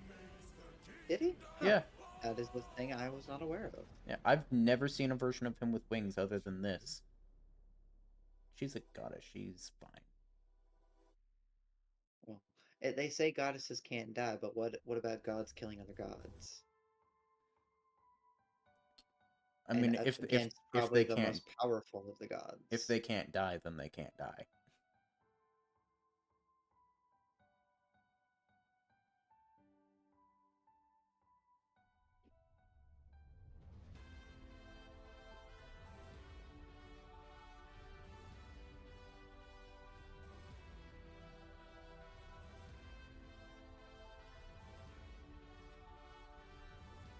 did he? Huh. Yeah. That is the thing I was not aware of. Yeah, I've never seen a version of him with wings other than this. She's a goddess. She's fine. Well, they say goddesses can't die, but what about gods killing other gods? I mean, And, if again, if probably they the can't most powerful of the gods. if they can't die, then they can't die.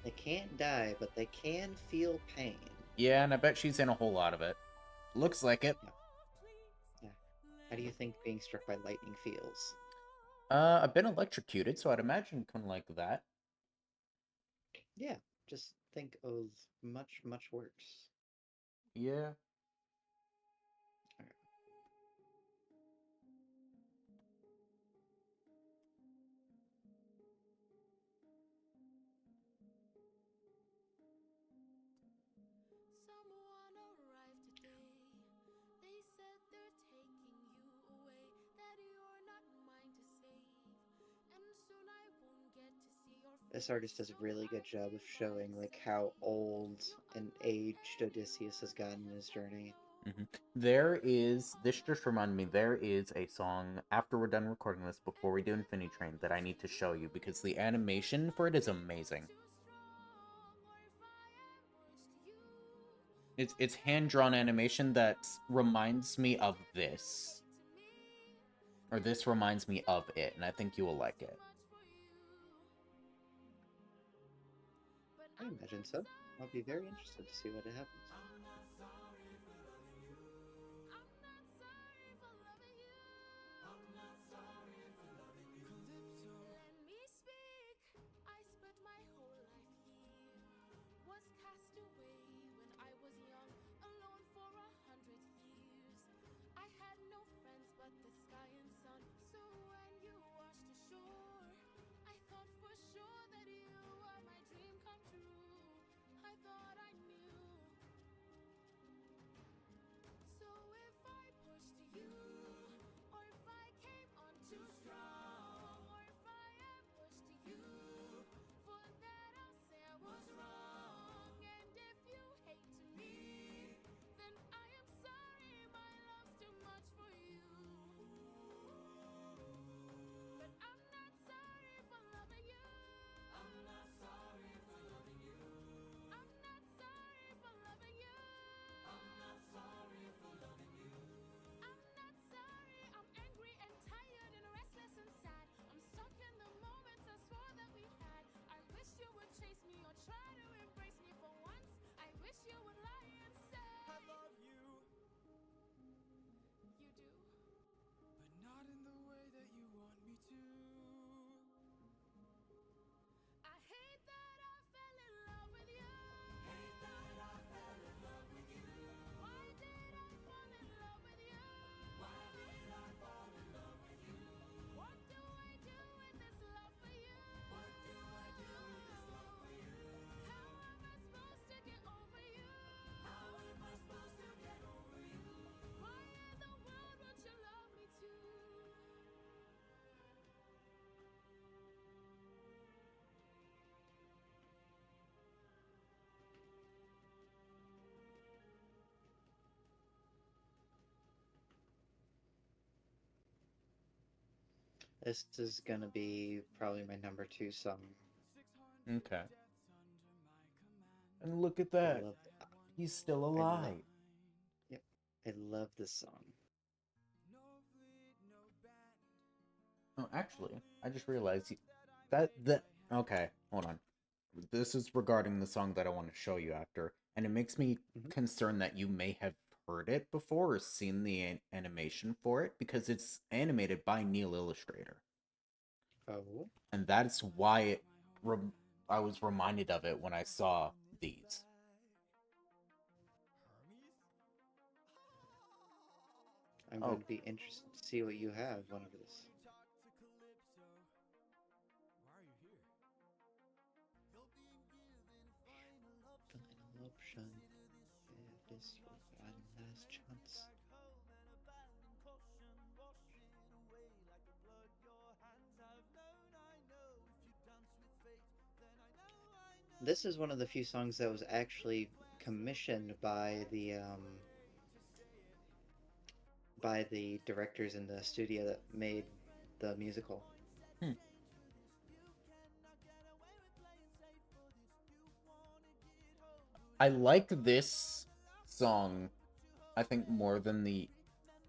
They can't die, but they can feel pain. Yeah, and I bet she's in a whole lot of it. Looks like it. How do you think being struck by lightning feels? I've been electrocuted, so I'd imagine kind of like that. Yeah, just think of much, much worse. Yeah. Someone arrived today. They said they're taking you away, that you're not mine to save. And soon I won't get to see your This artist does a really good job of showing like how old and aged Odysseus has gotten in his journey. This just reminded me, there is a song after we're done recording this, before we do Infinity Train, that I need to show you because the animation for it is amazing. It's hand-drawn animation that reminds me of this. Or this reminds me of it, and I think you will like it. I imagine so. I'll be very interested to see what it happens. Let me speak. I spent my whole life here. Was cast away when I was young, alone for 100 years. I had no friends but the sky and sun. So when you washed ashore, I thought for sure that you were my dream come true. I thought I knew. So if I pushed you, or if I came on too strong, or if I ambushed you, for that I'll say I was wrong. And if you hate me, then I am sorry, my love's too much for you. But I'm not sorry for loving you. I'm not sorry for loving you. I'm not sorry for loving you. I'm not sorry for loving you. I'm not sorry. I'm angry and tired and restless and sad. I'm stuck in the moments I swore that we had. I wish you would chase me or try to embrace me for once. I wish you would lie and say I love you, you do. but not in the way that you want me to. I hate that I fell in love with you. Hate that I fell in love with you. Why did I fall in love with you? Why did I fall in love with you? What do I do with this love for you? What do I do with this love for you? How am I supposed to get over you? How am I supposed to get over you? Why in the world won't you love me too? This is gonna be probably my number 2 song. Okay. And look at I that. love, He's still I love, alive. yep, I love this song. No fleet, no band. Oh, actually, I just realized okay, hold on. This is regarding the song that I want to show you after, and it makes me Mhm. concerned that you may have heard it before or seen the animation for it because it's animated by Neil Illustrator, Oh, and that's why I was reminded of it when I saw these. Hermes? I'm Oh, going to be interested to see what you have whenever this. Talk to Calypso. Why are you here? Final option. Yeah, this was one last chance. This is one of the few songs that was actually commissioned by the directors in the studio that made the musical. hmm. I like this song, I think, more than the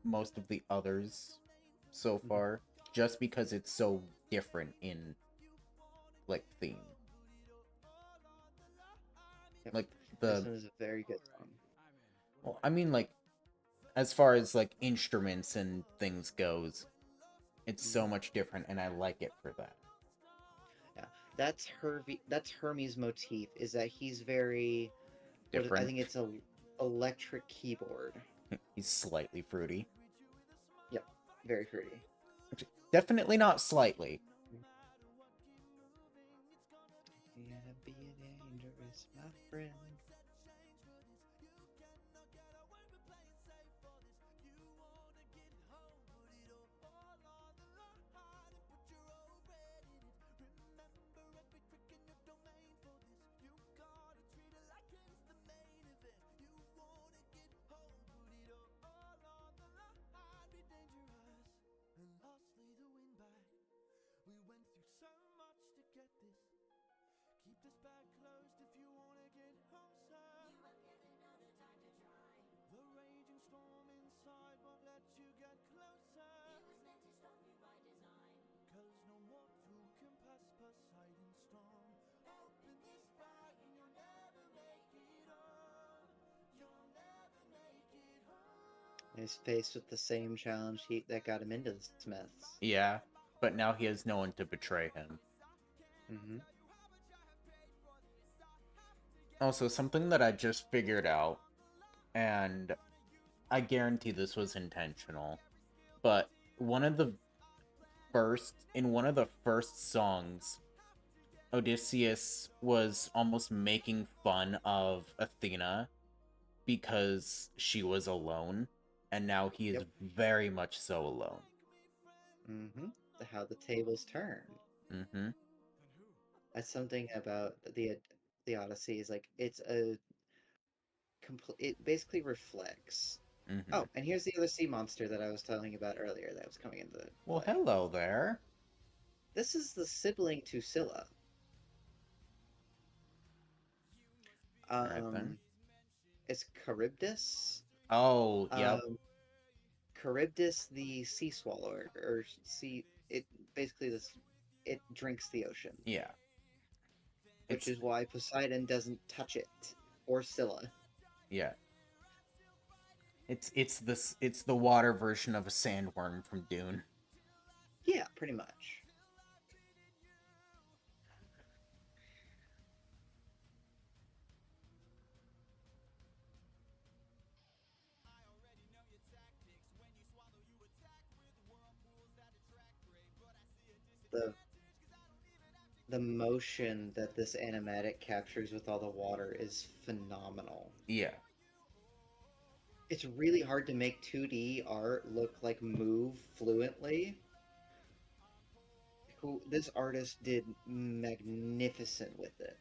most of the others so Mhm. far, just because it's so different in like theme. Yep. Like This the one is a very good song. well, I mean, like as far as like instruments and things goes, it's so much different, and I like it for that. Yeah, that's Hermes' motif. Is that he's very I Different. think it's a electric keyboard. He's slightly fruity. Yep, very fruity. Definitely not slightly. You're gonna be dangerous, my friend. so much to get this. Keep this bag closed if you wanna get closer. You won't get another time to try. The raging storm inside won't let you get closer. It was meant to stop you by design. 'Cause no mortal can pass Poseidon's storm. Open this bag and you'll never make it home. You'll never make it home. He's faced with the same challenge that got him into the Smiths. Yeah, but now he has no one to betray him. Mm-hmm. Also, something that I just figured out, and I guarantee this was intentional, but in one of the first songs, Odysseus was almost making fun of Athena because she was alone, and now he is Yep. very much so alone. Mm-hmm. How the tables turn. Mm-hmm. That's something about the Odyssey is like it's a it basically reflects. Mm-hmm. Oh, and here's the other sea monster that I was telling you about earlier that was coming into the Well, play. hello there. This is the sibling to Scylla. Alright then. It's Charybdis. Oh, yep. Charybdis, the sea swallower, or sea. It basically it drinks the ocean, Yeah. which is why Poseidon doesn't touch it, or Scylla. Yeah. It's the water version of a sandworm from Dune. Yeah, pretty much. The motion that this animatic captures with all the water is phenomenal. Yeah. It's really hard to make 2D art look like move fluently. This artist did magnificent with it.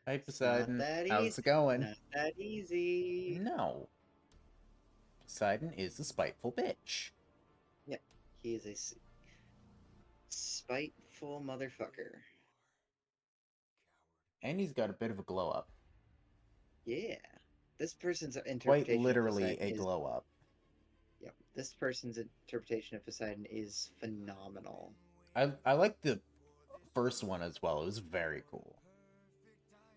Hi, It's not Poseidon. that How's easy. it going? Not that easy. No. Poseidon is a spiteful bitch. Yep, he is a spiteful motherfucker. And he's got a bit of a glow up. Yeah, this person's interpretation Quite of literally Poseidon a glow up. Yep, this person's interpretation of Poseidon is phenomenal. I like the first one as well. It was very cool.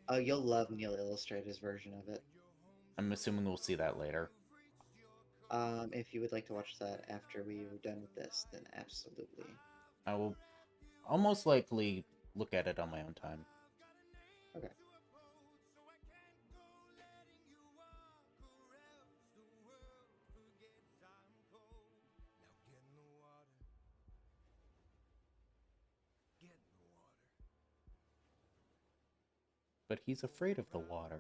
Oh, you'll love Neil Illustrator's version of it. I'm assuming we'll see that later. If you would like to watch that after we are done with this, then absolutely. I will almost likely look at it on my own time. Okay. But he's afraid of the water.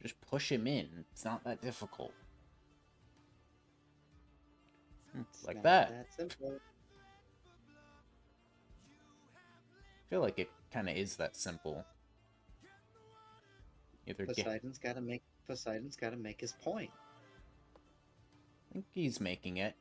Just push him in. It's not that difficult. Like that. That's simple. I feel like it kind of is that simple. Either Poseidon's gotta make his point. I think he's making it.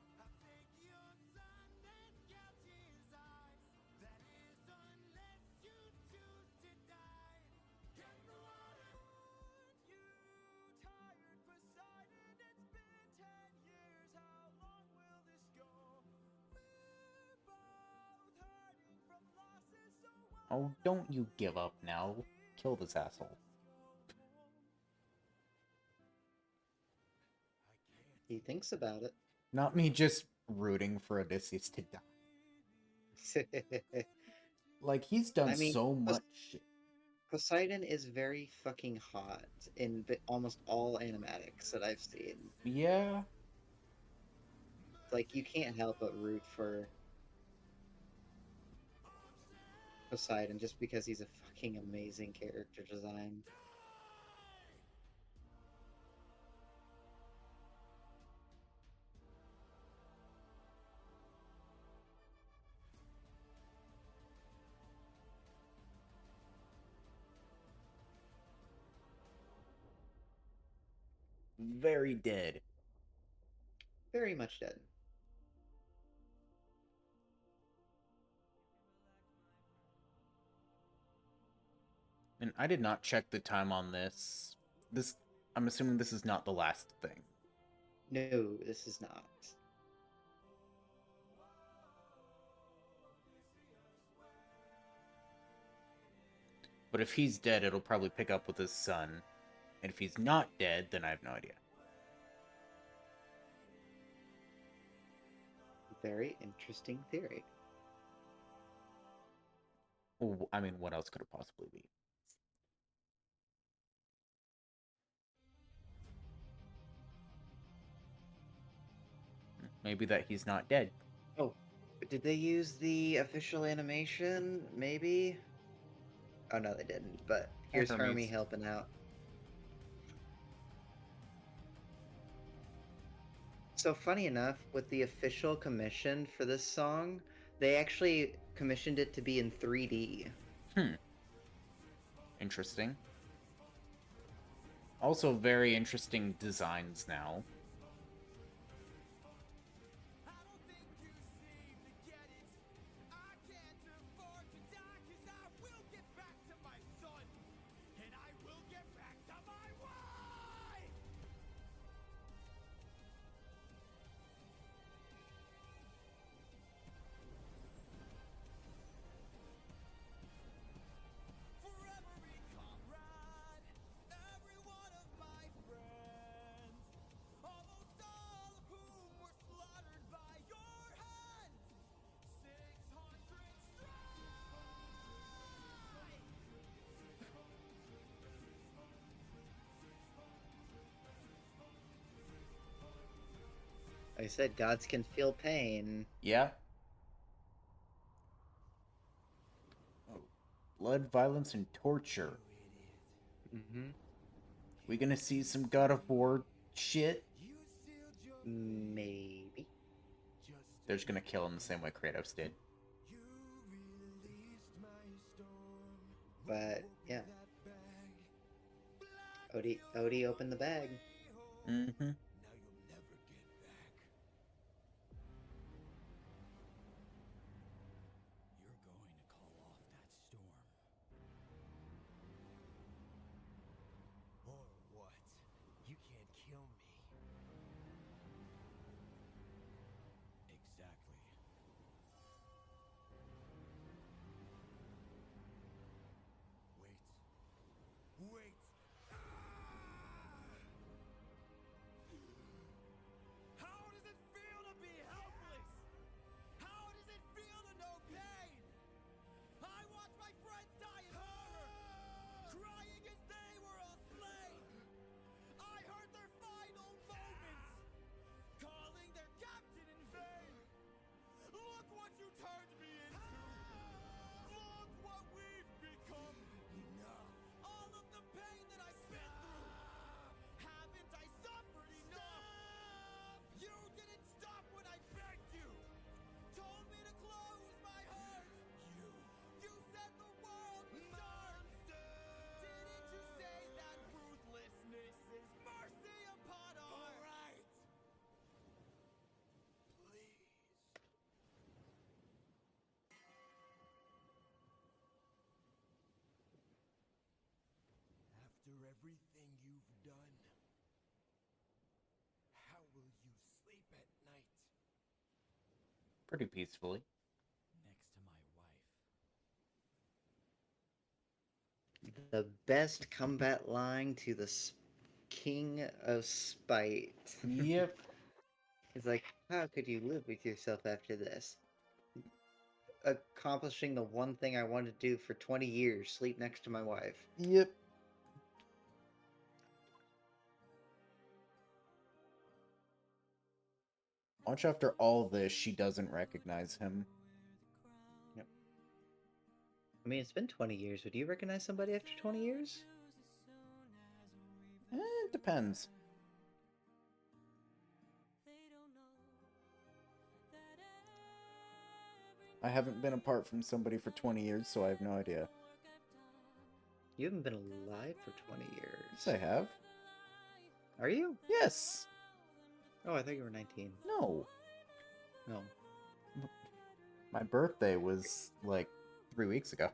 Oh, don't you give up now. Kill this asshole. He thinks about Not me just rooting for Odysseus to die. it. Like, he's done I mean, so much shit. Poseidon is very fucking hot in almost all animatics that I've seen. Yeah. Like, you can't help but root for Poseidon just because he's a fucking amazing character design. Very dead. Very much dead. And I did not check the time on this. I'm assuming this is not the last thing. No, this is not. But if he's dead, it'll probably pick up with his son. And if he's not dead, then I have no idea. Very interesting theory. Well, I mean, what else could it possibly be? Maybe that he's not dead. Oh, did they use the official animation? Maybe? Oh, no, they didn't. But here's Hermes. Hermie helping out. So, funny enough, with the official commission for this song, they actually commissioned it to be in 3D. Interesting. Also, very interesting designs now. I don't think you seem to get it. I can't afford to die 'cause I will get back to my son. And I will get back to my wife. For every comrade, every one of my friends, almost all of whom were slaughtered by your hand, 600 strike! I said gods can feel pain. Yeah. Oh, blood, violence, and torture. Mm-hmm. We gonna see some God of War shit? You sealed your Maybe. just They're just gonna kill him the same way Kratos did. you released my storm. But, yeah. That bag. Odie opened the bag. Mm-hmm. Now you'll never get back. You're going to call off that storm. Or what? You can't kill me. Exactly. Wait. Wait. Ah! everything you've done, how will you sleep at night? Pretty peacefully. Next to my wife. The best combat line to the king of spite. Yep. It's like, how could you live with yourself after this? Accomplishing the one thing I wanted to do for 20 years, sleep next to my wife. Yep. Watch after all this, she doesn't recognize him. Yep. I mean, it's been 20 years. Would you recognize somebody after 20 years? It depends. I haven't been apart from somebody for 20 years, so I have no idea. You haven't been alive for 20 years. Yes, I have. Are you? Yes. Oh, I thought you were 19. No. No. My birthday was like 3 weeks ago.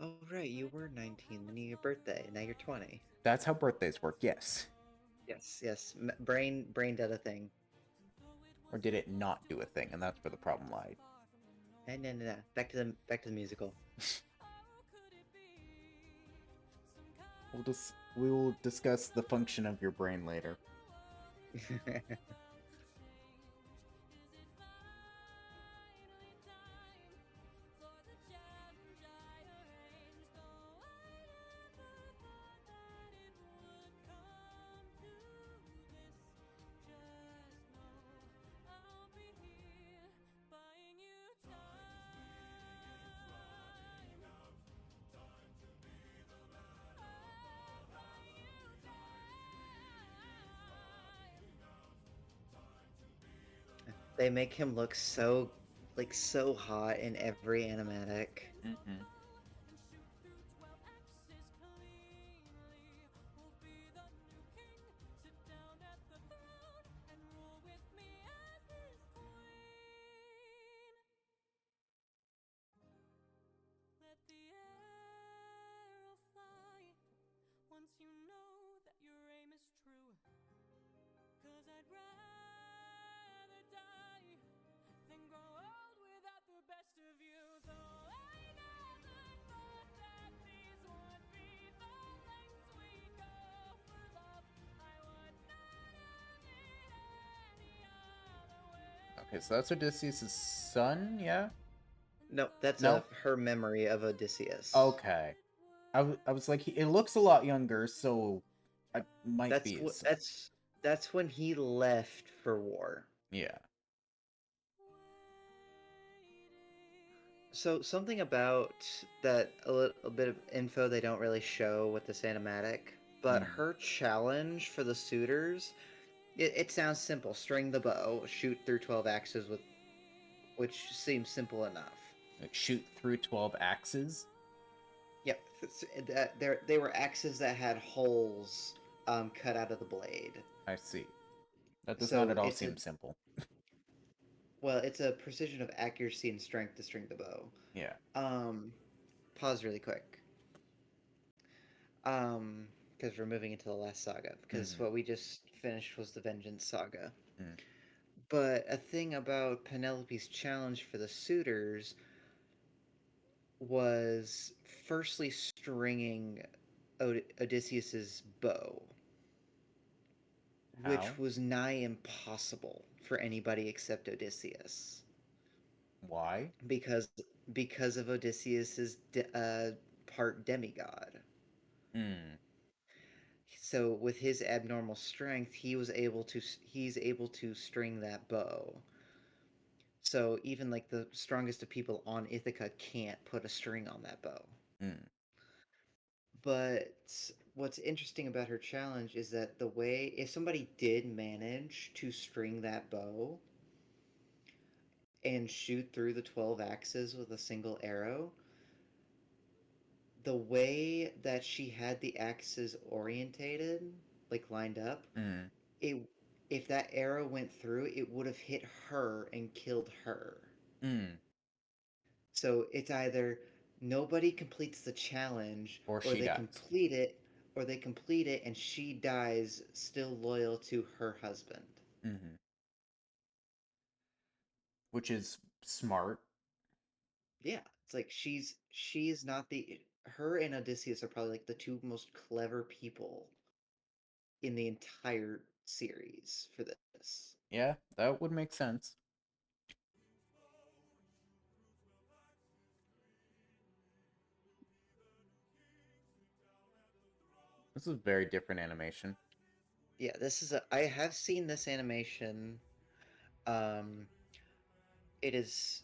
Oh, right, you were 19 when your birthday, and now you're 20. That's how birthdays work, yes. Yes, yes. Brain did a thing. Or did it not do a thing, and that's where the problem lied. No. Back to the musical. We will discuss the function of your brain later. They make him look so hot in every animatic. Mm-hmm. Okay, so that's Odysseus' son, yeah? No, that's No? her memory of Odysseus. Okay. I was like, it looks a lot younger, so it might That's be his son. that's when he left for war. Yeah. So something about that, a little bit of info they don't really show with this animatic, but her challenge for the suitors, it sounds simple: string the bow, shoot through 12 axes which seems simple enough. Like shoot through 12 axes? Yep, they were axes that had holes cut out of the blade. I see. That does So not at all it's seem simple. Well, it's a precision of accuracy and strength to string the bow. Yeah. Pause really quick. Because we're moving into the last saga. Because what we just finished was the Vengeance Saga. But a thing about Penelope's challenge for the suitors was firstly stringing Odysseus's bow, which How? was nigh impossible for anybody except Odysseus. Why? Because of Odysseus's part demigod. So with his abnormal strength, he's able to string that bow. So even like the strongest of people on Ithaca can't put a string on that bow. But what's interesting about her challenge is that if somebody did manage to string that bow and shoot through the 12 axes with a single arrow, the way that she had the axes orientated, like lined up, if that arrow went through, it would have hit her and killed her. So it's either nobody completes the challenge, Or or she they dies. complete it, and she dies still loyal to her husband. Mm-hmm. Which is smart. Yeah, it's like she's not the her and Odysseus are probably like the two most clever people in the entire series for this. Yeah, that would make sense. This is very different animation. Yeah, this is a I have seen this animation. Um it is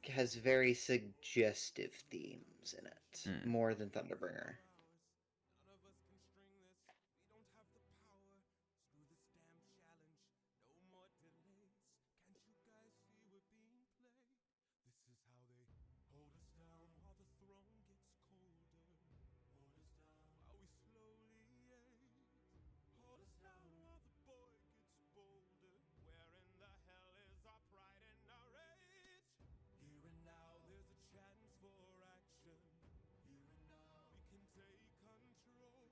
has very suggestive themes in it, Mm. more than Thunderbringer. None of us can string this. We don't have the power. Screw this damn challenge. No more delays. Can't you guys see we're being played? This is how they hold us down while the throne gets colder. Hold us down while we slowly age. Hold us down while the boy gets bolder. Where in the hell is our pride and our rage? Here and now, there's a chance for action. Here and now, we can take control.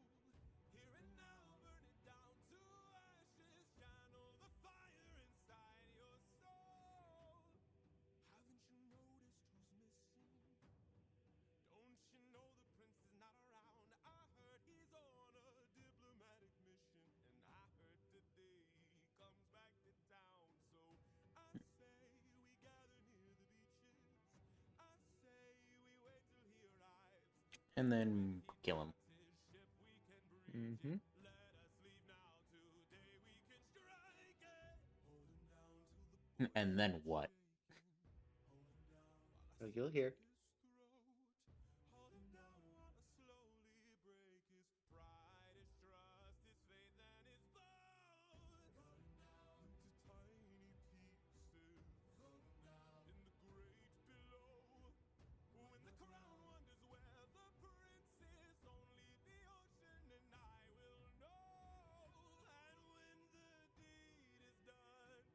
Here and now, burn it down to ashes. Channel the fire inside your soul. Haven't you noticed who's missing? Don't you know the prince is not around? I heard he's on a diplomatic mission, and I heard today he comes back to town. So I say we gather near the beaches. I say we wait till he arrives. And then kill him. His ship we can breach it. Let us leave now. Today we can strike it. Hold him down till the And then what? So you'll hear. Hold him down while I slowly break his pride, his trust, his faith, and his bones. Cut him down into tiny pieces. Throw him down in the great below. When the crown wonders where the prince is, only the ocean and I will know. And when the deed is done,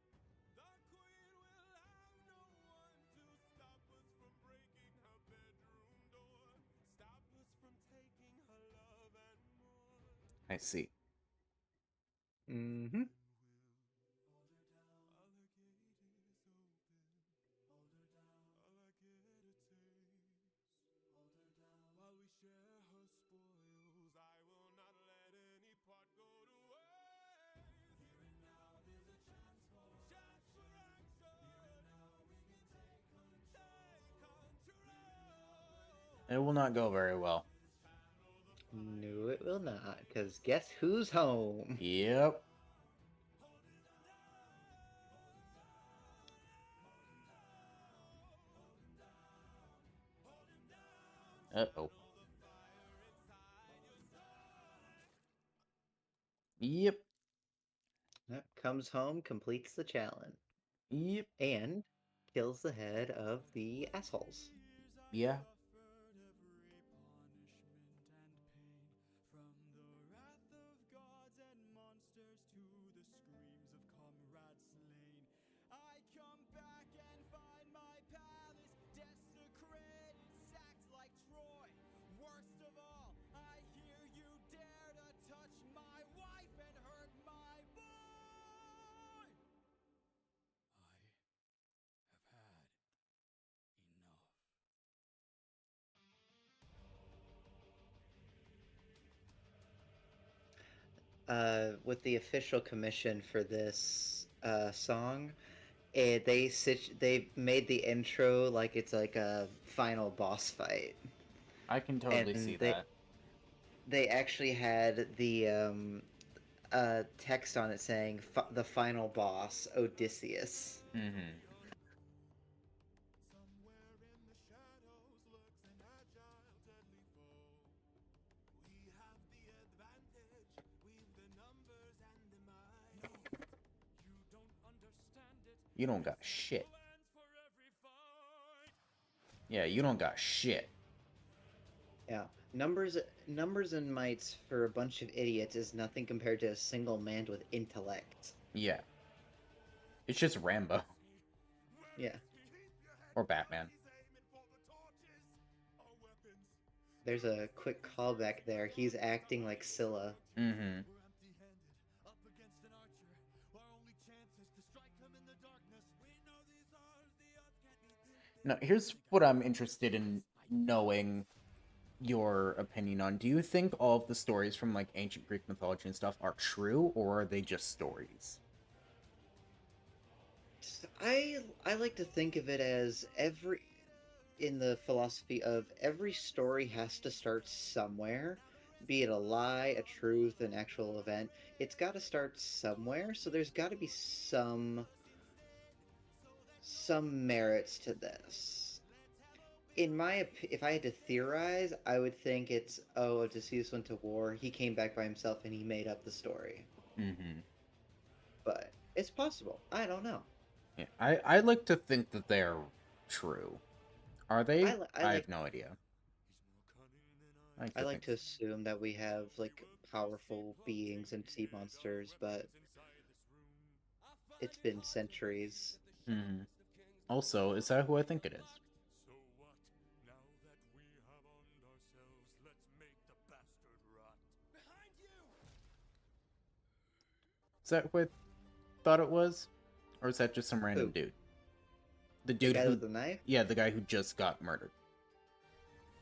the queen will have no one to stop us from breaking her bedroom door. Stop us from taking her love and more. I see. Mm-hmm. Hold her down. While her gate is open. Hold her down. While I get a taste. Hold her down. While we share her spoils, I will not let any part go to waste. Here and now, there's a chance for action. Here and now, we can take control. It will not go very well. No, it will not, because guess who's home? Yep. Uh-oh. Yep. Yep, comes home, completes the challenge, Yep. and kills the head of the assholes. Yeah. Suffered every punishment and pain, from the wrath of gods and monsters to the screams of comrades slain. I come back and find my palace desecrated, sacked like Troy. Worst of all, I hear you dare to touch my wife and hurt my boy. I have had enough. With the official commission for this song, they made the intro like it's like a final boss fight. I can totally And see they- that. They actually had the text on it saying the final boss, Odysseus. Mm-hmm. Somewhere in the shadows lurks an agile, deadly foe. We have the advantage. We've the numbers and the might. No, you don't understand it. You don't got shit. Plans for every fight. Yeah, you don't got shit. Yeah, numbers and mights for a bunch of idiots is nothing compared to a single man with intellect. Yeah. It's just Rambo. Yeah. Or Batman. He's aiming for the torches. Oh, well, There's a quick callback there. He's acting like Scylla. Mm-hmm. Now, here's what I'm interested in knowing your opinion on. Do you think all of the stories from like ancient Greek mythology and stuff are true, or are they just stories? I like to think of it as every in the philosophy of every story has to start somewhere, be it a lie, a truth, an actual event. It's got to start somewhere, so there's got to be some merits to this. If I had to theorize, I would think it's Odysseus went to war, he came back by himself, and he made up the story. Mm-hmm. But it's possible. I don't know. Yeah, I like to think that they're true. Are they? I I like have no idea. I like think to assume that we have like powerful beings and sea monsters, but it's been centuries. Mm-hmm. Also, is that who I think it is? So what? Now that we have armed ourselves, let's make the bastard rot. Behind you! Is that who I thought it was? Or is that just some random Who? dude? The The dude guy who... with the knife? Yeah, the guy who just got murdered.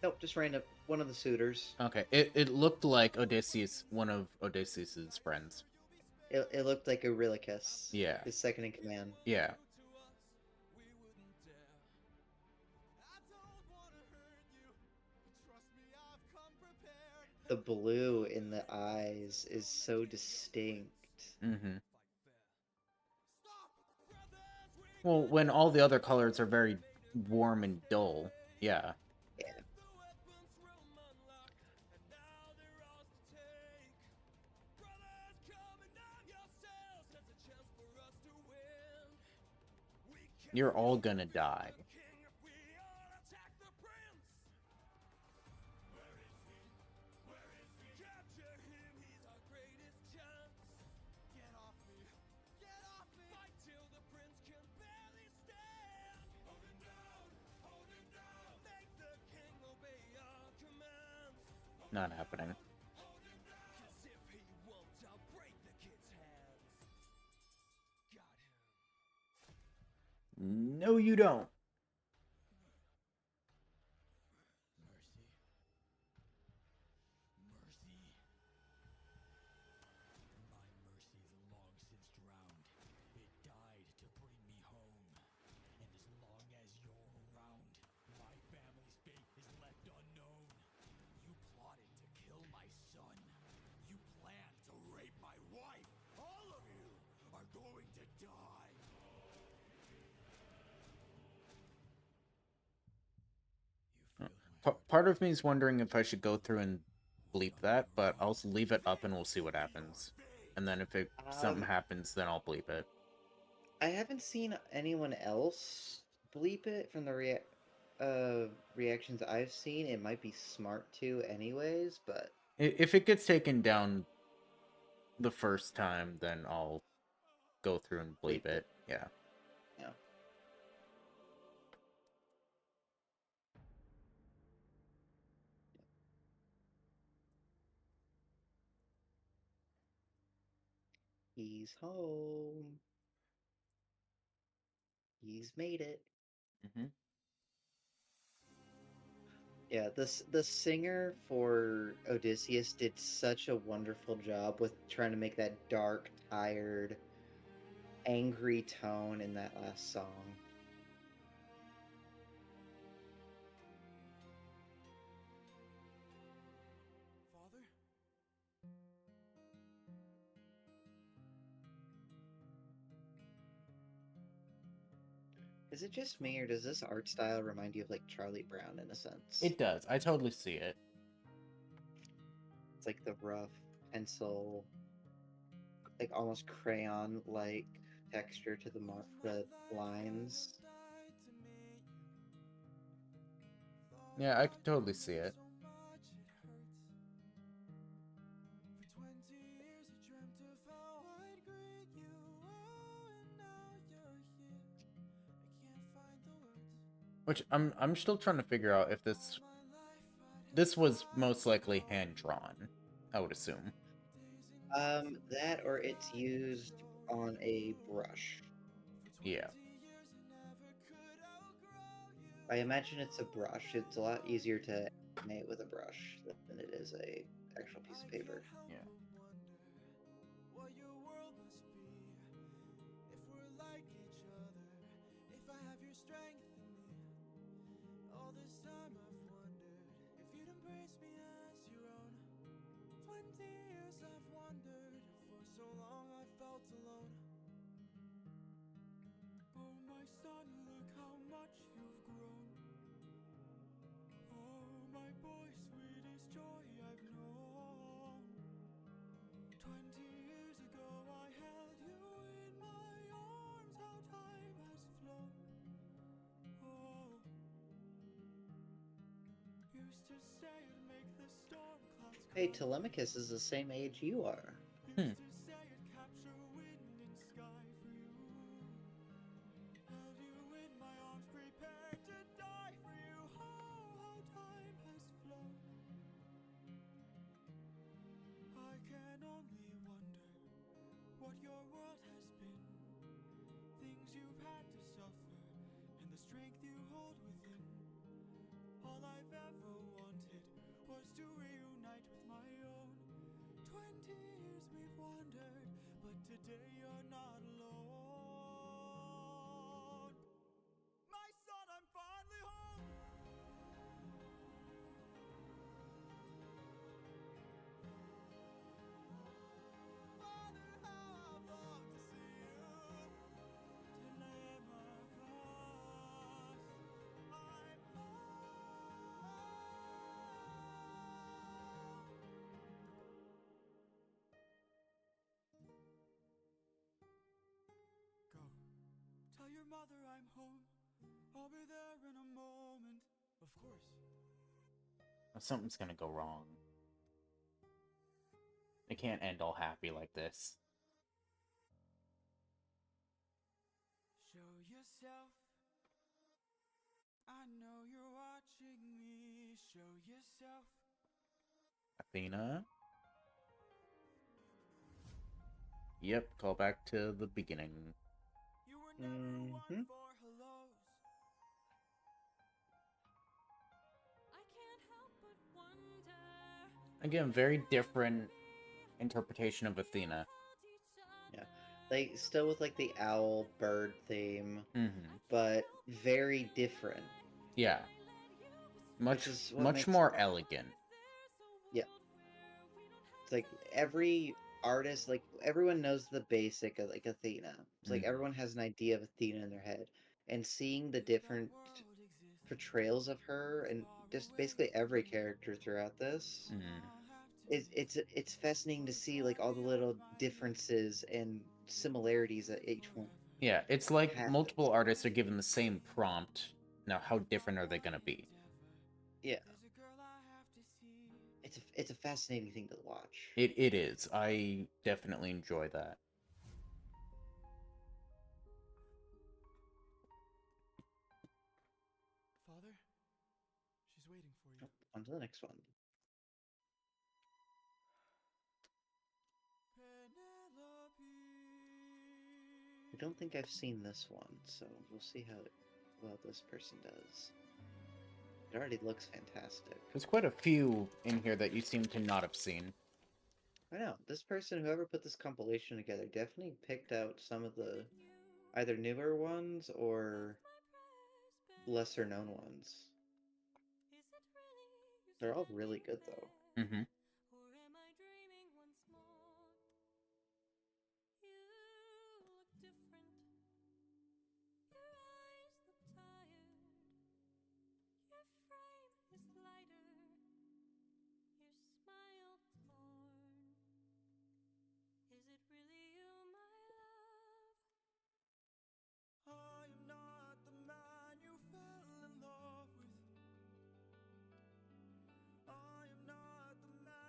Nope, just random. One of the suitors. Okay, it looked like Odysseus, one of Odysseus's friends. It looked like Eurylochus. Yeah. His second in command. Yeah. The blue in the eyes is so distinct. Mm-hmm. Well, when all the other colors are very warm and dull. Yeah. Yeah. You're all gonna die. Not happening. No, you don't. Mercy. Mercy. My mercy is long since drowned. It died to bring me home. And as long as you're around, my family's fate is left unknown. You plotted to kill my son. You planned to rape my wife. All of you are going to die. You filled my Part of me is wondering if I should go through and bleep that, but I'll leave it up and we'll see what happens. And then if something happens, then I'll bleep it. I haven't seen anyone else bleep it from the reactions I've seen. It might be smart to, anyways, but If it gets taken down the first time, then I'll go through and bleep it. Yeah. yeah. He's home. He's made it. Mm-hmm. Yeah, the singer for Odysseus did such a wonderful job with trying to make that dark, tired, angry tone in that last song. Father? Is it just me, or does this art style remind you of like Charlie Brown in a sense? It does. I totally see it. It's like the rough pencil, like almost crayon-like texture to the lines. Yeah, I can totally see it. For 20 years I dreamt of how I'd greet you. Oh, and now you're here. I can't find the words. Which I'm still trying to figure out if this This was most likely hand drawn, I would assume. That or it's used on a brush. Yeah. I imagine it's a brush. It's a lot easier to animate with a brush than it is a actual piece of paper. Yeah. What your world must be if we're like each other. If I have your strength in me, all this time I've wondered if you'd embrace me as your own. 20 years I've wondered, for so long I felt alone. Oh my son, look how much you've grown. Oh my boy, sweetest joy I've known. 20 years ago I held you in my arms, how time has flown. Oh, used to say it'd make the storm clouds Hey, come. Telemachus is the same age you are. Used to say it'd capture wind and sky for you. Held you in my arms, prepared to die for you. Oh, how time has flown. I can only wonder what your world has been. Things you've had to suffer, and the strength you hold within. All I've ever wanted was to reunite with my own. 20 years we've wandered, but today you're not alone. My son, I'm finally home. Father, how I've longed to see you. Telemachus, I'm Go. Tell your mother I'm home. I'll be there in a moment. Of course. Something's gonna go wrong. It can't end all happy like this. Show yourself. I know you're watching me. Show yourself. Athena? Yep, call back to the beginning. You were never one for hellos. I can't help but wonder. Again, very different interpretation of Athena. Yeah. Like, still with like the owl bird theme, Mm-hmm. but very different. Yeah. Much is what much makes- more elegant. Yeah. It's like every artist, like everyone knows the basic of like Athena. It's like Mhm. everyone has an idea of Athena in their head. And seeing the different portrayals of her and just basically every character throughout this, Mhm. it's fascinating to see like all the little differences and similarities that each one. Yeah, it's like Has. multiple artists are given the same prompt. Now, how different are they gonna be? Yeah. It's a fascinating thing to watch. It is. I definitely enjoy that. Father, she's waiting for you. On to the next one. I don't think I've seen this one, so we'll see how well this person does. It already looks fantastic. There's quite a few in here that you seem to not have seen. I know, this person, whoever put this compilation together, definitely picked out some of the either newer ones or lesser known ones. They're all really good though. Mm-hmm. Or am I dreaming once more? You look different. Your eyes look tired. Your frame is lighter. Your smile torn. Is it really you, my love? I am not the man you fell in love with. I am not the man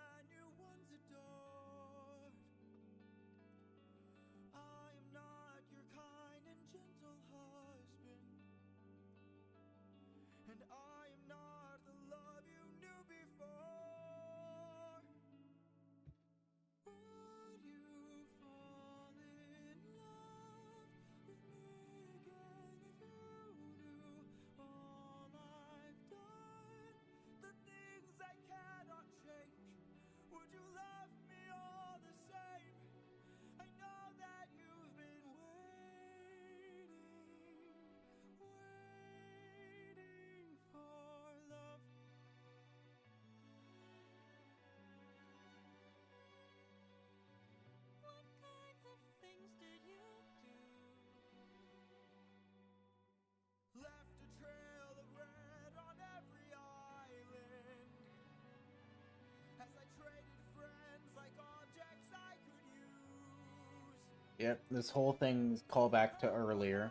Yep, this whole thing's callback to earlier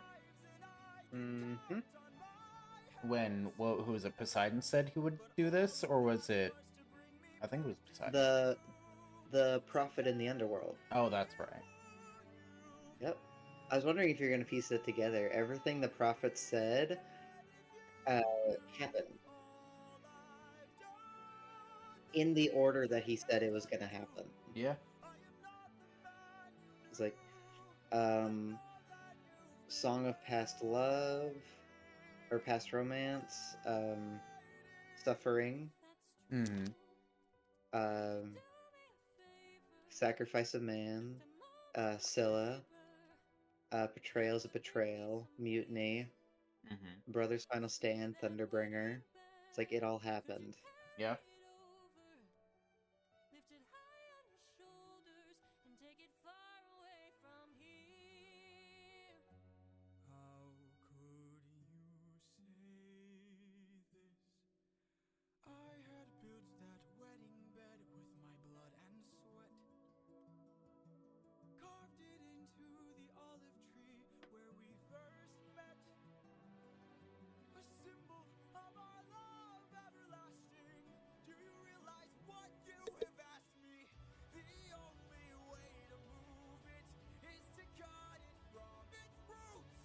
Mm-hmm. when who was it? Poseidon said he would do this, or was it? I think it was Poseidon. The prophet in the underworld. Oh, that's right. Yep. I was wondering if you're gonna piece it together. Everything the prophet said happened in the order that he said it was gonna happen. Yeah. It's like, Song of Past Love or Past Romance, Suffering, Mm-hmm. Sacrifice of Man, Scylla, Betrayal's a Betrayal, Mutiny, Mm-hmm. Brother's Final Stand, Thunderbringer. It's like it all happened. Yeah. Lift it high on your shoulders and take it far away from here. How could you say this? I had built that wedding bed with my blood and sweat. Carved it into the olive tree where we first met. A symbol of our love everlasting. Do you realize what you have asked me? The only way to move it is to cut it from its roots.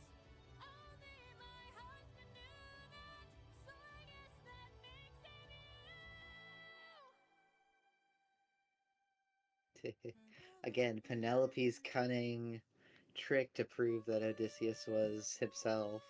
Only my husband knew that, so I guess that makes him you. Again, Penelope's cunning trick to prove that Odysseus was himself.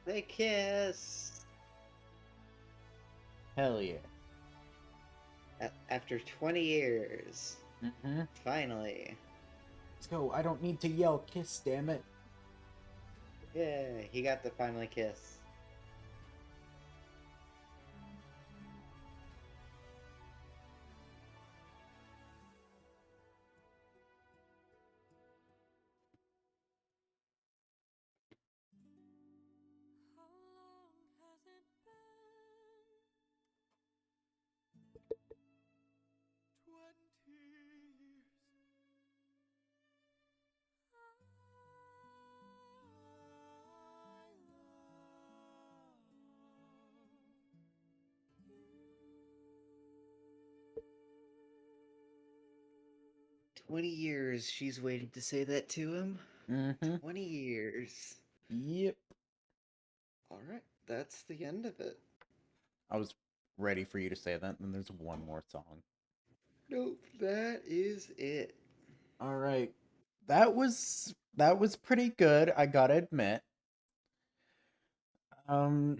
They kiss Hell yeah. after 20 years. Mm-hmm. Finally. Let's go. I don't need to yell kiss, damn it. Yeah, he got to finally kiss. How long has it been? 20 years. I 20 years she's waiting to say that to him. Mm-hmm. 20 years. Yep. Alright, that's the end of it. I was ready for you to say that, and there's one more song. Nope, that is it. All right. That was pretty good, I gotta admit. I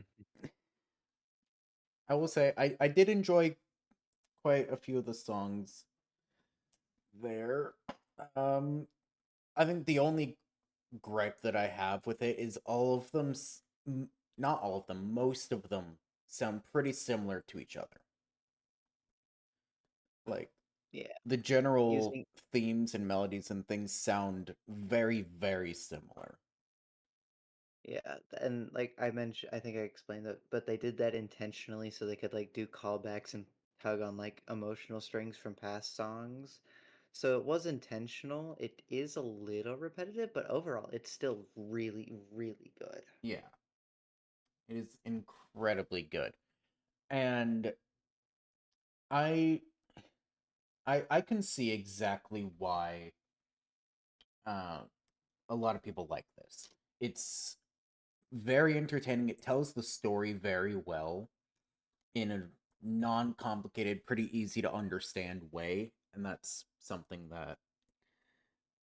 will say I did enjoy quite a few of the songs there. I think the only gripe that I have with it is all of them not all of them, most of them sound pretty similar to each other. Like Yeah. the general Using themes and melodies and things sound very, very similar. Yeah, and like I mentioned, I think I explained that, but they did that intentionally so they could like do callbacks and tug on like emotional strings from past songs. So it was intentional. It is a little repetitive, but overall, it's still really, really good. Yeah. It is incredibly good. And I I can see exactly why uh, a lot of people like this. It's very entertaining. It tells the story very well in non-complicated, pretty easy to understand way, and that's something that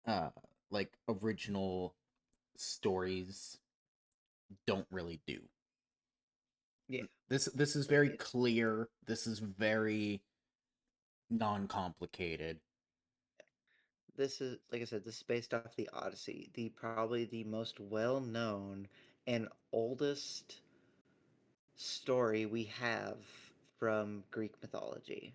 uh like original stories don't really do. Yeah, This is like very clear. This is very non-complicated. this is, like I said, this is based off the Odyssey, the probably the most well-known and oldest story we have from Greek mythology.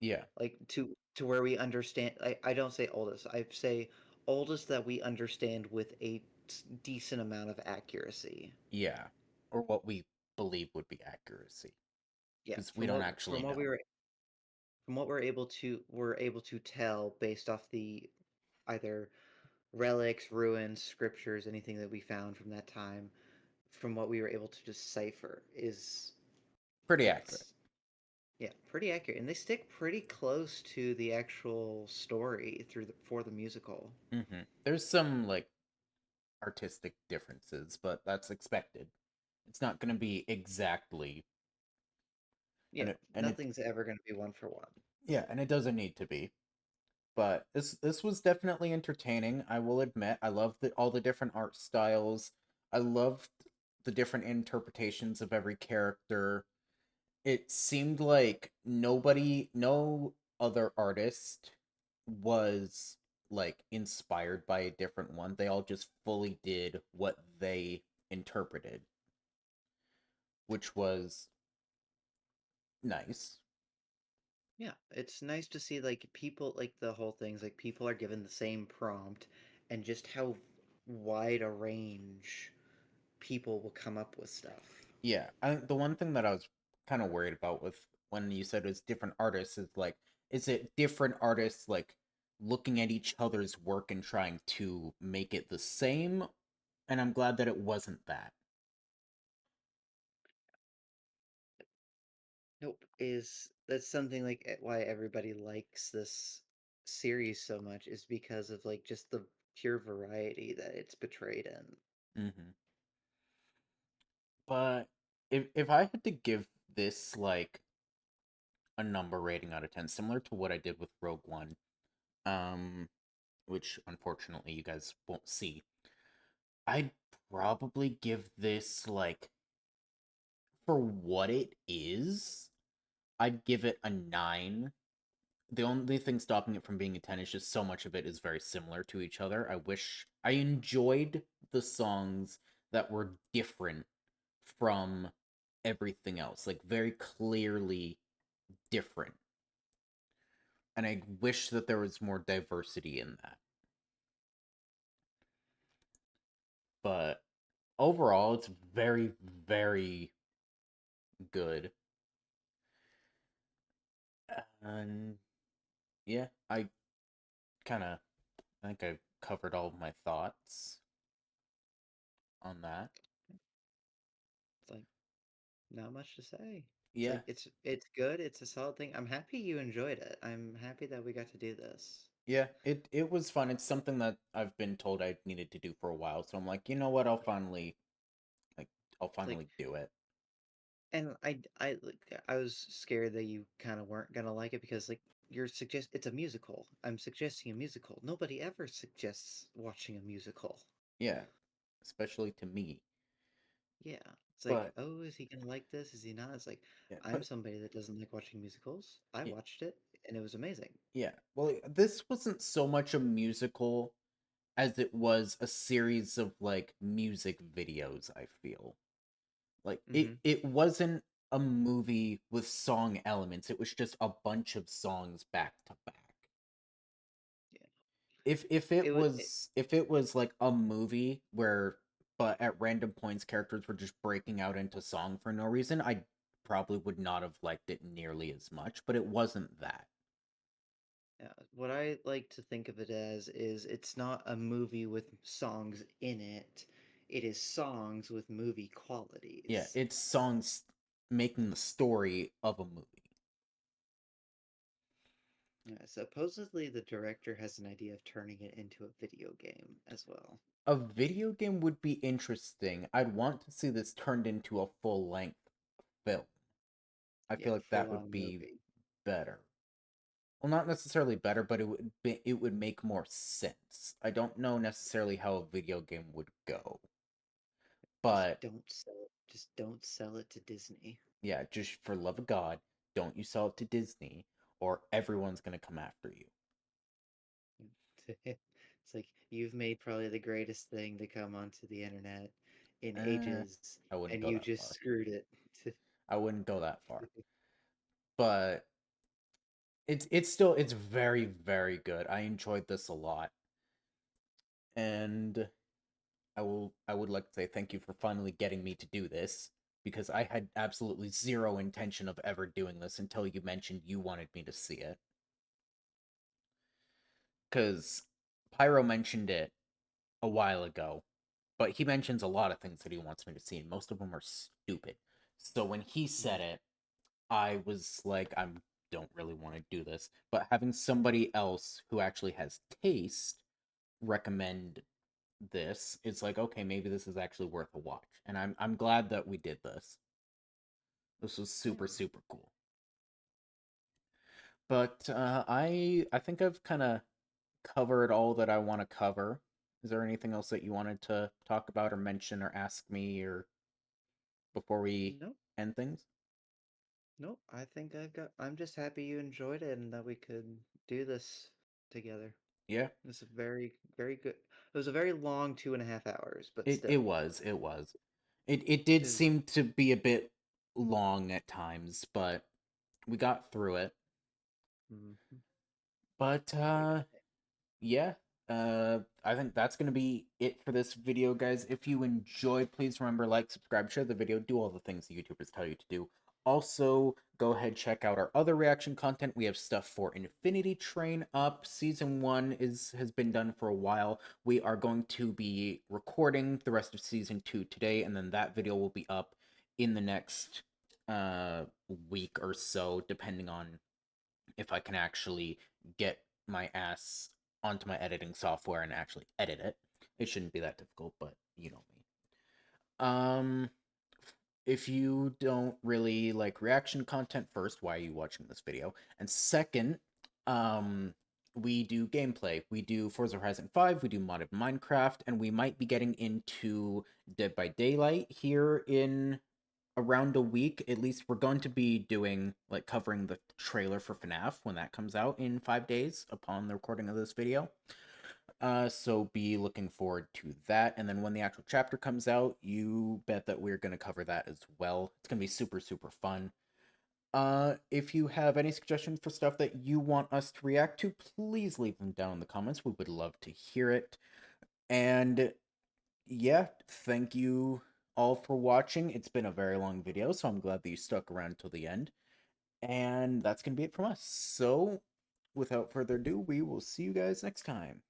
Yeah. Like to where we understand. I don't say oldest. I say oldest that we understand with a decent amount of accuracy. Yeah. Or what we believe would be accuracy. Yeah, Because we don't actually know. from what we're able to tell based off the either relics, ruins, scriptures, anything that we found from that time, from what we were able to decipher is Pretty accurate. it's yeah, pretty accurate, and they stick pretty close to the actual story for the musical. There's some like artistic differences, but that's expected. It's not going to be exactly, Yeah, and it nothing's ever going to be one for one. yeah, and it doesn't need to be. But this was definitely entertaining. I will admit, I love all the different art styles. I loved the different interpretations of every character. It seemed like no other artist was like inspired by a different one. They all just fully did what they interpreted, which was nice. Yeah, it's nice to see like people like the whole thing's like people are given the same prompt and just how wide a range people will come up with stuff. Yeah, the one thing that I was kind of worried about with when you said it's different artists is like, is it different artists like looking at each other's work and trying to make it the same? And I'm glad that it wasn't that. Nope, is that's something like why everybody likes this series so much is because of like just the pure variety that it's portrayed in. Hmm. But if I had to give this like a number rating out of 10, similar to what I did with Rogue One, um, which unfortunately you guys won't see, I'd probably give this like, for what it is, I'd give it a 9. The only thing stopping it from being a 10 is just so much of it is very similar to each other. I wish I enjoyed the songs that were different from everything else, like very clearly different. And I wish that there was more diversity in that. But overall, it's very, very good. And yeah, kind of I think I've covered all of my thoughts on that. It's like not much to say. It's Yeah, like it's good, it's a solid thing. I'm happy you enjoyed it. I'm happy that we got to do this. yeah, it was fun. It's something that I've been told I needed to do for a while, so I'm like, you know what? Like I'll It's like finally do it. and I was scared that you kind of weren't gonna like it because like it's a musical. I'm suggesting a musical. Nobody ever suggests watching a musical. Yeah, especially to me. Yeah. It's like, But oh, is he gonna like this? Is he not? It's like yeah, I'm somebody that doesn't like watching musicals. I yeah, watched it and it was amazing. yeah. Well, this wasn't so much a musical as it was a series of like music videos, I feel. Like Mm-hmm. it wasn't a movie with song elements. It was just a bunch of songs back to back. Yeah. It If it was like a movie where but at random points characters were just breaking out into song for no reason, I probably would not have liked it nearly as much, but it wasn't that. Yeah, what I like to think of it as is it's not a movie with songs in it. It is songs with movie Yeah, qualities. it's songs making the story of a movie. Supposedly, the director has an idea of turning it into a video game as well. A video game would be interesting. I'd want to see this turned into a full length film. I feel like that would full-on be movie. better. Well, not necessarily better, but it would make more sense. I don't know necessarily how a video game would go, but Just don't sell it to Disney. yeah, just for love of God, don't you sell it to Disney, or everyone's gonna come after you. It's like you've made probably the greatest thing to come onto the internet in Eh, ages, I wouldn't and go you that just far. screwed it. I wouldn't go that far. But it's very, very good. I enjoyed this a lot. And I would like to say thank you for finally getting me to do this, because I had absolutely zero intention of ever doing this until you mentioned you wanted me to see it. Because Pyro mentioned it a while ago, but he mentions a lot of things that he wants me to see, and most of them are stupid. So when he said it, I was like, I don't really want to do this. But having somebody else who actually has taste recommend this, it's like, okay, maybe this is actually worth a watch. And I'm glad that we did this. This was super, super cool. But I think I've kind of covered all that I want to cover. Is there anything else that you wanted to talk about or mention or ask me or before we Nope, end things? nope. I think I'm just happy you enjoyed it and that we could do this together. Yeah, It's a very, very good. It was a very long 2.5 hours, but it still, was. It was. It did is seem to be a bit long at times, but we got through it. mhm, But we got it. yeah, I think that's gonna be it for this video, guys. If you enjoyed, please remember, like, subscribe, share the video, do all the things the YouTubers tell you to do. Also, go ahead, check out our other reaction content. We have stuff for Infinity Train up. Season 1 has been done for a while. We are going to be recording the rest of Season 2 today, and then that video will be up in the next week or so, depending on if I can actually get my ass onto my editing software and actually edit it. It shouldn't be that difficult, but you know me. Um, if you don't really like reaction content, first, why are you watching this video? And second, we do gameplay. We do Forza Horizon 5, we do modded Minecraft, and we might be getting into Dead by Daylight here in around a week. At least we're going to be doing, like, covering the trailer for FNAF when that comes out in 5 days upon the recording of this video. So be looking forward to that. And then when the actual chapter comes out, you bet that we're going to cover that as well. It's going to be super, super fun. If you have any suggestions for stuff that you want us to react to, please leave them down in the comments. We would love to hear it. And yeah, thank you all for watching. It's been a very long video, so I'm glad that you stuck around till the end. And that's going to be it from us. So, without further ado, we will see you guys next time.